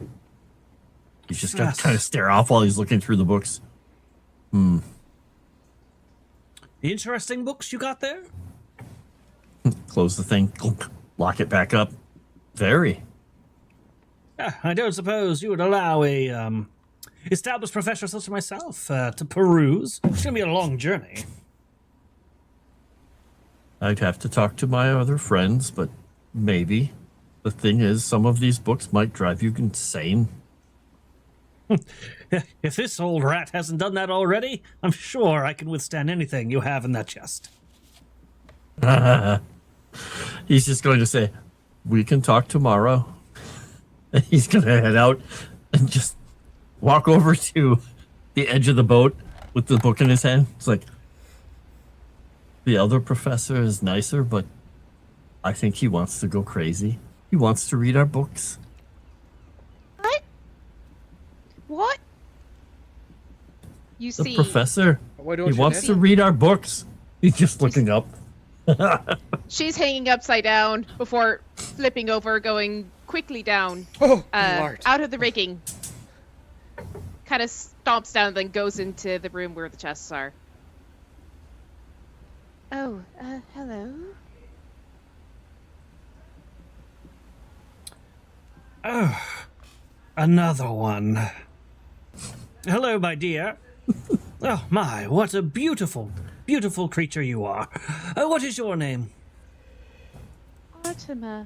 He's just got to kind of stare off while he's looking through the books. Interesting books you got there? Close the thing. Lock it back up. Very. I don't suppose you would allow a established professor such as myself to peruse. It's going to be a long journey. I'd have to talk to my other friends, but maybe. The thing is, some of these books might drive you insane. If this old rat hasn't done that already, I'm sure I can withstand anything you have in that chest. He's just going to say, "We can talk tomorrow." And he's going to head out and just walk over to the edge of the boat with the book in his hand. It's like, the other professor is nicer, but I think he wants to go crazy. He wants to read our books. What? You The see, professor, Why don't he you wants Daddy? to read our books. He's just looking up. she's hanging upside down before flipping over, going quickly down Oh, Lord. out of the rigging. Kind of stomps down, then goes into the room where the chests are. Oh, hello. Another one. Hello, my dear. Oh, my, what a beautiful, beautiful creature you are. What is your name? Artima,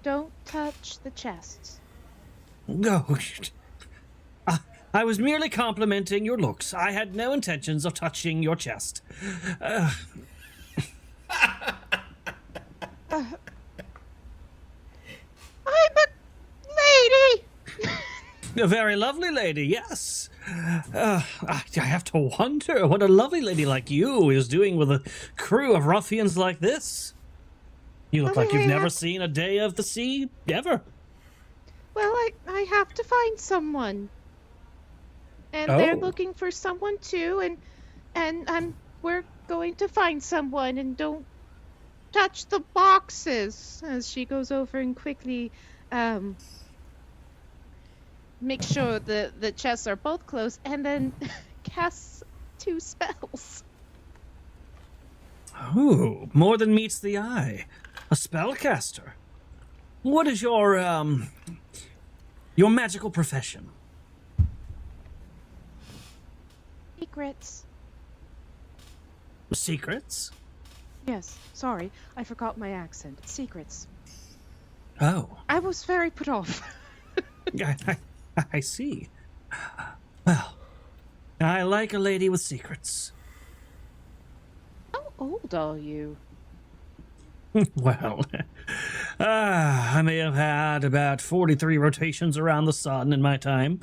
don't touch the chests. No. I was merely complimenting your looks. I had no intentions of touching your chest. I'm a lady! A very lovely lady, yes. I have to wonder what a lovely lady like you is doing with a crew of ruffians like this. You look Well, like you've I never have- seen a day of the sea ever. Well, I have to find someone. And they're Oh. looking for someone too, and we're going to find someone, and don't touch the boxes. As she goes over and quickly make sure the chests are both closed, and then casts 2 spells. Ooh, more than meets the eye. A spellcaster. What is your magical profession? Secrets. Secrets? Yes, sorry, I forgot my accent. Secrets. Oh, I was very put off. I see. Well, I like a lady with secrets. How old are you? Well, I may have had about 43 rotations around the sun in my time.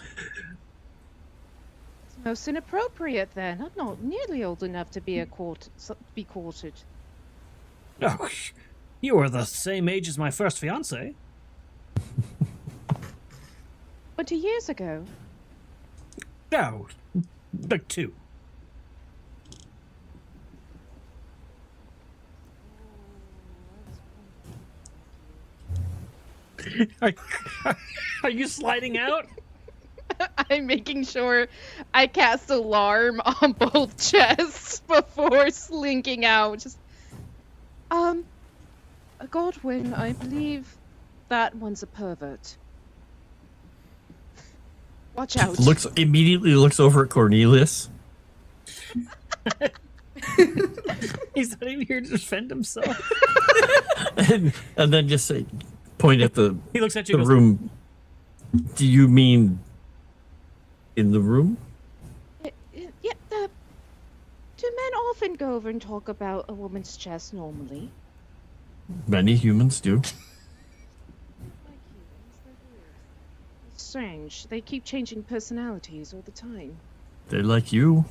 It's most inappropriate then. I'm not nearly old enough to be courted. Oh, you are the same age as my first fiancé. 20 years ago. No, like 2. Are, are you sliding out? I'm making sure I cast alarm on both chests before slinking out. Just, Godwin, I believe that one's a pervert. Watch out. Immediately looks over at Cornelius. He's not even here to defend himself. and then just say, point at the He looks at you. the and goes, room. Do you mean in the room? Yeah, do men often go over and talk about a woman's chest normally? Many humans do. It's strange. They keep changing personalities all the time. They're like you.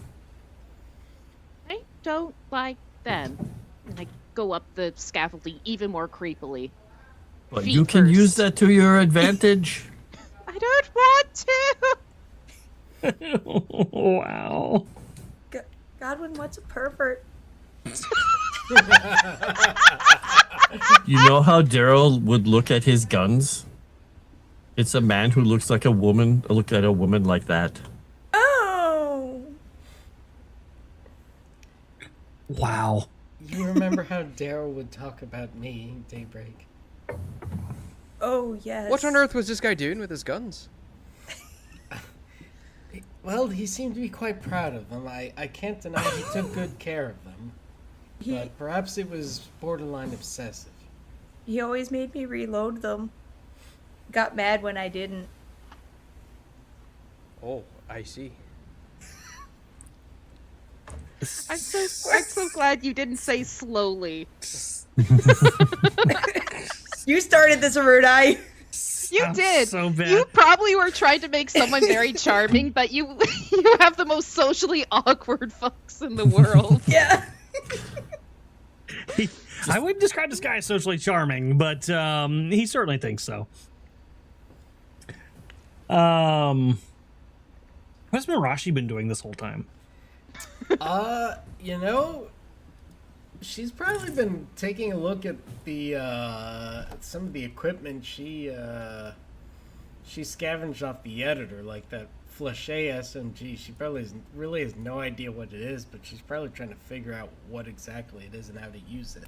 I don't like them. And I go up the scaffolding even more creepily. But Feet you can first. use that to your advantage. I don't want to! wow. Godwin, what's a pervert? You know how Daryl would look at his guns? It's a man who looks like a woman. Look at a woman like that. Oh! Wow. You remember how Daryl would talk about me in Daybreak? Oh, yes. What on earth was this guy doing with his guns? Well, he seemed to be quite proud of them. I can't deny he took good care of them. But perhaps it was borderline obsessive. He always made me reload them. Got mad when I didn't. Oh, I see. I'm so glad you didn't say slowly. You started this, Arudai. You I'm did. so bad. You probably were trying to make someone very charming, but you have the most socially awkward fucks in the world. Yeah. I wouldn't describe this guy as socially charming, but he certainly thinks so. What's Mirashi been doing this whole time? You know, she's probably been taking a look at the some of the equipment she scavenged off the editor, like that Flachet SMG. She probably really has no idea what it is, but she's probably trying to figure out what exactly it is and how to use it.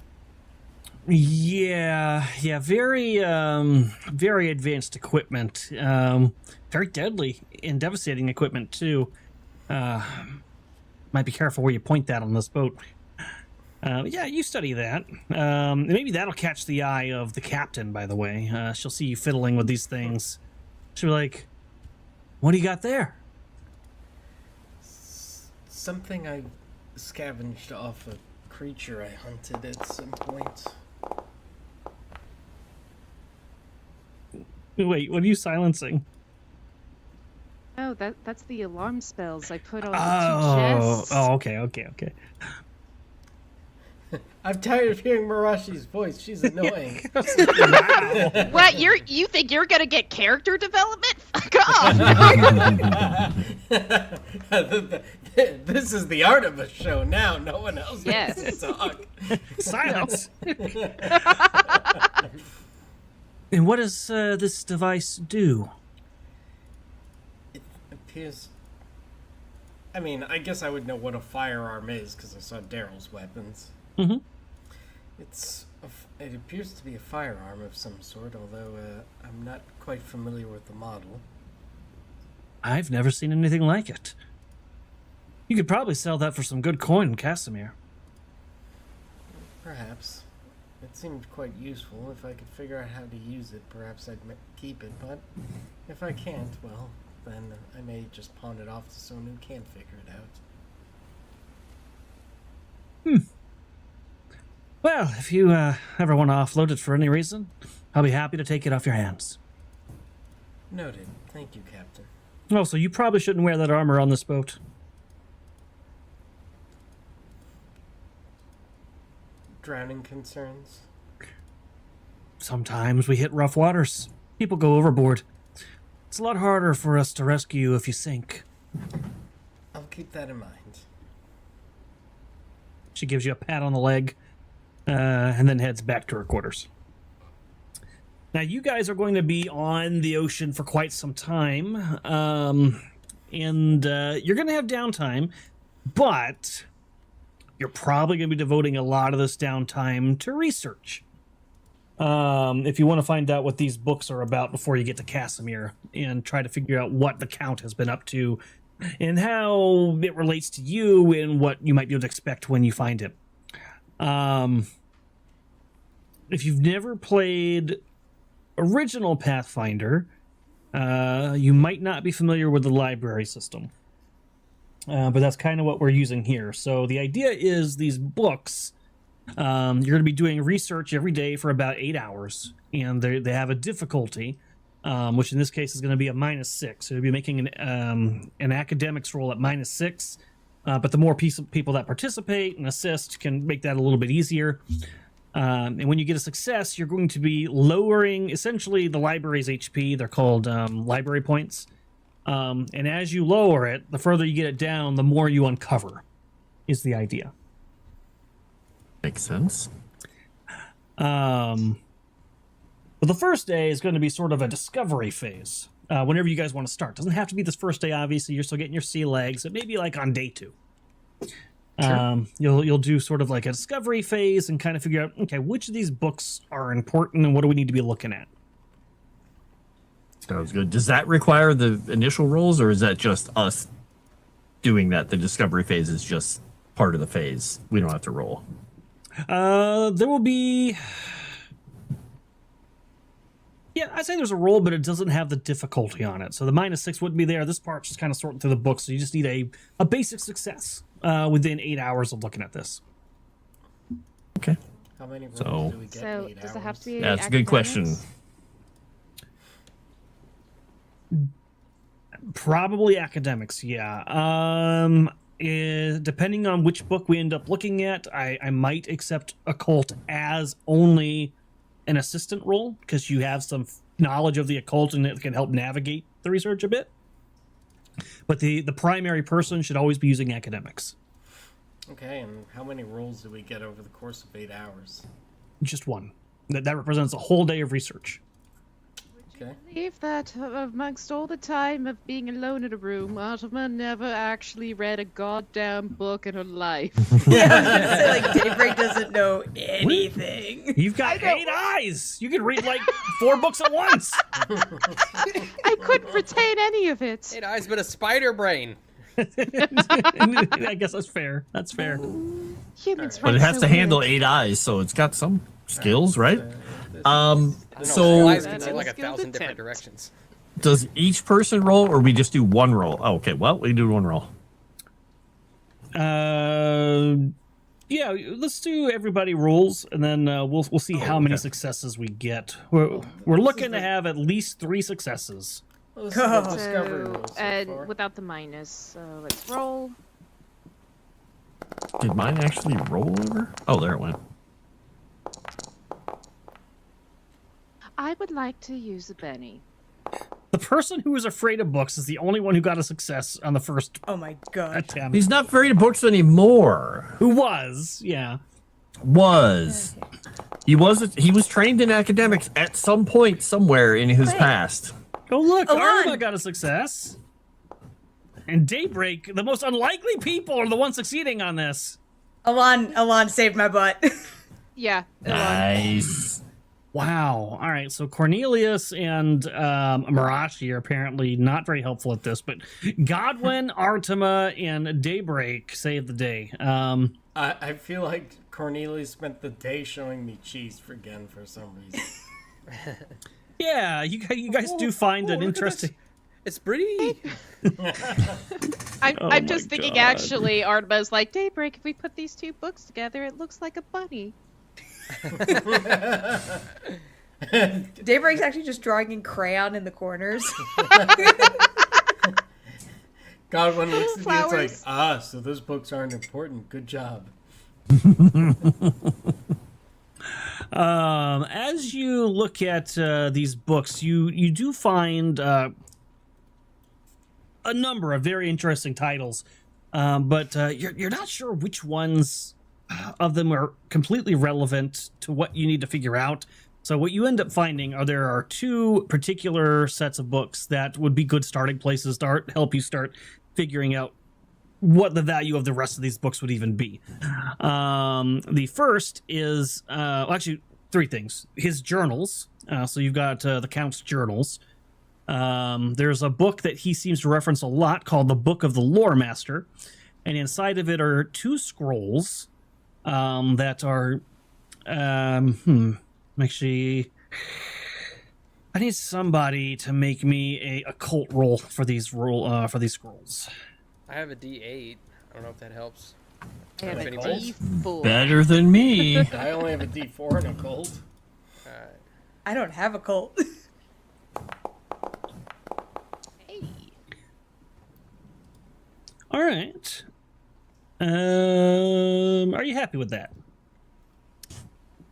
Yeah, very advanced equipment. Very deadly and devastating equipment too. Might be careful where you point that on this boat. Yeah, you study that. Maybe that'll catch the eye of the captain, by the way. She'll see you fiddling with these things. She'll be like, what do you got there? Something I scavenged off a creature I hunted at some point. Wait, what are you silencing? Oh, that's the alarm spells I put on the 2 chests. Oh, okay. I'm tired of hearing Marashi's voice. She's annoying. What, you think you're gonna get character development? Fuck off! This is the art of a show now. No one else Yes. gets to talk. Silence. And what does this device do? It appears. I mean, I guess I would know what a firearm is because I saw Daryl's weapons. Mm-hmm. It appears to be a firearm of some sort, although I'm not quite familiar with the model. I've never seen anything like it. You could probably sell that for some good coin in Casimir. Perhaps. It seemed quite useful. If I could figure out how to use it, perhaps I'd keep it. But if I can't, well, then I may just pawn it off to someone who can figure it out. Well, if you ever want to offload it for any reason, I'll be happy to take it off your hands. Noted. Thank you, Captain. Oh, so you probably shouldn't wear that armor on this boat. Drowning concerns? Sometimes we hit rough waters. People go overboard. It's a lot harder for us to rescue you if you sink. I'll keep that in mind. She gives you a pat on the leg, and then heads back to her quarters. Now, you guys are going to be on the ocean for quite some time, and you're going to have downtime, but you're probably going to be devoting a lot of this downtime to research. If you want to find out what these books are about before you get to Casimir and try to figure out what the Count has been up to and how it relates to you and what you might be able to expect when you find him. If you've never played original Pathfinder, you might not be familiar with the library system. But that's kind of what we're using here. So the idea is these books, you're going to be doing research every day for about 8 hours, and they have a difficulty, which in this case is going to be a -6. So you'll be making an academics roll at -6, but the more people that participate and assist can make that a little bit easier. And when you get a success, you're going to be lowering essentially the library's HP. They're called library points. And as you lower it, the further you get it down, the more you uncover, is the idea. Makes sense. But the first day is going to be sort of a discovery phase. Whenever you guys want to start. Doesn't have to be this first day, obviously. You're still getting your sea legs. It may be like on day 2. Sure. You'll do sort of like a discovery phase and kind of figure out, okay, which of these books are important and what do we need to be looking at? Sounds good. Does that require the initial rolls, or is that just us doing that? The discovery phase is just part of the phase. We don't have to roll. There will be... Yeah, I'd say there's a roll, but it doesn't have the difficulty on it. So the -6 wouldn't be there. This part's just kind of sorting through the book, so you just need a basic success within 8 hours of looking at this. Okay. How many rolls So- do we get So, in 8 does it hours? have to be Yeah, that's a good question. academics? Probably academics, yeah. Depending on which book we end up looking at, I might accept occult as only an assistant role, because you have some knowledge of the occult and it can help navigate the research a bit. But the primary person should always be using academics. Okay, and how many rolls do we get over the course of 8 hours? Just one. That represents a whole day of research. Okay. Believe that amongst all the time of being alone in a room, Ottoman never actually read a goddamn book in her life. Yeah, I was gonna say, like, Daybreak doesn't know anything. You've got 8 eyes! You can read like 4 books at once! I couldn't retain any of it. 8 eyes, but a spider brain. I guess that's fair. That's fair. Humans But it write has so to handle weird. 8 eyes, so it's got some skills, right? I don't know, So eyes can see That like is 1,000 skilled different attempt. directions. does each person roll, or we just do one roll? Oh, okay, well, we do one roll. Yeah, let's do everybody rolls, and then we'll see how many okay. successes we get. We're looking to have at least 3 successes. Well, this is the discovery So, rolls so and far. without the minus. So let's roll. Did mine actually roll over? Oh, there it went. I would like to use a Benny. The person who was afraid of books is the only one who got a success on the first Oh my god. attempt. He's not afraid of books anymore. Who was? Yeah. He was trained in academics at some point somewhere in his past. Oh look, Alon! Arma got a success. And Daybreak, the most unlikely people are the ones succeeding on this. Alon saved my butt. Yeah. Nice. Wow. All right. So Cornelius and Marashi are apparently not very helpful at this, but Godwin, Artima, and Daybreak saved the day. I feel like Cornelius spent the day showing me cheese again for some reason. Yeah, you guys do find an interesting. It's pretty. I'm just thinking, actually, Artemis like, Daybreak, if we put these two books together, it looks like a bunny. Daybreak's actually just drawing in crayon in the corners. Godwin looks at you, Flowers. it's like, so those books aren't important. Good job. As you look at these books, you do find a number of very interesting titles, but you're not sure which ones of them are completely relevant to what you need to figure out. So what you end up finding there are two particular sets of books that would be good starting places to help you start figuring out what the value of the rest of these books would even be. The first is, actually, three things. His journals. So you've got the Count's journals. There's a book that he seems to reference a lot called the Book of the Lore Master. And inside of it are two scrolls that are... Actually, I need somebody to make me a occult roll for these scrolls. I have a D8. I don't know if that helps. I have If a anybody- D4. Better than me. I only have a D4 and a gold. Alright. I don't have a cult. Hey. All right. Are you happy with that?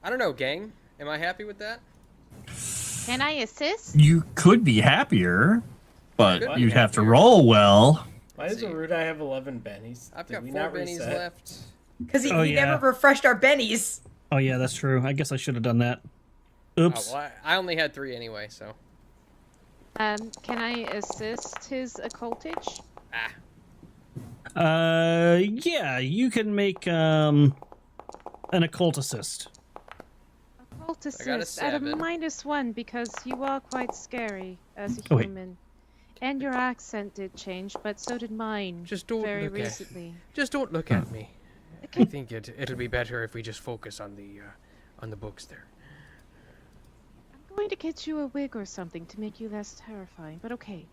I don't know, gang. Am I happy with that? Can I assist? You could be happier, but Could be you'd have to happier. roll well. Why does Aruda have 11 bennies? I've Did got we 4 not bennies reset? left. Because he, Oh, he yeah. never refreshed our bennies. Oh yeah, that's true. I guess I should have done that. Oh, Oops. well, I only had 3 anyway, so. Can I assist his occultage? Yeah, you can make an occult assist. Occult I got a assist at a 7. -1 because you are quite scary as a Oh, wait. human. And your accent did change, but so did mine. Just don't very look at- recently. Just don't look at me. I think it'll be better if we just focus on the books there. I'm going to get you a wig or something to make you less terrifying, but okay.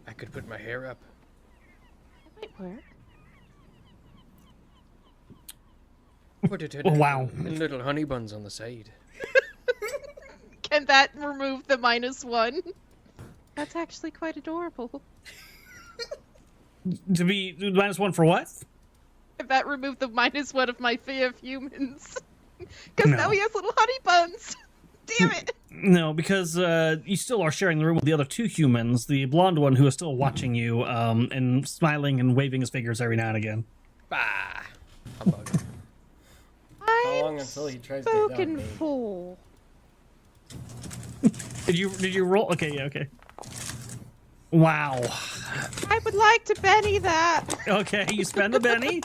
I could put my hair up. That might work. Put it in, Oh, wow. in little honey buns on the side. Can that remove the -1? That's actually quite adorable. To be -1 for what? If that removed the -1 of my fear of humans. Because No. now he has little honey buns. Damn it. No, because you still are sharing the room with the other two humans. The blonde one who is still watching you and smiling and waving his fingers every now and again. Bah! Humbug. How long until he tries to hit on Spoken me? for. Did you roll? Okay, yeah, okay. Wow. I would like to Benny that. Okay, you spend the Benny.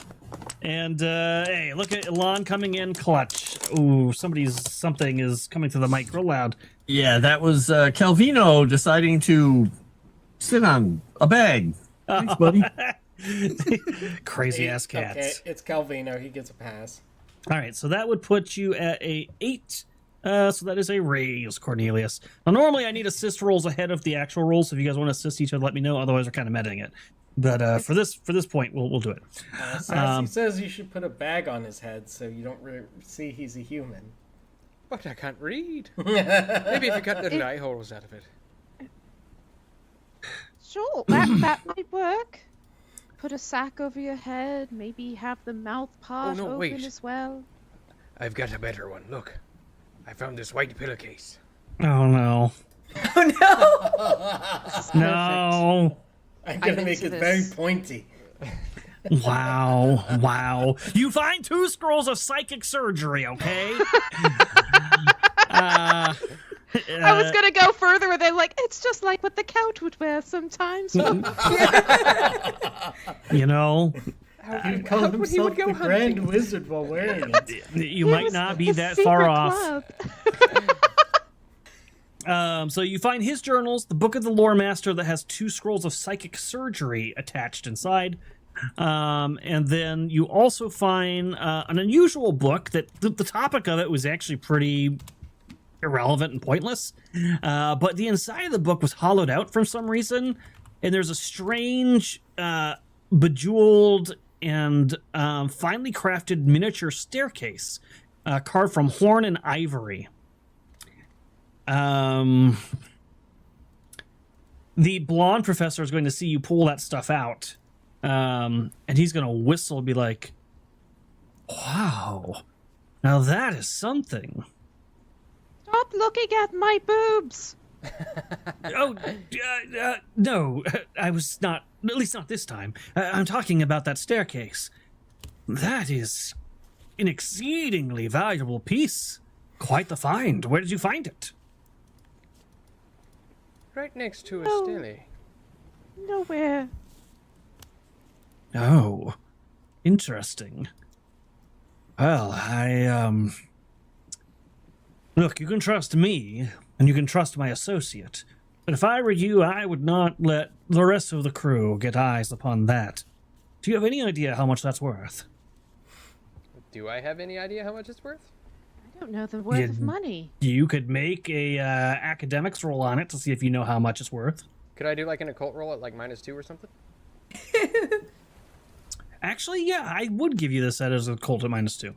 And hey, look at Elon coming in clutch. Ooh, something is coming to the mic real loud. Yeah, that was Calvino deciding to sit on a bag. Thanks, buddy. Crazy ass cats. Okay, it's Calvino. He gets a pass. All right, so that would put you at a 8. So that is a raise, Cornelius. Now, normally I need assist rolls ahead of the actual rolls. So if you guys want to assist each other, let me know. Otherwise, we're kind of meting it. But for this point, we'll do it. Sassy says you should put a bag on his head so you don't really see he's a human. But I can't read. Maybe if you cut little eye holes out of it. Sure, that might work. put a sack over your head, maybe have the mouth part no, open wait. as well. I've got a better one. Look, I found this white pillowcase. Oh no. Oh no! This is No. I'm gonna I'm make into it very this. pointy. Wow. Wow. You find 2 scrolls of psychic surgery, okay? I was gonna go further with it, like it's just like what the count would wear sometimes. You know, He called would he would himself go the hunting? Grand Wizard while wearing it. you might not be His that secret far off. club. So you find his journals, the Book of the Lore Master that has 2 scrolls of psychic surgery attached inside. And then you also find an unusual book that the topic of it was actually pretty irrelevant and pointless. But the inside of the book was hollowed out for some reason. And there's a strange, bejeweled and finely crafted miniature staircase carved from horn and ivory. The blonde professor is going to see you pull that stuff out. And he's going to whistle and be like, wow, now that is something. Stop looking at my boobs. Oh, no, I was not, at least not this time. I'm talking about that staircase. That is an exceedingly valuable piece. Quite the find. Where did you find it? Right next to a Oh. stele. Nowhere. Oh, interesting. Well, look, you can trust me, and you can trust my associate. But if I were you, I would not let the rest of the crew get eyes upon that. Do you have any idea how much that's worth? Do I have any idea how much it's worth? I don't know the worth of money. You could make a academics roll on it to see if you know how much it's worth. Could I do like an occult roll at like -2 or something? Actually, yeah, I would give you this set as a cult at -2.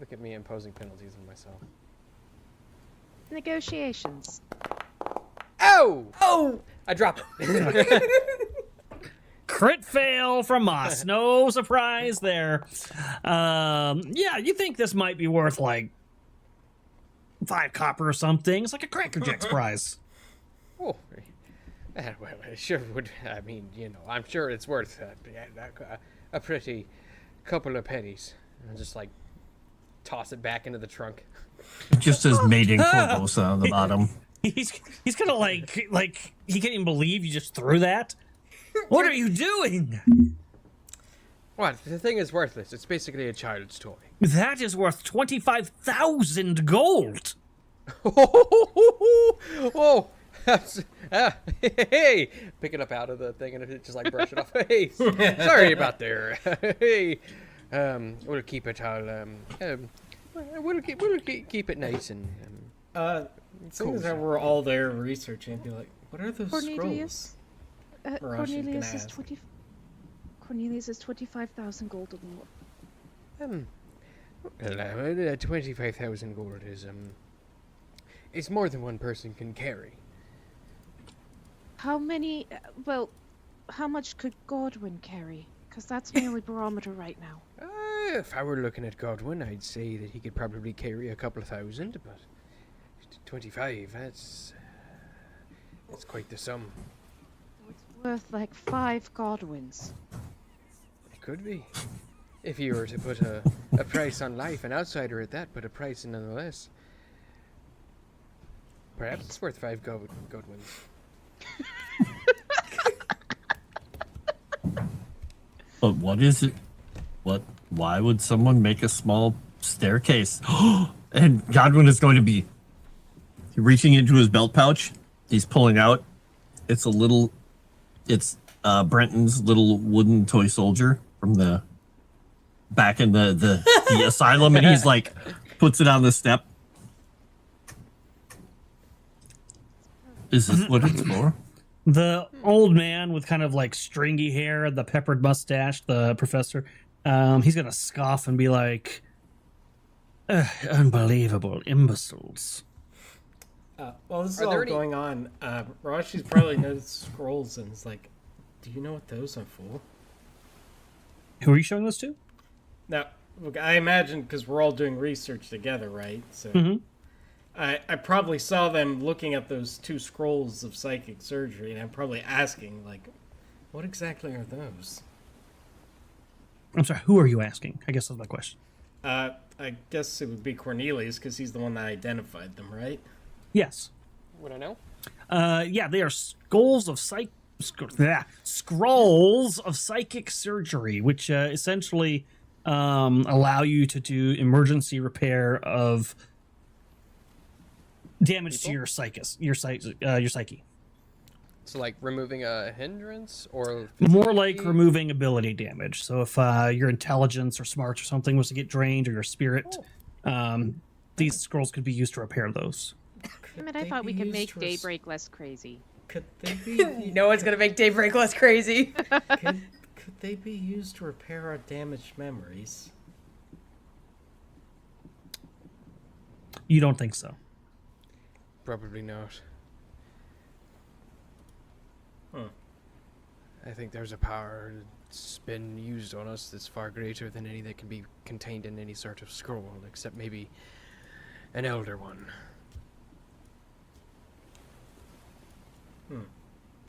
Look at me imposing penalties on myself. Negotiations. Oh! Oh! I dropped it. Crit fail from Moss. No surprise there. Yeah, you think this might be worth like 5 copper or something. It's like a Cracker Jacks prize. Oh, well, it sure would. I mean, you know, I'm sure it's worth a pretty couple of pennies. And just like toss it back into the trunk. Just as mating Corvosa on the bottom. He's kind of like he can't even believe you just threw that. What are you doing? What? The thing is worthless. It's basically a child's toy. That is worth 25,000 gold. Oh, hey! Pick it up out of the thing and just like brush it off. Hey, sorry about there. Hey, we'll keep it all. We'll keep it nice and. Seeing as how we're all there researching, I'd be like, what are those Cornelius. scrolls? Rosh is gonna ask. Cornelius is 25,000 gold or more. 25,000 gold is it's more than one person can carry. How many? Well, how much could Godwin carry? Because that's my only barometer right now. If I were looking at Godwin, I'd say that he could probably carry a couple of thousand, but 25, that's quite the sum. It's worth like 5 Godwins. It could be. If you were to put a price on life, an outsider at that, but a price nonetheless. Perhaps it's worth 5 Godwins. But what is it? Why would someone make a small staircase? And Godwin is going to be reaching into his belt pouch. He's pulling out. It's Brenton's little wooden toy soldier from the back in the asylum, and he's like puts it on the step. Is this what it's for? The old man with kind of like stringy hair, the peppered mustache, the professor, he's gonna scoff and be like, unbelievable imbeciles. Well, this is Are all there any- going on. Roshi's probably knows scrolls and is like, Do you know what those are for? Who are you showing this to? Now, look, I imagine because we're all doing research together, right? So Mhm. I probably saw them looking at those 2 scrolls of psychic surgery, and I'm probably asking, like, what exactly are those? I'm sorry, who are you asking? I guess that's my question. I guess it would be Cornelius because he's the one that identified them, right? Yes. Would I know? Yeah, they are scrolls of scrolls of psychic surgery, which essentially allow you to do emergency repair of damage to your psyche. So like removing a hindrance or More like removing ability damage. So if your intelligence or smarts or something was to get drained, or your spirit, these scrolls could be used to repair those. Damn it, I thought we could make Daybreak less crazy. Could they be? No one's gonna make Daybreak less crazy. could they be used to repair our damaged memories? You don't think so? probably not. Huh. I think there's a power that's been used on us that's far greater than any that can be contained in any sort of scroll, except maybe an elder one.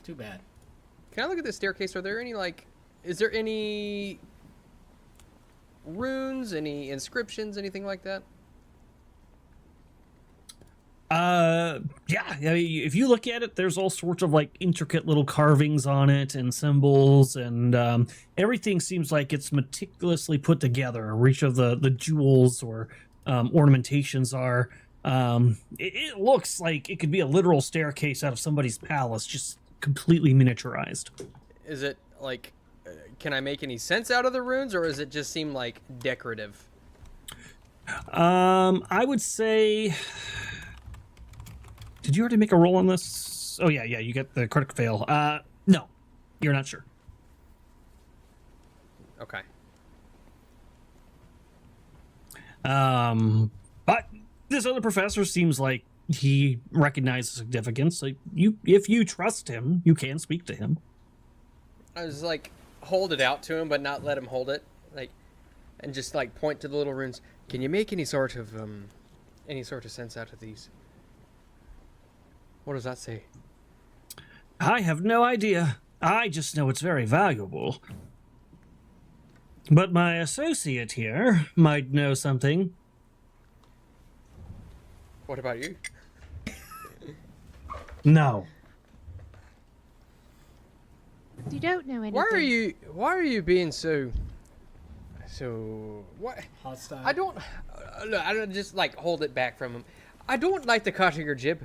Too bad. Can I look at this staircase? Are there any, like, is there any runes, any inscriptions, anything like that? Yeah. I mean, if you look at it, there's all sorts of like intricate little carvings on it and symbols, and everything seems like it's meticulously put together. Each of the jewels or ornamentations are. It looks like it could be a literal staircase out of somebody's palace, just completely miniaturized. Is it like, can I make any sense out of the runes, or does it just seem like decorative? I would say. Did you already make a roll on this? Oh yeah, you get the critic fail. No, you're not sure. Okay. But this other professor seems like he recognizes significance. Like if you trust him, you can speak to him. I was like, hold it out to him, but not let him hold it, like, and just like point to the little runes. Can you make any sort of sense out of these? What does that say? I have no idea. I just know it's very valuable. But my associate here might know something. What about you? No. You don't know anything. Why are you being so what? Hostile. I don't just like hold it back from him. I don't like the cut of your jib.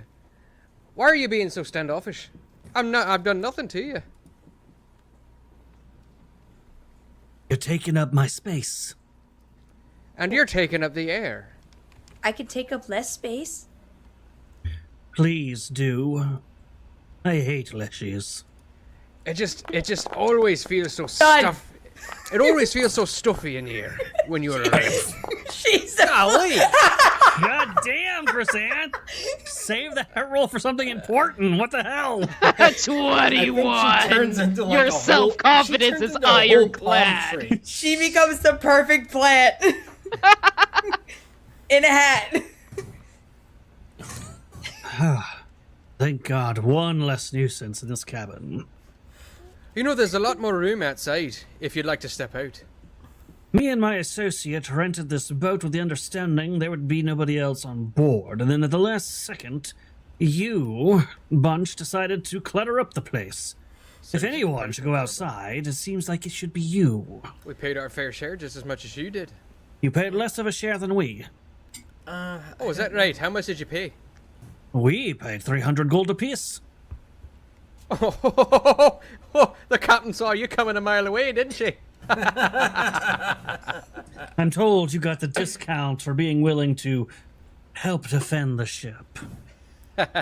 Why are you being so standoffish? I've done nothing to you. You're taking up my space. And you're taking up the air. I could take up less space. Please do. I hate leshies. It just always feels so stuffy. It always feels so stuffy in here when you're around. Jesus. Golly. God damn, Chrysanth! Save that roll for something important. What the hell? 21. Turns into like Your a whole- self-confidence she is turns into a whole ironclad. palm tree. She becomes the perfect plant. In a hat. Thank God, one less nuisance in this cabin. You know, there's a lot more room outside if you'd like to step out. Me and my associate rented this boat with the understanding there would be nobody else on board, and then at the last second, you, bunch, decided to clutter up the place. If anyone should go outside, it seems like it should be you. We paid our fair share just as much as you did. You paid less of a share than we. Oh, is that right? How much did you pay? We paid 300 gold apiece. Oh, the captain saw you coming a mile away, didn't she? I'm told you got the discount for being willing to help defend the ship. At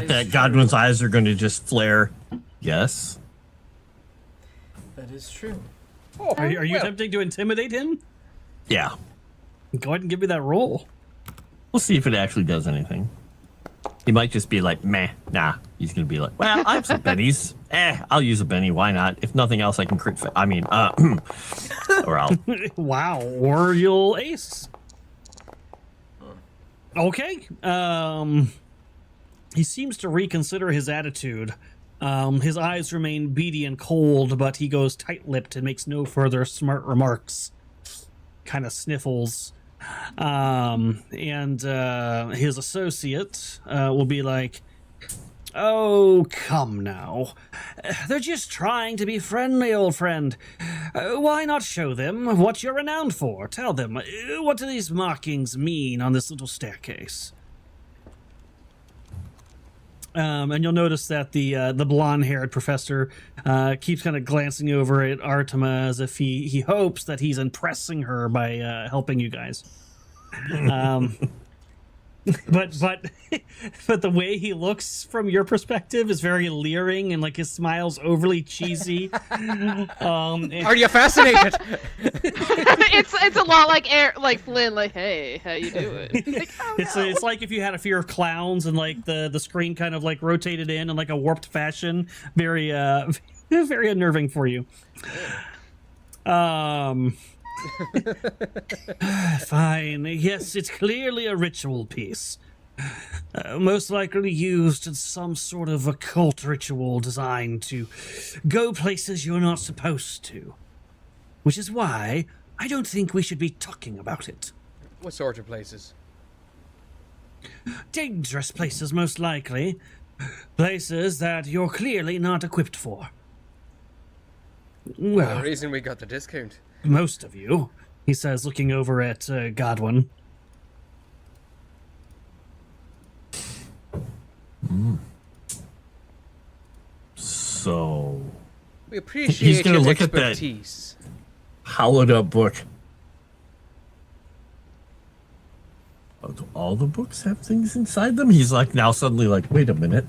that, Godwin's eyes are going to just flare. Yes. That is true. Oh, Are you well, attempting to intimidate him? Yeah. Go ahead and give me that roll. We'll see if it actually does anything. He might just be like, meh, nah. He's gonna be like, well, I have some bennies. I'll use a benny. Why not? If nothing else, I can crit. Or I'll. Wow, or you'll ace. Okay. He seems to reconsider his attitude. His eyes remain beady and cold, but he goes tight-lipped and makes no further smart remarks. Kind of sniffles. And his associate will be like, oh, come now. They're just trying to be friendly, old friend. Why not show them what you're renowned for? Tell them, what do these markings mean on this little staircase? And you'll notice that the blonde-haired professor keeps kind of glancing over at Artema as if he hopes that he's impressing her by helping you guys. But the way he looks from your perspective is very leering, and like his smile's overly cheesy. Are you fascinated? it's a lot like Flynn, like, hey, how you doing? Like, oh, It's like if you had a fear of clowns and like the screen kind of like rotated in like a warped fashion. Very very unnerving for you. Fine. Yes, it's clearly a ritual piece. Most likely used in some sort of occult ritual designed to go places you're not supposed to. Which is why I don't think we should be talking about it. What sort of places? Dangerous places, most likely. Places that you're clearly not equipped for. The Well, reason we got the discount. most of you, he says, looking over at Godwin. So We appreciate He's gonna your look at that. expertise. hollowed up book. Oh, do all the books have things inside them? He's like now suddenly like, wait a minute.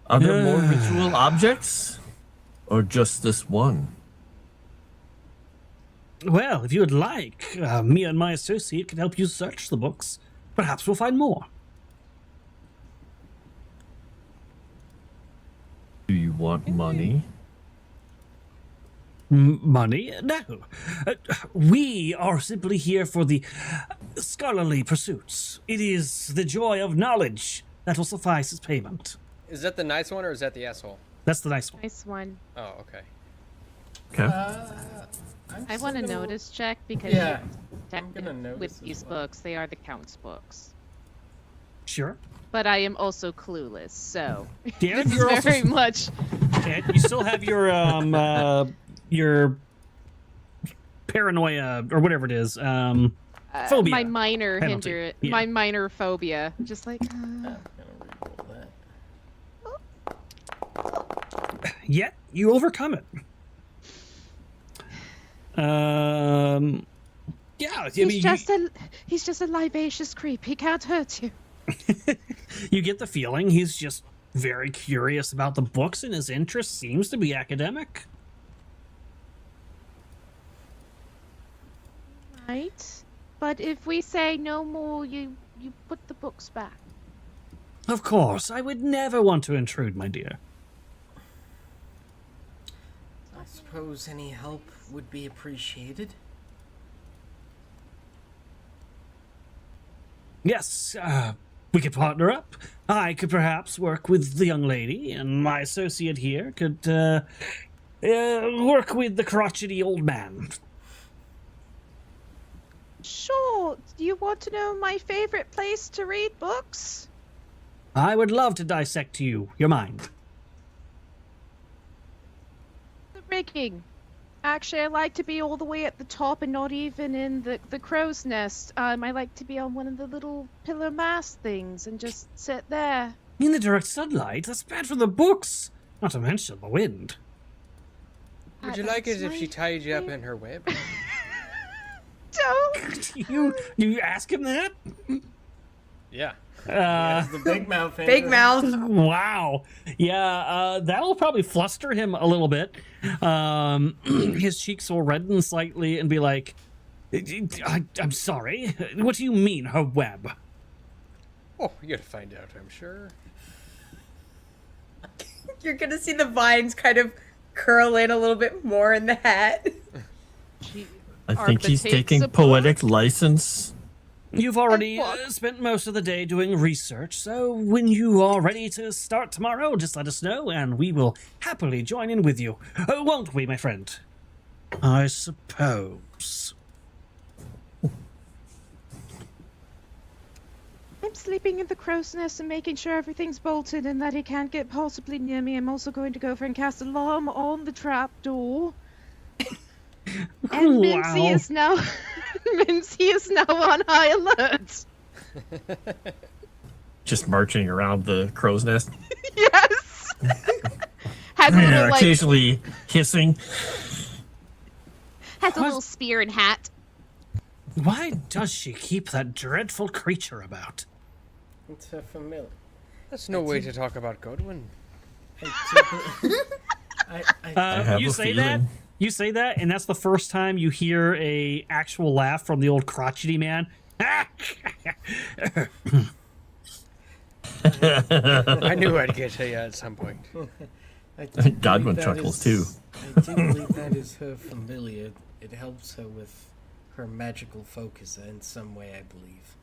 Are there more ritual objects? Or just this one? Well, if you would like, me and my associate can help you search the books. Perhaps we'll find more. Do you want money? Money? No. We are simply here for the scholarly pursuits. It is the joy of knowledge that will suffice as payment. Is that the nice one or is that the asshole? That's the nice one. Nice one. Oh, okay. Okay. I want to notice check because Yeah, technically gonna notice with as these well. books, they are the Count's books. Sure. But I am also clueless, so Dan, it's you're also very much. and you still have your paranoia or whatever it is. Phobia. My minor penalty. hinder, Yeah. my minor phobia. Just like I'm gonna re-roll that. Yet you overcome it. Yeah, I mean, he's just a libacious creep. He can't hurt you. you get the feeling he's just very curious about the books, and his interest seems to be academic. Right. But if we say no more, you put the books back. Of course, I would never want to intrude, my dear. I suppose any help would be appreciated. Yes, we could partner up. I could perhaps work with the young lady, and my associate here could work with the crotchety old man. Sure. Do you want to know my favorite place to read books? I would love to dissect to you your mind. The rigging. Actually, I like to be all the way at the top and not even in the crow's nest. I like to be on one of the little pillar mast things and just sit there. In the direct sunlight, that's bad for the books. Not to mention the wind. Would you like it That's if she my tied you up in her web? Don't. You ask him that? Yeah. The big mouth. Big mouth. Wow. Yeah, that'll probably fluster him a little bit. His cheeks will redden slightly and be like, I'm sorry. What do you mean, her web? Oh, you're gonna find out, I'm sure. You're gonna see the vines kind of curl in a little bit more in the hat. I think he's taking poetic license. You've already spent most of the day doing research, so when you are ready to start tomorrow, just let us know, and we will happily join in with you. Won't we, my friend? I suppose. I'm sleeping in the crow's nest and making sure everything's bolted and that he can't get possibly near me. I'm also going to go over and cast alarm on the trap door. And Mincy is now on high alert. Just marching around the crow's nest. Yes. Has a little occasionally hissing. Has a little spear and hat. Why does she keep that dreadful creature about? It's her familiar. That's no way to talk about Godwin. I have you a say feeling. that? You say that, and that's the first time you hear a actual laugh from the old crotchety man. I knew I'd get to you at some point. Godwin chuckles too. I do believe that is her familiar. It helps her with her magical focus in some way, I believe.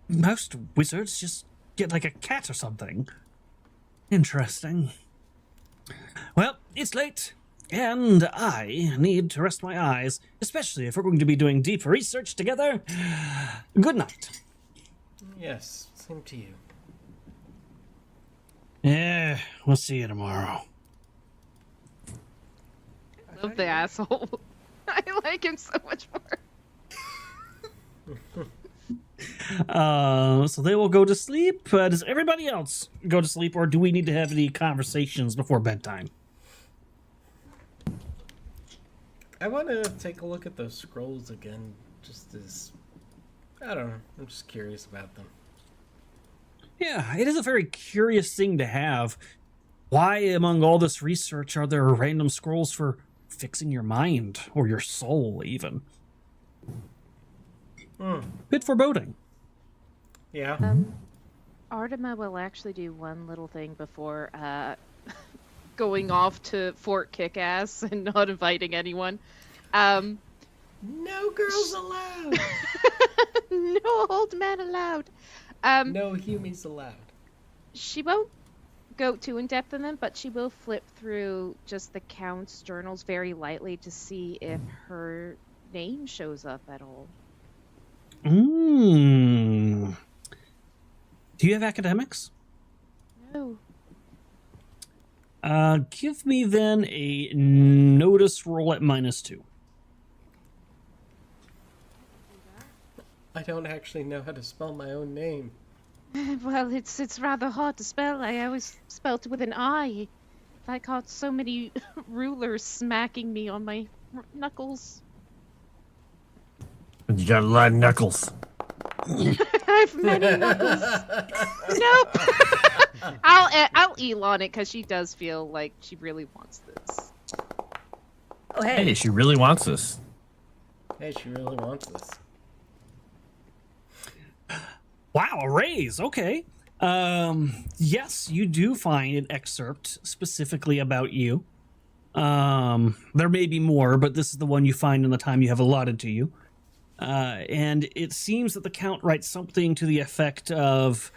Most wizards just get like a cat or something. Interesting. Well, it's late, and I need to rest my eyes, especially if we're going to be doing deep research together. Good night. Yes, same to you. Yeah, we'll see you tomorrow. I love the asshole. I like him so much more. So they will go to sleep. Does everybody else go to sleep, or do we need to have any conversations before bedtime? I want to take a look at those scrolls again, just as... I don't know, I'm just curious about them. Yeah, it is a very curious thing to have. Why, among all this research, are there random scrolls for fixing your mind, or your soul, even? Bit foreboding. Yeah. Artima will actually do one little thing before going off to Fort Kickass and not inviting anyone. No girls allowed! No old man allowed. No humies allowed. She won't go too in depth in them, but she will flip through just the Count's journals very lightly to see if her name shows up at all. Do you have academics? No. Give me then a notice roll at -2. I don't actually know how to spell my own name. Well, it's rather hard to spell. I always spelt it with an I. I caught so many rulers smacking me on my knuckles. You got a lot of knuckles. I have many knuckles. Nope. I'll Elon it because she does feel like she really wants this. Oh, hey. Hey, she really wants this. Hey, she really wants this. Wow, a raise. Okay. Yes, you do find an excerpt specifically about you. There may be more, but this is the one you find in the time you have allotted to you. And it seems that the Count writes something to the effect of,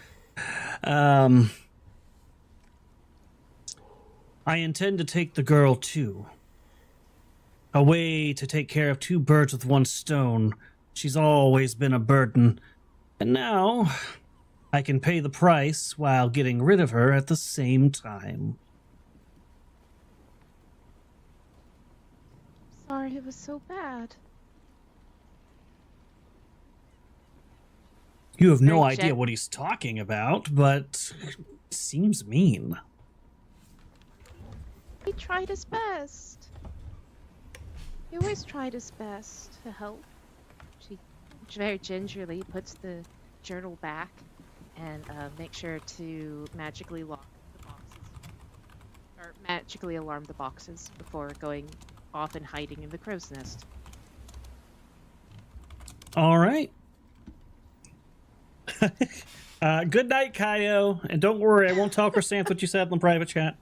I intend to take the girl too. A way to take care of two birds with one stone. She's always been a burden. And now, I can pay the price while getting rid of her at the same time. Sorry it was so bad. You have no Very idea gen- what he's talking about, but seems mean. He tried his best. He always tried his best to help. She very gingerly puts the journal back and make sure to magically lock the boxes. Or magically alarm the boxes before going off and hiding in the crow's nest. All right. Good night, Kaio. And don't worry, I won't tell Chrysanth what you said in the private chat.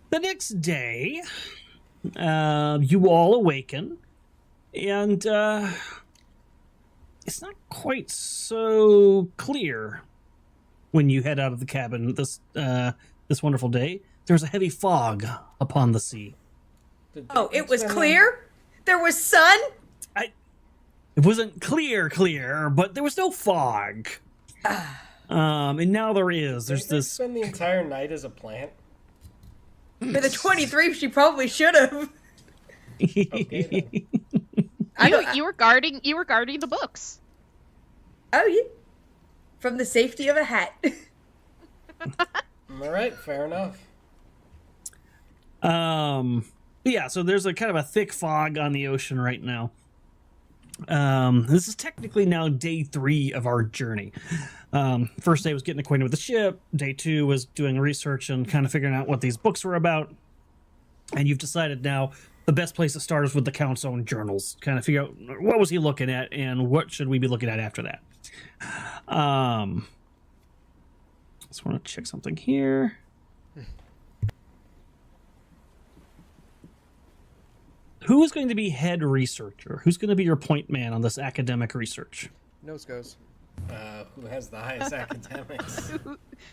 The next day, you all awaken, and it's not quite so clear when you head out of the cabin this wonderful day. There's a heavy fog upon the sea. Oh, it was clear? There was sun? It wasn't clear, but there was no fog. And now there is. There's this. Spend the entire night as a plant. For the 23, she probably should have. Okay, You were guarding the books. Oh, yeah. From the safety of a hat. All right, fair enough. Yeah, so there's a kind of a thick fog on the ocean right now. This is technically now day 3 of our journey. First day was getting acquainted with the ship. Day 2 was doing research and kind of figuring out what these books were about. And you've decided now the best place to start is with the Count's own journals. Kind of figure out what was he looking at and what should we be looking at after that. Just want to check something here. Who is going to be head researcher? Who's going to be your point man on this academic research? Nose goes. Who has the highest academics?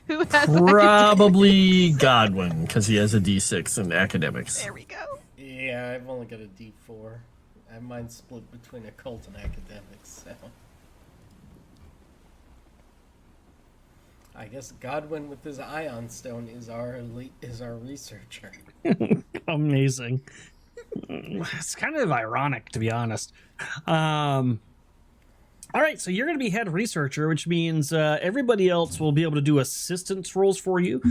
Who has Probably Godwin, because he has a D6 in academics. There we go. Yeah, I've only got a D4. I have mine split between occult and academics, so. I guess Godwin with his ion stone is our researcher. Amazing. It's kind of ironic, to be honest. All right, so you're going to be head researcher, which means everybody else will be able to do assistance roles for you.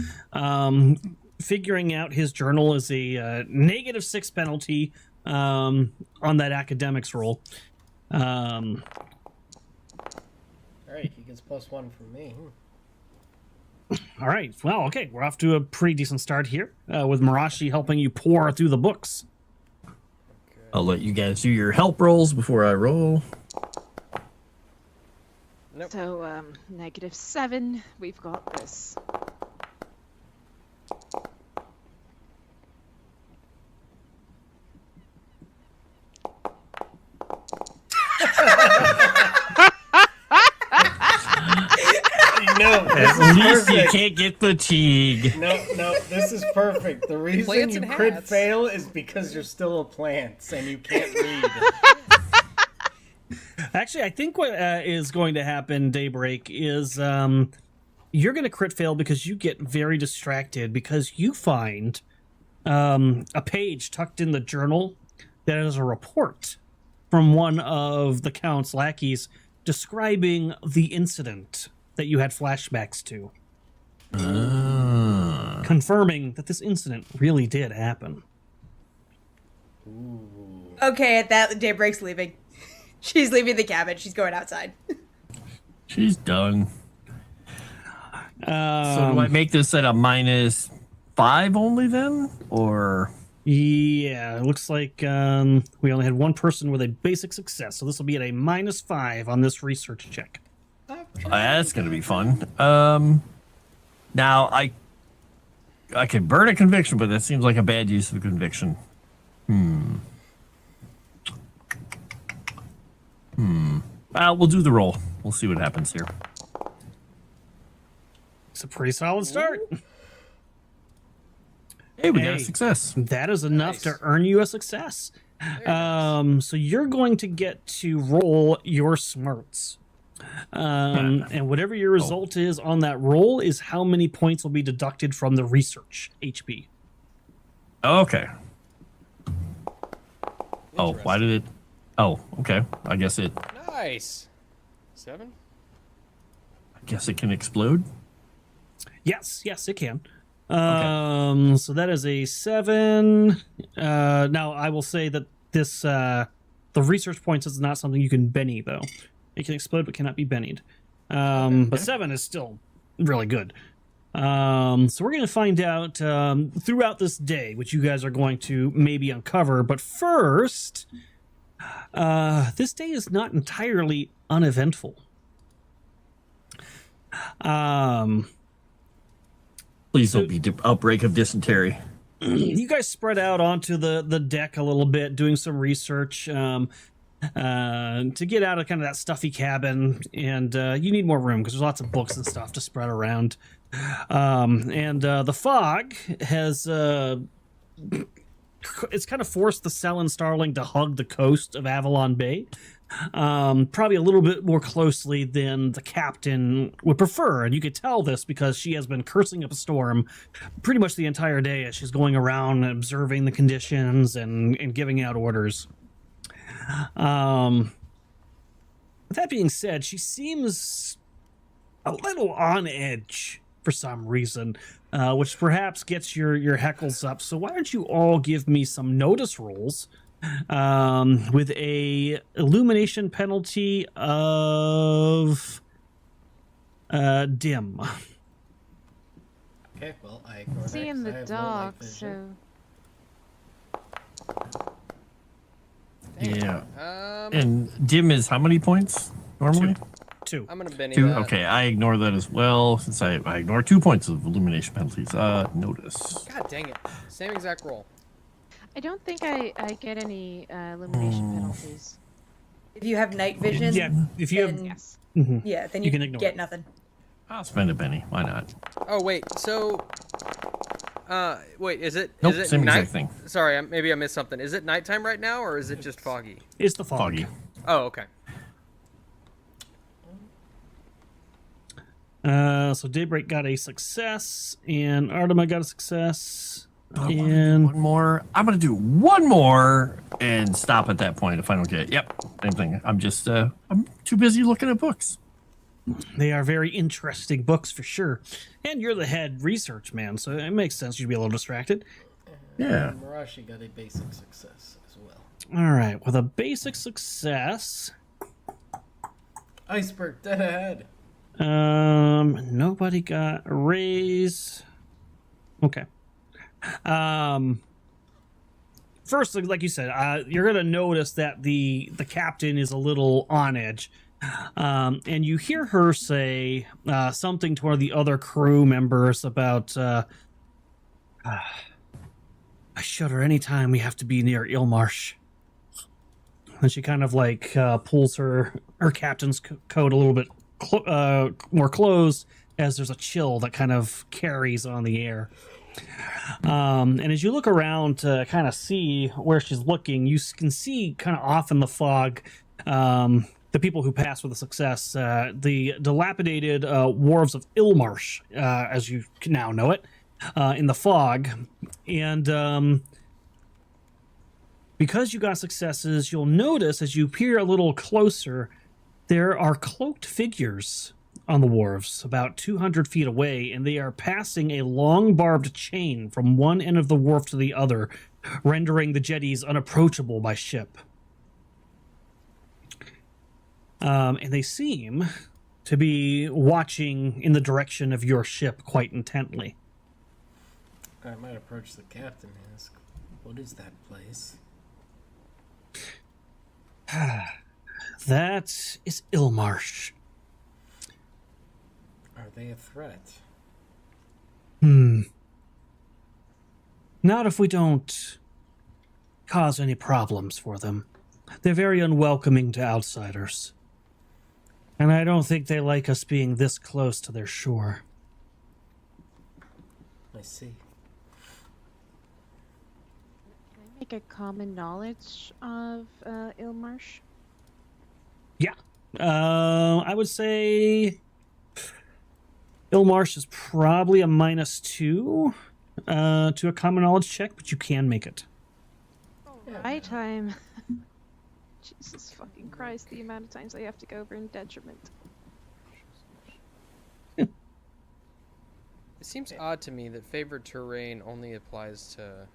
Figuring out his journal is a -6 penalty on that academics roll. All right, he gets +1 from me. All right, well, okay, we're off to a pretty decent start here with Marashi helping you pour through the books. I'll let you guys do your help rolls before I roll. Nope. So, -7. We've got this. No, this At is least you perfect. can't get fatigue. No, this is perfect. The reason Plants you and crit hats. fail is because you're still a plant and you can't read. Actually, I think what is going to happen, Daybreak, is you're going to crit fail because you get very distracted because you find a page tucked in the journal that is a report from one of the Count's lackeys describing the incident that you had flashbacks to. Confirming that this incident really did happen. Okay, at that, Daybreak's leaving. She's leaving the cabin. She's going outside. She's done. So do I make this at a -5 only then? Or... Yeah, it looks like we only had one person with a basic success, so this will be at a -5 on this research check. That's going to be fun. Now, I could burn a conviction, but that seems like a bad use of conviction. We'll do the roll. We'll see what happens here. It's a pretty solid start. Hey, we got a Hey. success. That is enough to earn you a success. So you're going to get to roll your smarts. And whatever your result is on that roll is how many points will be deducted from the research HP. Okay. Oh, why did it... Oh, okay. I guess it Nice. 7? can explode. Yes, it can. So that is a 7. Now I will say that this the research points is not something you can Benny though. It can explode but cannot be Bennied. But 7 is still really good. So we're going to find out throughout this day, which you guys are going to maybe uncover. But first, This day is not entirely uneventful. Please don't be outbreak of dysentery. You guys spread out onto the deck a little bit, doing some research to get out of kind of that stuffy cabin, and you need more room because there's lots of books and stuff to spread around. The fog has it's kind of forced the Selin Starling to hug the coast of Avalon Bay, probably a little bit more closely than the captain would prefer. And you could tell this because she has been cursing up a storm pretty much the entire day as she's going around and observing the conditions and giving out orders. With that being said, she seems a little on edge for some reason, which perhaps gets your heckles up. So why don't you all give me some notice rolls with a illumination penalty of dim. Okay, well, I ignore See that in 'cause I the have low dark, light vision. so Yeah. And dim is how many points normally? 2. I'm gonna Benny 2. that. Okay, I ignore that as well since I ignore 2 points of illumination penalties. Notice. God dang it. Same exact roll. I don't think I get any illumination penalties. If you have night vision, Yeah, if you have, then, Yes. yeah, then You you, can ignore get it. nothing. I'll spend a penny. Why not? Oh wait, so wait, is it Nope, is it same night? exact thing. Sorry, maybe I missed something. Is it nighttime right now or is it just foggy? it's the fog. Foggy. Oh, okay. So Daybreak got a success, and Artema got a success. I wanna do And one more. I'm gonna do one more and stop at that point if I don't get it. Yep, same thing. I'm just I'm too busy looking at books. they are very interesting books for sure. And you're the head research man, so it makes sense you'd be a little distracted. Yeah. Marashi got a basic success as well. All right, with a basic success, Iceberg dead ahead. nobody got a raise. Okay. First, like you said, you're gonna notice that the captain is a little on edge. And you hear her say something to one of the other crew members about, I shudder anytime we have to be near Ilmarsh. And she kind of like pulls her captain's coat a little bit more close as there's a chill that kind of carries on the air. And as you look around to kind of see where she's looking, you can see kind of off in the fog the people who passed with a success, the dilapidated wharves of Ilmarsh, as you now know it, in the fog. And because you got successes, you'll notice as you peer a little closer, there are cloaked figures on the wharves about 200 feet away, and they are passing a long barbed chain from one end of the wharf to the other, rendering the jetties unapproachable by ship. And they seem to be watching in the direction of your ship quite intently. I might approach the captain and ask, what is that place? That is Ilmarsh. Are they a threat? Not if we don't cause any problems for them. They're very unwelcoming to outsiders. And I don't think they like us being this close to their shore. I see. Can I make a common knowledge of Ilmarsh? Yeah. I would say Ilmarsh is probably a -2 to a common knowledge check, but you can make it. Right time. Jesus fucking Christ, the amount of times I have to go over in detriment. It seems odd to me that favored terrain only applies to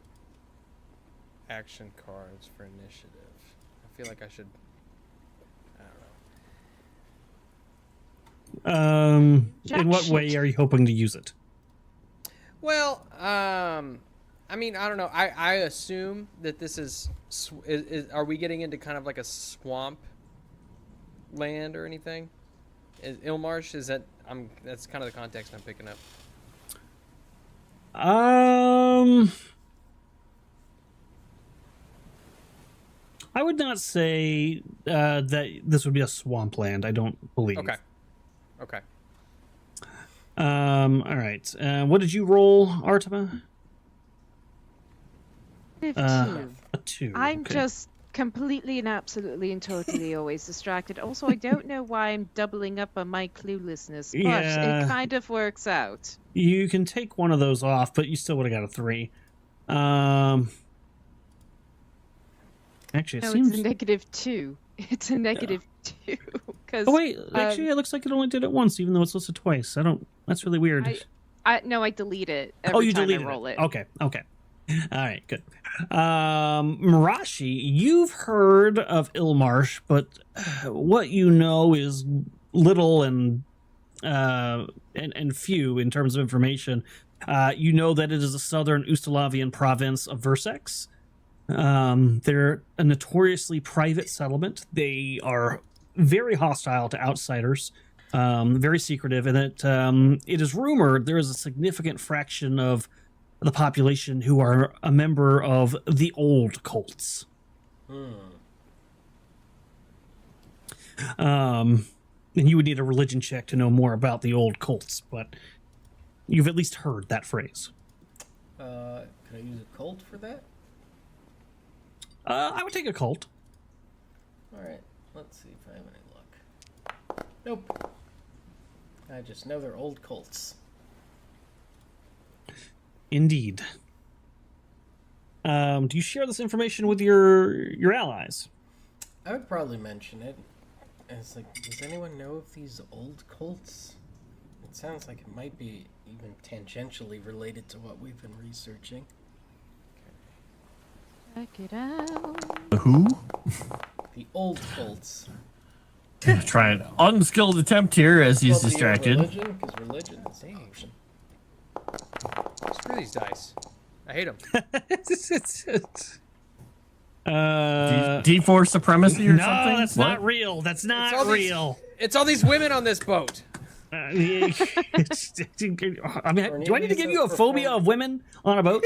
action cards for initiative. I feel like I should. I don't know. In what way are you hoping to use it? Well, I mean, I don't know. I assume that this is are we getting into kind of like a swamp land or anything? Is Ilmarsh, is that that's kind of the context I'm picking up. I would not say that this would be a swampland. I don't believe. Okay. All right. What did you roll, Artema? 52. A 2. I'm okay. just completely and absolutely and totally always distracted. Also, I don't know why I'm doubling up on my cluelessness, but Yeah. it kind of works out. You can take one of those off, but you still would have got a 3. Actually, it No, seems. it's a -2. It's a -2. Because Oh wait, actually, it looks like it only did it once, even though it's listed twice. I don't. That's really weird. I delete it every you time I deleted roll it. Okay. All right, good. Marashi, you've heard of Ilmarsh, but what you know is little and few in terms of information. You know that it is a southern Ustalavian province of Versex. They're a notoriously private settlement. They are very hostile to outsiders, very secretive, and it is rumored there is a significant fraction of the population who are a member of the old cults. And you would need a religion check to know more about the old cults, but you've at least heard that phrase. Can I use a cult for that? I would take a cult. Alright, let's see if I have any luck. Nope. I just know they're old cults. Indeed. Do you share this information with your allies? I would probably mention it. And it's like, does anyone know of these old cults? It sounds like it might be even tangentially related to what we've been researching. Check it out. Who? The old cults. Try an unskilled attempt here as he's distracted. Religion? Because religion is ancient. Screw these dice. I hate them. D4 supremacy or no, something? that's not real. That's not real. It's all these women on this boat. I mean, do I need to give you a phobia of women on a boat?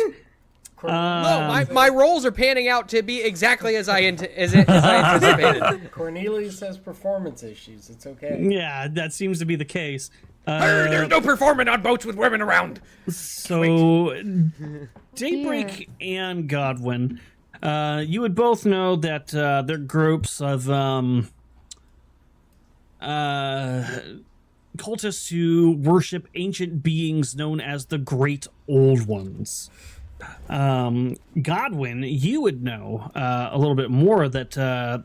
No, my rolls are panning out to be exactly as I anticipated. Cornelius has performance issues. It's okay. Yeah, that seems to be the case. There's no performing on boats with women around. So, Daybreak and Godwin, you would both know that they're groups of cultists who worship ancient beings known as the Great Old Ones. Godwin, you would know a little bit more that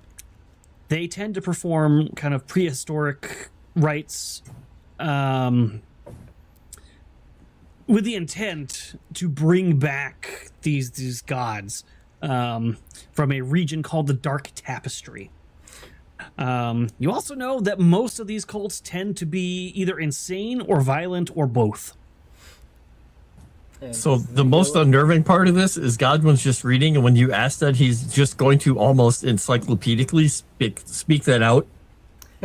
they tend to perform kind of prehistoric rites with the intent to bring back these gods from a region called the Dark Tapestry. You also know that most of these cults tend to be either insane or violent or both. So the most unnerving part of this is Godwin's just reading, and when you ask that, he's just going to almost encyclopedically speak that out,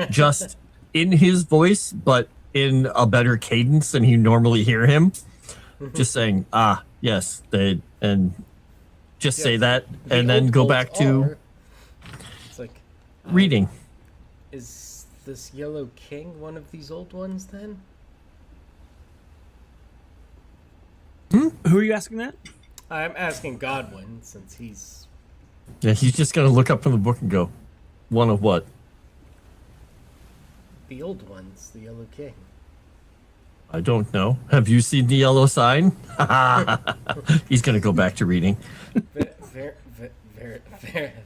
just in his voice, but in a better cadence than you normally hear him. Just saying, yes, and just say that, and then go back to it's like reading. Is this Yellow King one of these old ones then? Who are you asking that? I'm asking Godwin since he's Yeah, he's just gonna look up from the book and go, one of what? the old ones, the Yellow King. I don't know. Have you seen the yellow sign? He's gonna go back to reading.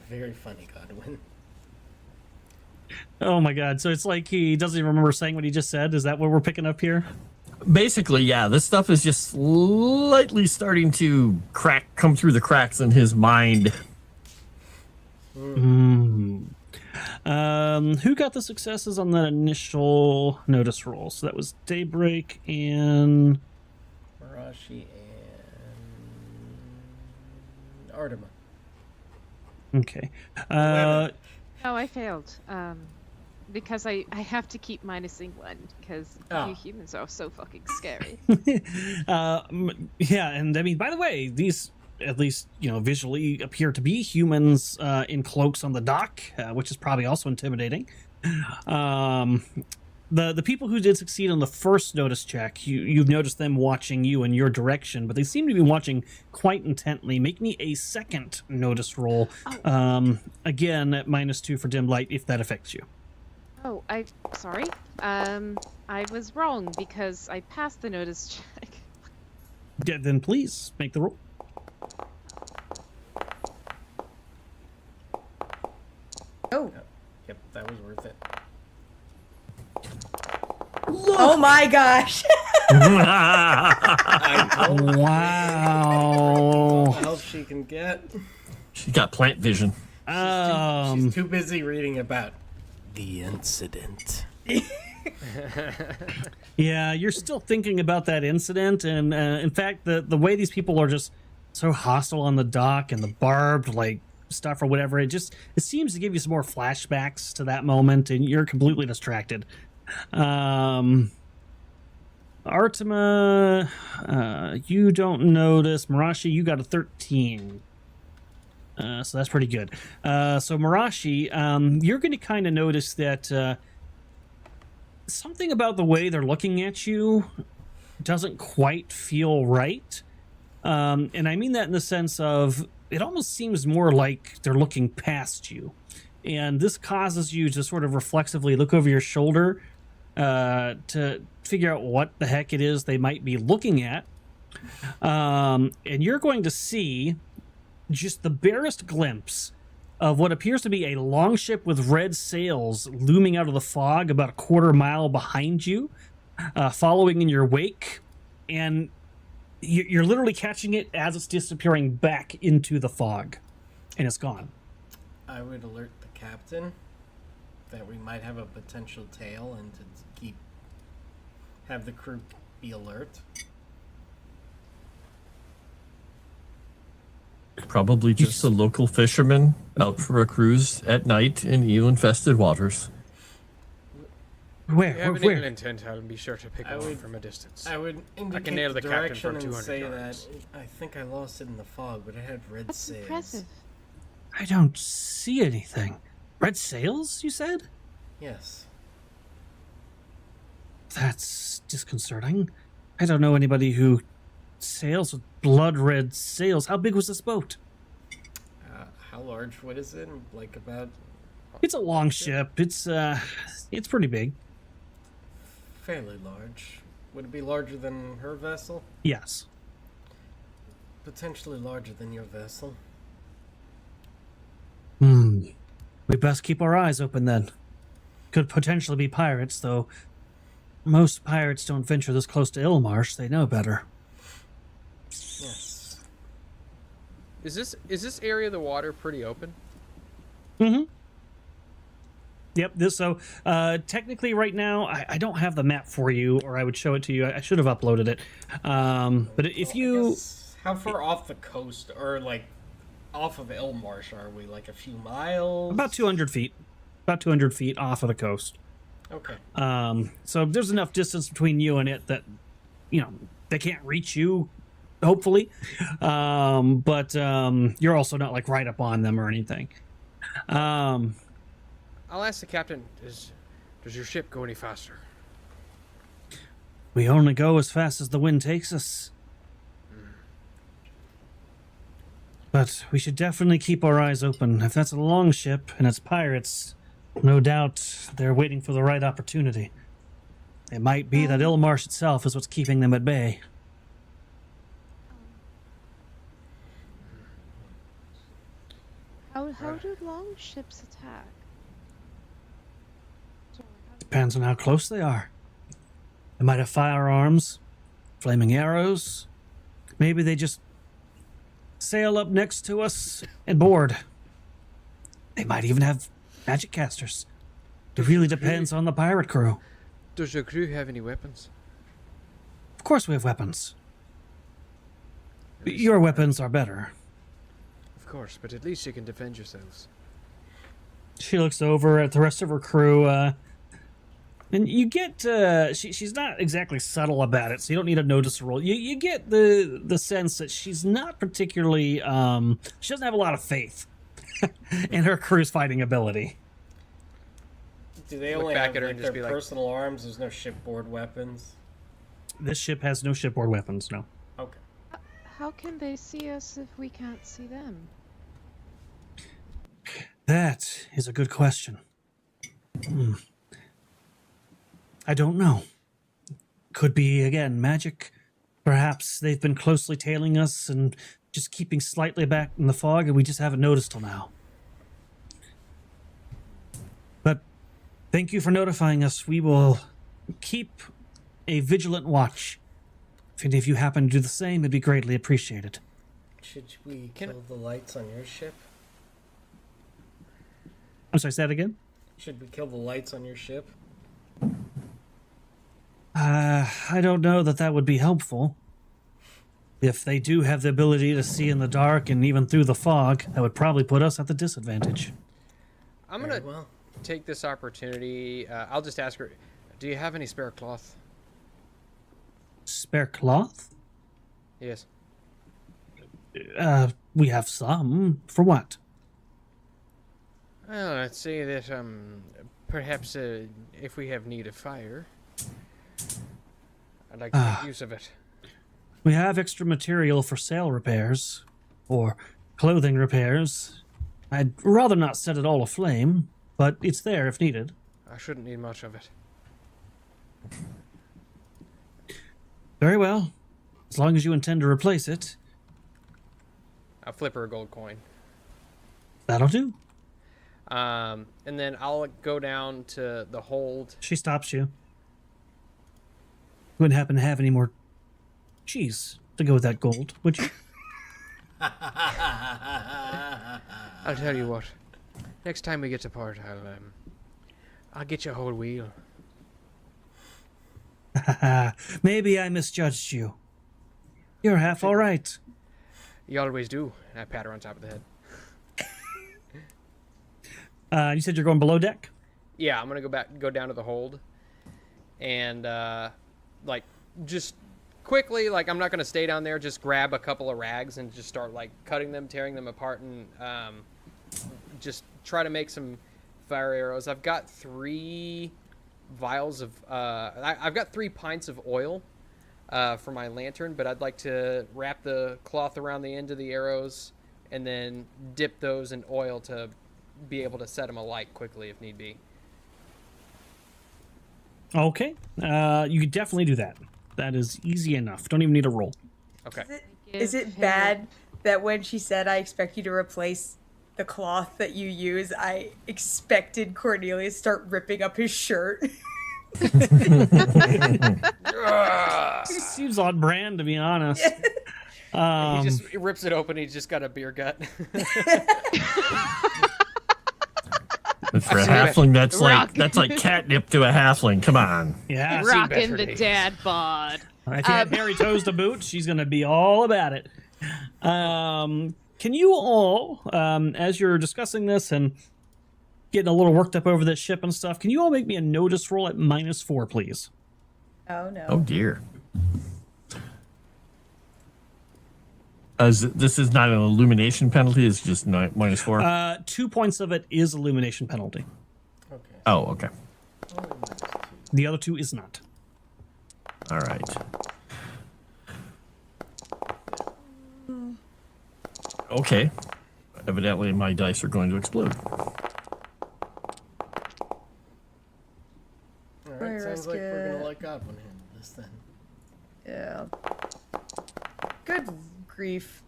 Very funny, Godwin. Oh my god, so it's like he doesn't even remember saying what he just said? Is that what we're picking up here? Basically, yeah, this stuff is just slightly starting to come through the cracks in his mind. Who got the successes on that initial notice roll? So that was Daybreak and Marashi Artima. Okay. Oh, I failed. Because I have to keep minusing one because you humans are so fucking scary. Yeah, and I mean, by the way, these at least visually appear to be humans in cloaks on the dock, which is probably also intimidating. The people who did succeed on the first notice check, you've noticed them watching you in your direction, but they seem to be watching quite intently. Make me a second notice roll, again at -2 for dim light, if that affects you. Oh, sorry. I was wrong because I passed the notice check. Yeah, then please make the roll. Oh. Yep, that was worth it. Oh my gosh. Wow. What else she can get? She's got plant vision. She's too busy reading about the incident. Yeah, you're still thinking about that incident, and in fact, the way these people are just so hostile on the dock and the barbed stuff or whatever, it seems to give you some more flashbacks to that moment, and you're completely distracted. Artima, you don't notice. Marashi, you got a 13. So that's pretty good. So Marashi, you're going to kind of notice that something about the way they're looking at you doesn't quite feel right. And I mean that in the sense of it almost seems more like they're looking past you. And this causes you to sort of reflexively look over your shoulder to figure out what the heck it is they might be looking at. And you're going to see just the barest glimpse of what appears to be a longship with red sails looming out of the fog about a quarter mile behind you, following in your wake, and you're literally catching it as it's disappearing back into the fog, and it's gone. I would alert the captain that we might have a potential tail and to have the crew be alert. Probably just a local fisherman out for a cruise at night in eel-infested waters. Where? If you have an Where? ill intent, I'll be sure to pick it up from a distance. I would indicate nail the the captain direction from and 200 say yards. that I think I lost it in the fog, but it had red That's sails. impressive. I don't see anything. Red sails, you said? Yes. That's disconcerting. I don't know anybody who sails with blood red sails. How big was this boat? How large? What is it? Like about It's a long ship. It's pretty big. fairly large. Would it be larger than her vessel? Yes. Potentially larger than your vessel. We best keep our eyes open then. Could potentially be pirates, though most pirates don't venture this close to Ilmarsh. They know better. Yes. Is this area of the water pretty open? Mm-hmm. Yep. Technically right now, I don't have the map for you, or I would show it to you. I should have uploaded it. But if you... How far off the coast, or off of Ilmarsh are we? Like a few miles? About 200 feet. About 200 feet off of the coast. Okay. So there's enough distance between you and it that, they can't reach you, hopefully. But you're also not right up on them or anything. I'll ask the captain, does your ship go any faster? We only go as fast as the wind takes us. But we should definitely keep our eyes open. If that's a long ship and it's pirates, no doubt they're waiting for the right opportunity. It might be that Ilmarsh itself is what's keeping them at bay. How do long ships attack? Depends on how close they are. They might have firearms, flaming arrows. Maybe they just sail up next to us and board. They might even have magic casters. It really depends on the pirate crew. Does your crew have any weapons? Of course we have weapons. Your weapons are better. course, but at least you can defend yourselves. She looks over at the rest of her crew, and you get she's not exactly subtle about it, so you don't need to notice her roll. You get the sense that she's not particularly she doesn't have a lot of faith in her crew's fighting ability. Do they Look only back have at her and just their be like- personal arms? There's no shipboard weapons. This ship has no shipboard weapons. No. Okay. How can they see us if we can't see them? That is a good question. I don't know. Could be, again, magic. Perhaps they've been closely tailing us and just keeping slightly back in the fog, and we just haven't noticed till now. But thank you for notifying us. We will keep a vigilant watch. If any of you happen to do the same, it'd be greatly appreciated. Should we kill the lights on your ship? I'm sorry, say that again? Should we kill the lights on your ship? I don't know that would be helpful. If they do have the ability to see in the dark and even through the fog, that would probably put us at the disadvantage. I'm Very gonna well. take this opportunity. I'll just ask her, do you have any spare cloth? Spare cloth? Yes. We have some. For what? Well, let's say that perhaps if we have need of fire, I'd like to make use of it. We have extra material for sail repairs, or clothing repairs. I'd rather not set it all aflame, but it's there if needed. I shouldn't need much of it. Very well. As long as you intend to replace it, I'll flip her a gold coin. that'll do. And then I'll go down to the hold. She stops you. You wouldn't happen to have any more cheese to go with that gold, would you? I'll tell you what. Next time we get to part, I'll get you a whole wheel. Maybe I misjudged you. You're half all right. You always do. And I pat her on top of the head. You said you're going below deck? Yeah, I'm gonna go down to the hold, and like just quickly, like I'm not gonna stay down there. Just grab a couple of rags and just start like cutting them, tearing them apart, and just try to make some fire arrows. I've got 3 vials of I've got 3 pints of oil for my lantern, but I'd like to wrap the cloth around the end of the arrows and then dip those in oil to be able to set them alight quickly if need be. Okay. You could definitely do that. That is easy enough. Don't even need a roll. Okay. Is it bad that when she said, I expect you to replace the cloth that you use, I expected Cornelius to start ripping up his shirt? Seems on brand, to be honest. He just rips it open. He's just got a beer gut. For a halfling, that's like catnip to a halfling. Come on. Yeah. Rocking better the days. dad bod. If you have hairy toes to boot, she's going to be all about it. Can you all, as you're discussing this and getting a little worked up over this ship and stuff, can you all make me a notice roll at -4, please? Oh, no. Oh dear. This is not an illumination penalty. It's just -4. 2 points of it is illumination penalty. Okay. Oh, okay. The other 2 is not. All right. Okay. Evidently, my dice are going to explode. All right. Fire Sounds like we're rescue. gonna let Godwin handle this then. Yeah. Good grief.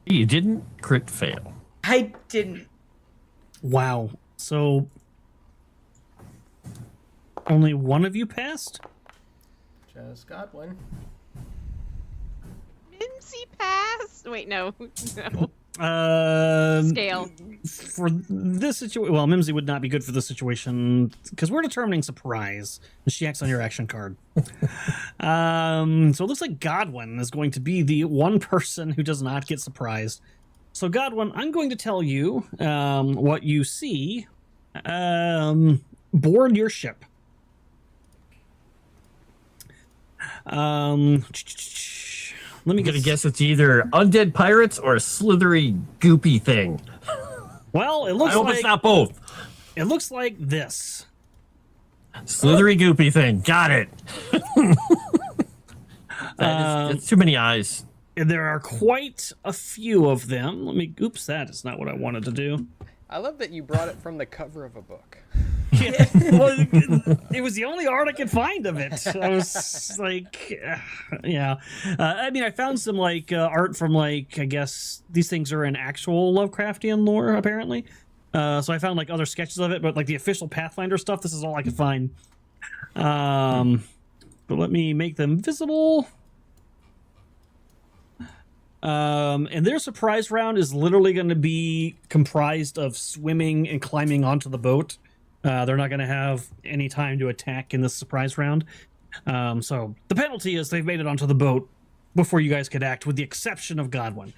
You didn't crit fail. I didn't. Wow. So only one of you passed? Just Godwin. Mimsy passed. Wait, no. No. Scale. For this situation, well, Mimsy would not be good for this situation because we're determining surprise. And she acts on your action card. So it looks like Godwin is going to be the one person who does not get surprised. So, Godwin, I'm going to tell you what you see board your ship. Let me I'm gonna guess it's either undead pirates or a slithery, goopy thing. Well, it I looks hope like it's not both. it looks like this. Slithery, goopy thing. Got it. It's too many eyes. There are quite a few of them. Let me. Oops, that is not what I wanted to do. I love that you brought it from the cover of a book. Yeah, well, it was the only art I could find of it. I was like, yeah. I mean, I found some like art from like, I guess these things are in actual Lovecraftian lore apparently. So I found like other sketches of it, but like the official Pathfinder stuff, this is all I could find. But let me make them visible. And their surprise round is literally going to be comprised of swimming and climbing onto the boat. They're not going to have any time to attack in this surprise round. So the penalty is they've made it onto the boat before you guys could act, with the exception of Godwin.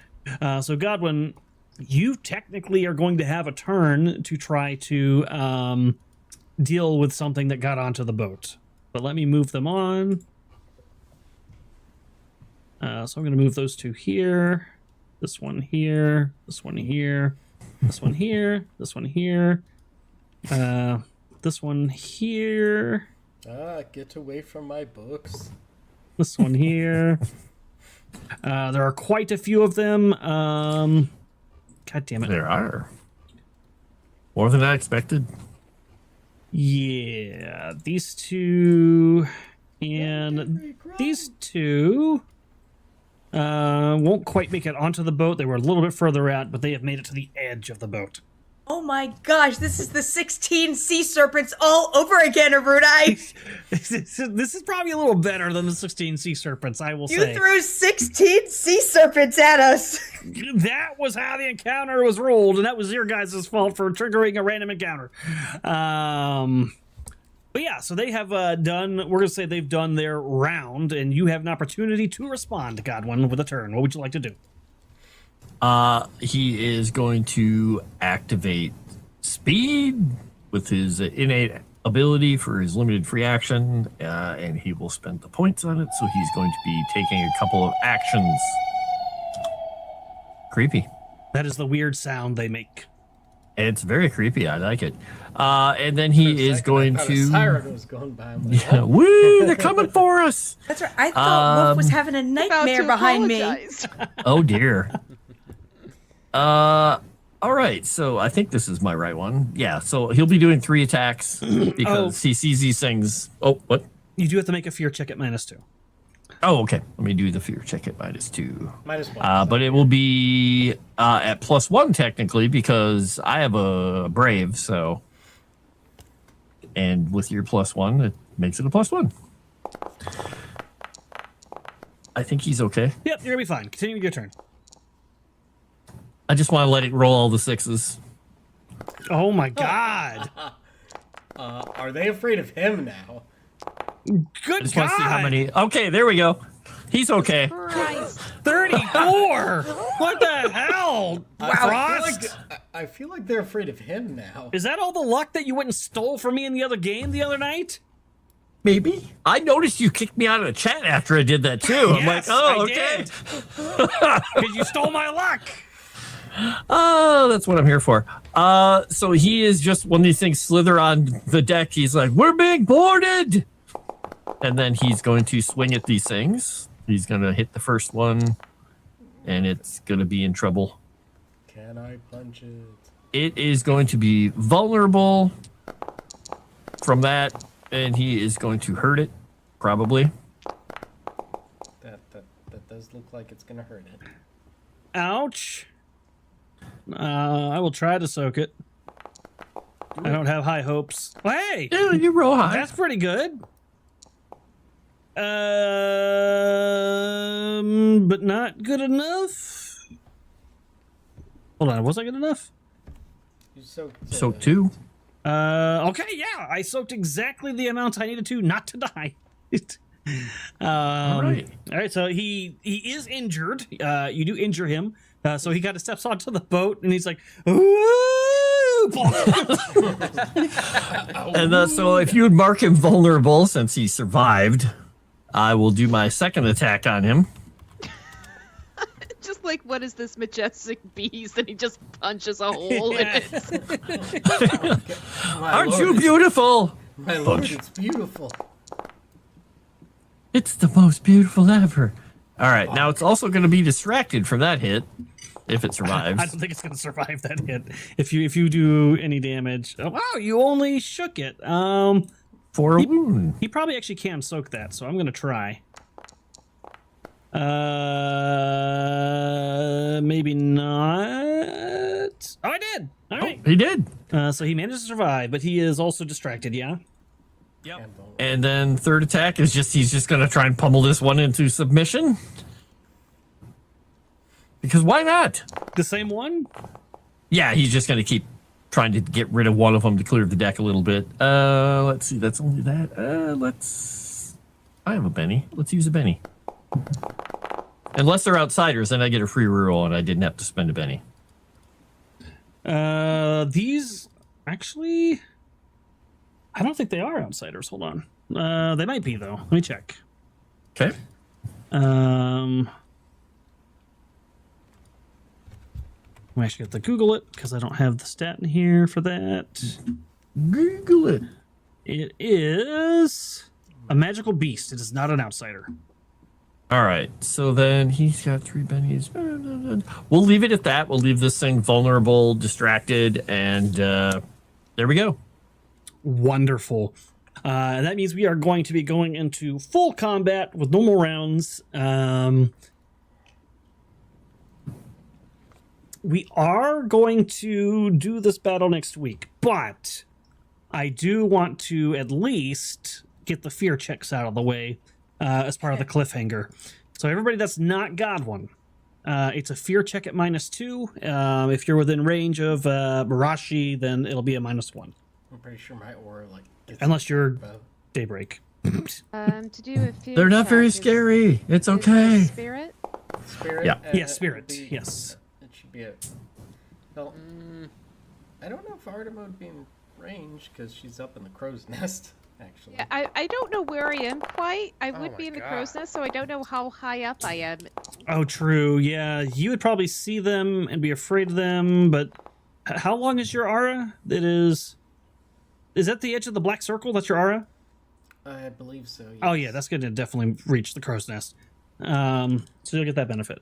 So Godwin, you technically are going to have a turn to try to deal with something that got onto the boat. But let me move them on. So I'm going to move those two here. This one here. This one here. This one here. This one here. This one here. Get away from my books. This one here. There are quite a few of them. God damn it. There are. More than I expected. Yeah, these two and these two won't quite make it onto the boat. They were a little bit further out, but they have made it to the edge of the boat. Oh my gosh, this is the 16 sea serpents all over again, Arudai. This is probably a little better than the 16 sea serpents, I will You say. threw 16 sea serpents at us. That was how the encounter was rolled, and that was your guys' fault for triggering a random encounter. But yeah, so they have done, we're going to say they've done their round, and you have an opportunity to respond, Godwin, with a turn. What would you like to do? He is going to activate speed with his innate ability for his limited free action, and he will spend the points on it, so he's going to be taking a couple of actions. Creepy. That is the weird sound they make. It's very creepy. I like it. And then he is going A to... siren was going by. I'm like, Yeah, woo! They're coming for us! That's right. I thought Wolf was having a About nightmare to behind me. apologize. Oh, dear. All right, so I think this is my right one. Yeah, so he'll be doing 3 attacks because he sees these things. Oh, what? You do have to make a fear check at -2. Oh, okay. Let me do the fear check at -2. -1. But it will be at +1 technically because I have a brave, so. And with your +1, it makes it a +1. I think he's okay. Yep, you're going to be fine. Continue with your turn. I just want to let it roll all the 6s. Oh my god. Are they afraid of him now? Good I just want to see how god. many. Okay, there we go. He's okay. Christ. 34. What the hell? Frost? I feel like they're afraid of him now. Is that all the luck that you went and stole from me in the other game the other night? Maybe. I noticed you kicked me out of the chat after I did that too. I'm like, Yes, oh, I okay. did. Because you stole my luck. Oh, that's what I'm here for. So he is just when these things slither on the deck, he's like, we're being boarded. And then he's going to swing at these things. He's going to hit the first one, and it's going to be in trouble. Can I punch it? It is going to be vulnerable from that, and he is going to hurt it, probably. That does look like it's gonna hurt it. Ouch. I will try to soak it. I don't have high hopes. Well, hey, Yeah, you roll high. that's pretty good. But not good enough. Hold on, was I good enough? You soaked. So 2. Okay, yeah, I soaked exactly the amount I needed to not to die. All right. All right, so he is injured. You do injure him. So he kind of steps onto the boat and he's like, ooh! And so if you would mark him vulnerable since he survived, I will do my second attack on him. Just like, what is this majestic beast? And he just punches a hole in it. Aren't you beautiful? My lord, it's beautiful. It's the most beautiful ever. All right, now it's also going to be distracted from that hit if it survives. I don't think it's going to survive that hit. If you do any damage, oh, wow, you only shook it. For a wound. He probably actually can soak that, so I'm going to try. Maybe not. Oh, I did. All right. He did. So he managed to survive, but he is also distracted. Yeah. Yep. And then third attack is he's just going to try and pummel this one into submission. Because why not? The same one? Yeah, he's just going to keep trying to get rid of one of them to clear the deck a little bit. Let's see. That's only that. I have a Benny. Let's use a Benny. Unless they're outsiders, then I get a free reroll and I didn't have to spend a Benny. These actually, I don't think they are outsiders. Hold on. They might be though. Let me check. Okay. I'm actually have to Google it because I don't have the stat in here for that. Google it. It is a magical beast. It is not an outsider. All right. So then he's got 3 bennies. We'll leave it at that. We'll leave this thing vulnerable, distracted, and there we go. Wonderful. That means we are going to be going into full combat with no more rounds. We are going to do this battle next week, but I do want to at least get the fear checks out of the way as part of the cliffhanger. So everybody that's not got one, it's a fear check at -2. If you're within range of Marashi, then it'll be a -1. I'm pretty sure my aura gets Unless you're above. Daybreak. To do a fear They're not check, very is scary. It's it a okay. Spirit? Spirit. Yeah. Yeah, it spirit. would be- Yes. It should be a. Well, I don't know if Artema would be in range because she's up in the crow's nest. Actually. Yeah, I don't know where I am quite. I would my be in the God. crow's nest, so I don't know how high up I am. Oh, true. Yeah, you would probably see them and be afraid of them, but how long is your aura? It is. Is that the edge of the black circle? That's your aura? I believe so. Yes. Oh, yeah, that's going to definitely reach the crow's nest. So you'll get that benefit.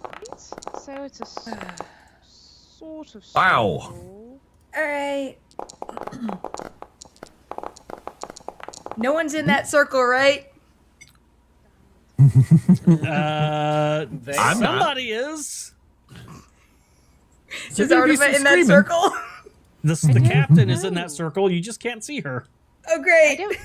Right? So it's a sort of. Wow. circle. All right. No one's in that circle, right? They- I'm not. Somebody is. Is So there'd be Artema some in that screaming. circle? The captain is in that circle. You just can't see her. Oh, I great. don't.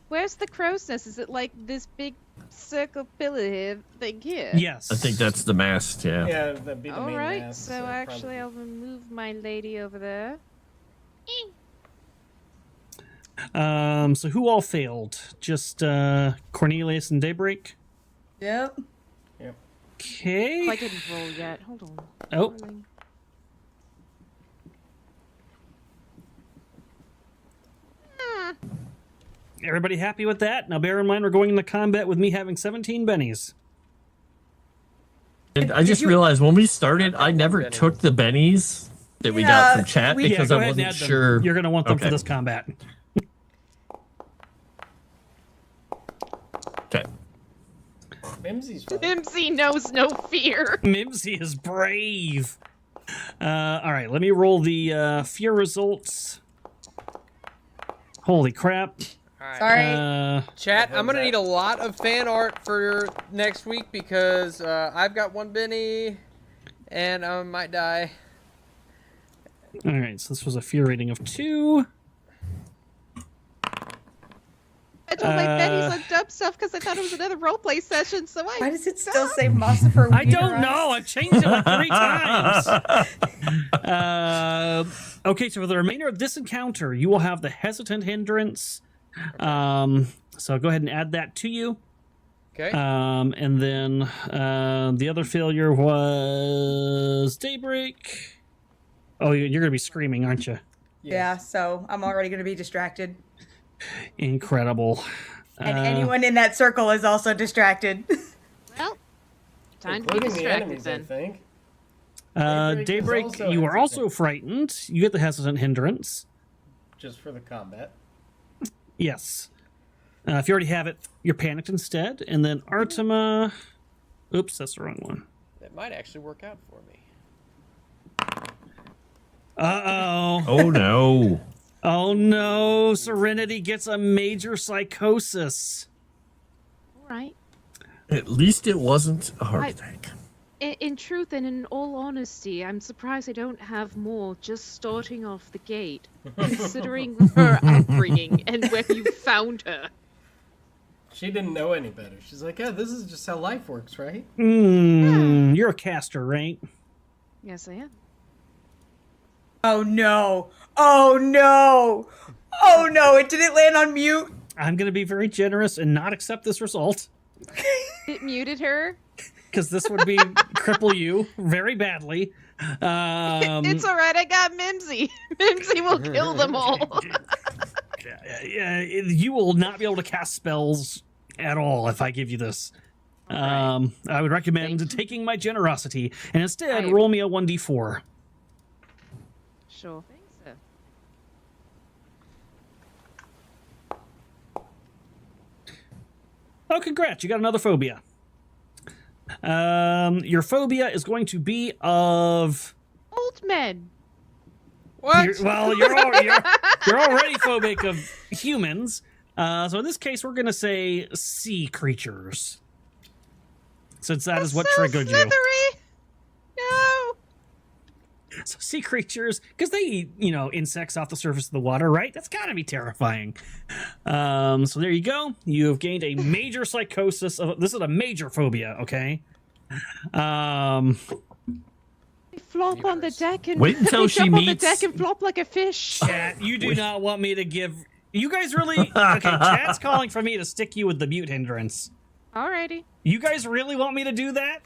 Where's the crow's nest? Is it like this big circle pillar here thing here? Yes. I think that's the mast, yeah. Yeah, that'd be the All main right. mass, So actually, probably. I'll remove my lady over there. So who all failed? Just Cornelius and Daybreak? Yep. Okay. Oh, I didn't roll yet. Hold on. Oh. Rolling. Everybody happy with that? Now bear in mind we're going into combat with me having 17 bennies. And I just realized when we started, I never Benny. took the bennies that we got Yeah, from chat we- because go I ahead and wasn't add them. sure. You're going to want them for Okay. this combat. Okay. Mimsy's fine. Mimsy knows no fear. Mimsy is brave. All right, let me roll the fear results. Holy crap. All right. Sorry. Chat, I'm gonna that? need a lot of fan art for next week because I've got 1 Benny, and I might die. All right, so this was a fear rating of 2. I told my Betty's on dumb stuff because I thought it was another roleplay session. So Why does it still say Mossifer? I don't know. I've changed it like 3 times. Okay, so for the remainder of this encounter, you will have the hesitant hindrance. So go ahead and add that to you. Okay. And then the other failure was Daybreak. Oh, you're going to be screaming, aren't you? Yeah, so I'm already going to be distracted. Incredible. And anyone in that circle is also distracted. Well, time to be Including the distracted enemies, then. I think. Daybreak, also you are hesitant. also frightened. You get the hesitant hindrance. Just for the combat. Yes. If you already have it, you're panicked instead. And then Artima. Oops, that's the wrong one. That might actually work out for me. Uh-oh. Oh no. Oh no. Serenity gets a major psychosis. All right. At least it wasn't a heart I- attack. In truth and in all honesty, I'm surprised I don't have more just starting off the gate, considering her upbringing and where you found her. She didn't know any better. She's like, yeah, this is just how life works, right? You're a caster, right? Yes, I am. Oh no. Oh no. Oh no, it didn't land on mute. I'm going to be very generous and not accept this result. It muted her. Because this would be cripple you very badly. It's alright, I got Mimsy. Mimsy will kill them all. You will not be able to cast spells at all if I give you this. I would recommend taking my generosity and instead I- roll me a 1d4. Sure thing, sir. Oh, congrats! You got another phobia. Your phobia is going to be of. Old men. What? You're already phobic of humans. So in this case, we're gonna say sea creatures, since that is what So triggered you. slithery. No. So sea creatures, because they eat, insects off the surface of the water, right? That's gotta be terrifying. So there you go. You have gained a major psychosis. This is a major phobia, okay? They flop on the deck and Wait until they she jump on the meets- deck and flop like a fish. Chat, you do not want me to give. You guys really. Okay, chat's calling for me to stick you with the mute hindrance. Alrighty. You guys really want me to do that?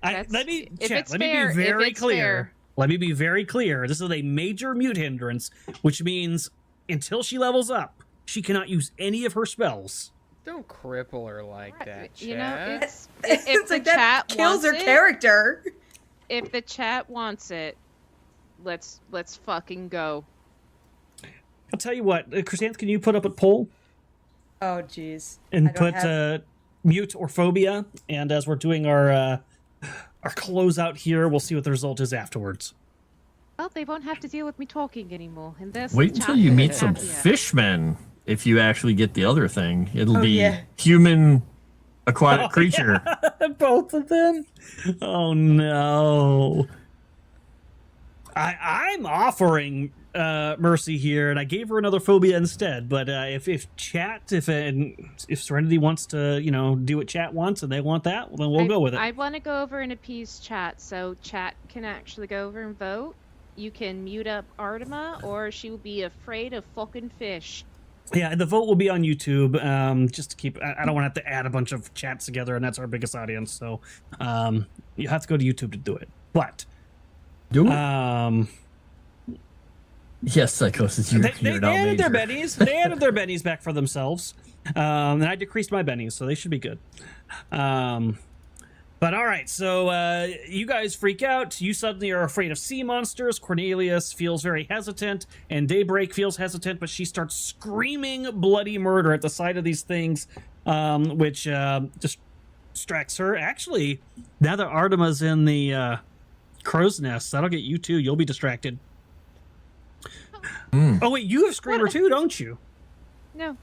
That's- Let me if chat. it's Let me fair, be if very it's clear. fair. Let me be very clear. This is a major mute hindrance, which means until she levels up, she cannot use any of her spells. Don't cripple her like that, Chad. You know, if It's the like that chat kills wants her it, character. if the chat wants it, let's fucking go. I'll tell you what, Chrysanth, can you put up a poll Oh jeez. and I don't put have- mute or phobia? And as we're doing our closeout here, we'll see what the result is afterwards. Well, they won't have to deal with me talking anymore. And this Wait until you meet some happier. fishmen. If you actually get the other thing, it'll Oh, be yeah. human aquatic creature. Both of them? Oh no. I'm offering Mercy here, and I gave her another phobia instead. But if Serenity wants to, do what chat wants, and they want that, well, then we'll go with it. I want to go over and appease chat, so chat can actually go over and vote. You can mute up Artima, or she will be afraid of fucking fish. Yeah, the vote will be on YouTube. Just to keep, I don't want to have to add a bunch of chats together, and that's our biggest audience. So you have to go to YouTube to do it. But Do it. Yes, psychosis. You're they now added their major. bennies. They added their bennies back for themselves, and I decreased my bennies, so they should be good. But all right, so you guys freak out. You suddenly are afraid of sea monsters. Cornelius feels very hesitant, and Daybreak feels hesitant, but she starts screaming bloody murder at the sight of these things, which just distracts her. Actually, now that Artema's in the crow's nest, that'll get you too. You'll be distracted. Oh wait, you have Screamer too, don't you? No.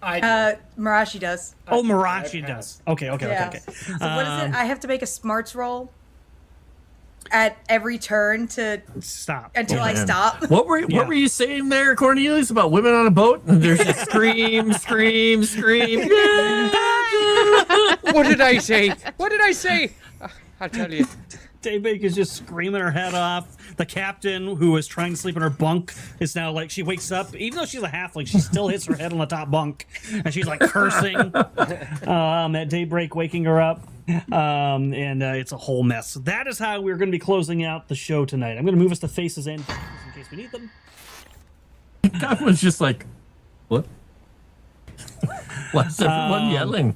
Marashi does. Oh, Marashi does. Okay. Yeah. Okay. So what is it? I have to make a smarts roll at every turn to Stop. until I man. stop. What were Yeah. What were you saying there, Cornelius, about women on a boat? And there's just scream, scream, scream. What did I say? What did I say? I'll tell you. Daybreak is just screaming her head off. The captain, who was trying to sleep in her bunk, is now like, she wakes up, even though she's a halfling, she still hits her head on the top bunk, and she's like cursing at Daybreak, waking her up. And it's a whole mess. So that is how we're going to be closing out the show tonight. I'm going to move us to faces and faces in case we need them. That was just like, what? Why's everyone yelling?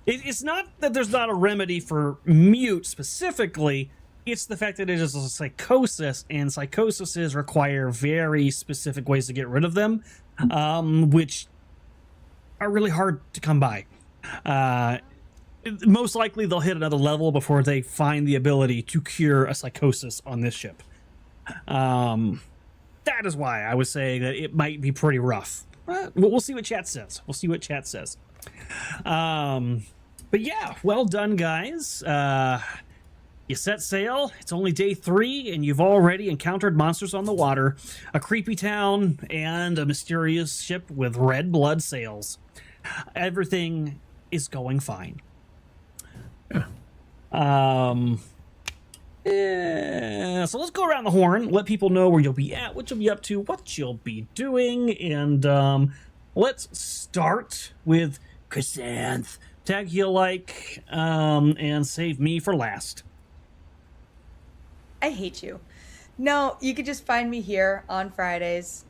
It's not that there's not a remedy for mute specifically. It's the fact that it is a psychosis, and psychoses require very specific ways to get rid of them, which are really hard to come by. Most likely they'll hit another level before they find the ability to cure a psychosis on this ship. That is why I was saying that it might be pretty rough. We'll see what chat says. But yeah, well done, guys. You set sail. It's only day 3, and you've already encountered monsters on the water, a creepy town, and a mysterious ship with red blood sails. Everything is going fine. Yeah, so let's go around the horn, let people know where you'll be at, what you'll be up to, what you'll be doing, and let's start with Chrysanth. Tag you like, and save me for last. I hate you. No, you could just find me here on Fridays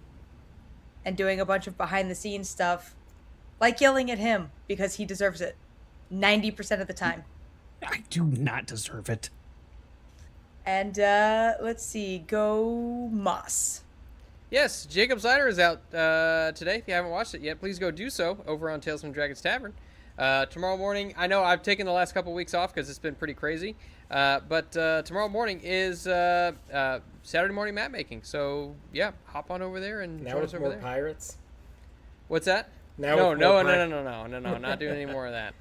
and doing a bunch of behind the scenes stuff, like yelling at him because he deserves it 90% of the time. I do not deserve it. And let's see, go Moss. Yes, Jacob's Ladder is out today. If you haven't watched it yet, please go do so over on Tales from Dragon's Tavern. Tomorrow morning, I know I've taken the last couple weeks off because it's been pretty crazy, but tomorrow morning is Saturday morning map making. So yeah, hop on over there and Now join with us over more there. pirates. What's that? Now No, with no, more no, no, no, no, no, no, not doing any more of that.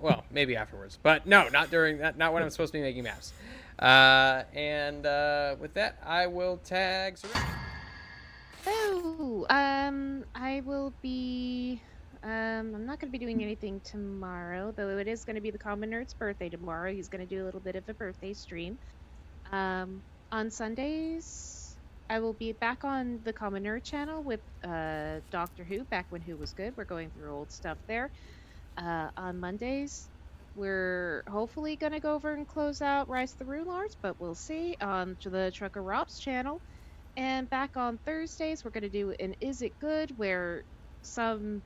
Well, maybe afterwards, but no, not during that. Not when I'm supposed to be making maps. And with that, I will tag. Oh, I will be. I'm not going to be doing anything tomorrow, though it is going to be the Common Nerd's birthday tomorrow. He's going to do a little bit of a birthday stream. On Sundays, I will be back on the Common Nerd channel with Doctor Who, back when Who was good. We're going through old stuff there. On Mondays, we're hopefully going to go over and close out Rise of the Rune Lords, but we'll see on the Trucker Rops channel. And back on Thursdays, we're going to do an Is It Good, where some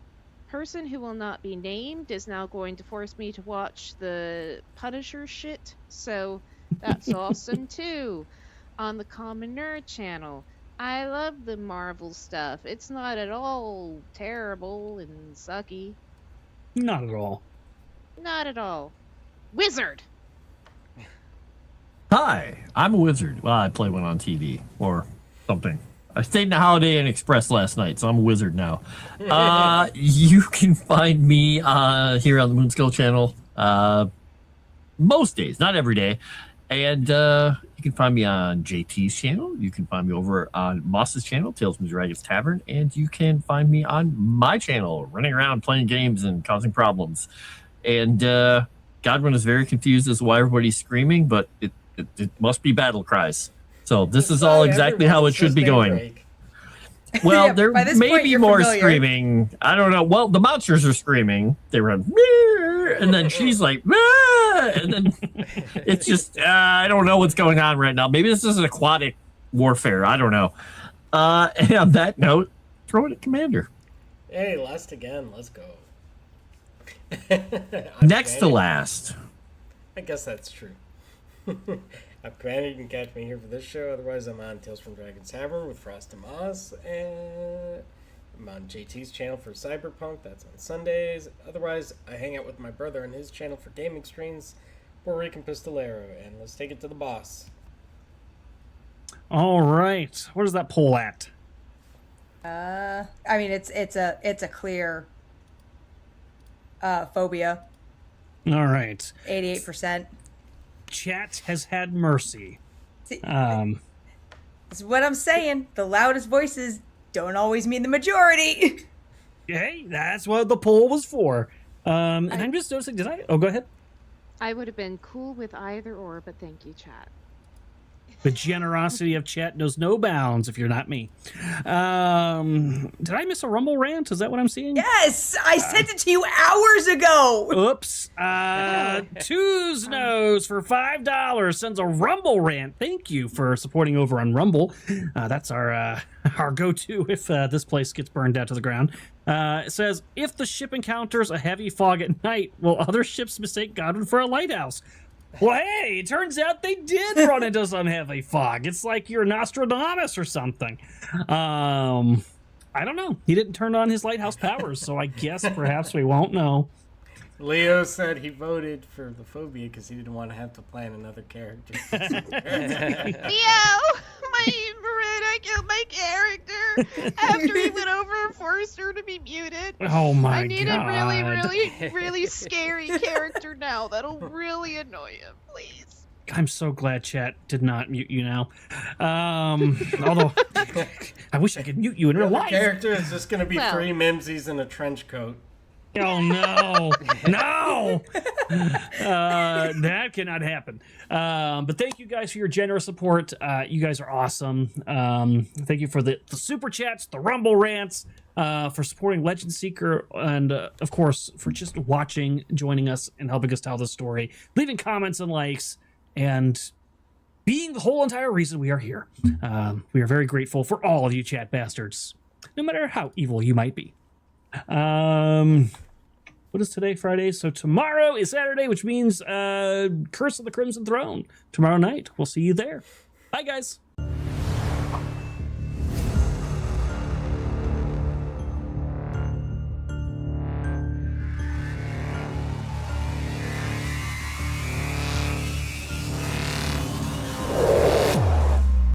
person who will not be named is now going to force me to watch the Punisher shit, so that's awesome too. On the Common Nerd channel, I love the Marvel stuff. It's not at all terrible and sucky. Not at all. Not at all. Wizard! Hi, I'm a wizard. Well, I play one on TV or something. I stayed in the Holiday Inn Express last night, so I'm a wizard now. You can find me here on the Moonskull channel most days, not every day. And you can find me on JT's channel. You can find me over on Moss's channel, Tales from Dragon's Tavern. And you can find me on my channel, running around playing games and causing problems. And Godwin is very confused as to why everybody's screaming, but it must be battle cries. So this is all exactly how it should be going. Well, Yeah, there by this may point, be you're more familiar. screaming. I don't know. Well, the monsters are screaming. They run, "Meow," and then she's like, "Meow," and then it's just, I don't know what's going on right now. Maybe this is an aquatic warfare. I don't know. And on that note, throw it at Commander. Hey, last again. Let's go. Next to last. I guess that's true. I'm Commander. You can catch me here for this show. Otherwise, I'm on Tales from Dragon's Tavern with Frost and Moss. And I'm on JT's channel for Cyberpunk. That's on Sundays. Otherwise, I hang out with my brother on his channel for gaming streams, Puerto Rican Pistolero. And let's take it to the boss. All right. What is that poll at? I mean, it's a clear phobia. All right. 88%. Chat has had mercy. See, this is what I'm saying. The loudest voices don't always mean the majority. Hey, that's what the poll was for. And I'm just noticing, did I? Oh, go ahead. I would have been cool with either or, but thank you, chat. The generosity of chat knows no bounds if you're not me. Did I miss a Rumble rant? Is that what I'm seeing? Yes, I sent it to you hours ago. Oops. Two's Nose for $5 sends a Rumble rant. Thank you for supporting over on Rumble. That's our go-to if this place gets burned down to the ground. It says, if the ship encounters a heavy fog at night, will other ships mistake Godwin for a lighthouse? Well, hey, it turns out they did run into some heavy fog. It's like you're Nostradamus or something. I don't know. He didn't turn on his lighthouse powers, so I guess perhaps we won't know. Leo said he voted for the phobia because he didn't want to have to plan another character. Leo! I killed my character after he went over and forced her to be muted. Oh my god. I need a really, really, really scary character now that'll really annoy him, please. I'm so glad chat did not mute you now. Although, I wish I could mute you in real life. The character is just going to be 3 Mimsies in a trench coat. Oh no, no! That cannot happen. But thank you guys for your generous support. You guys are awesome. Thank you for the super chats, the Rumble rants, for supporting Legend Seeker, and of course for just watching, joining us, and helping us tell the story, leaving comments and likes, and being the whole entire reason we are here. We are very grateful for all of you chat bastards, no matter how evil you might be. What is today? Friday. So tomorrow is Saturday, which means Curse of the Crimson Throne. Tomorrow night. We'll see you there. Bye, guys.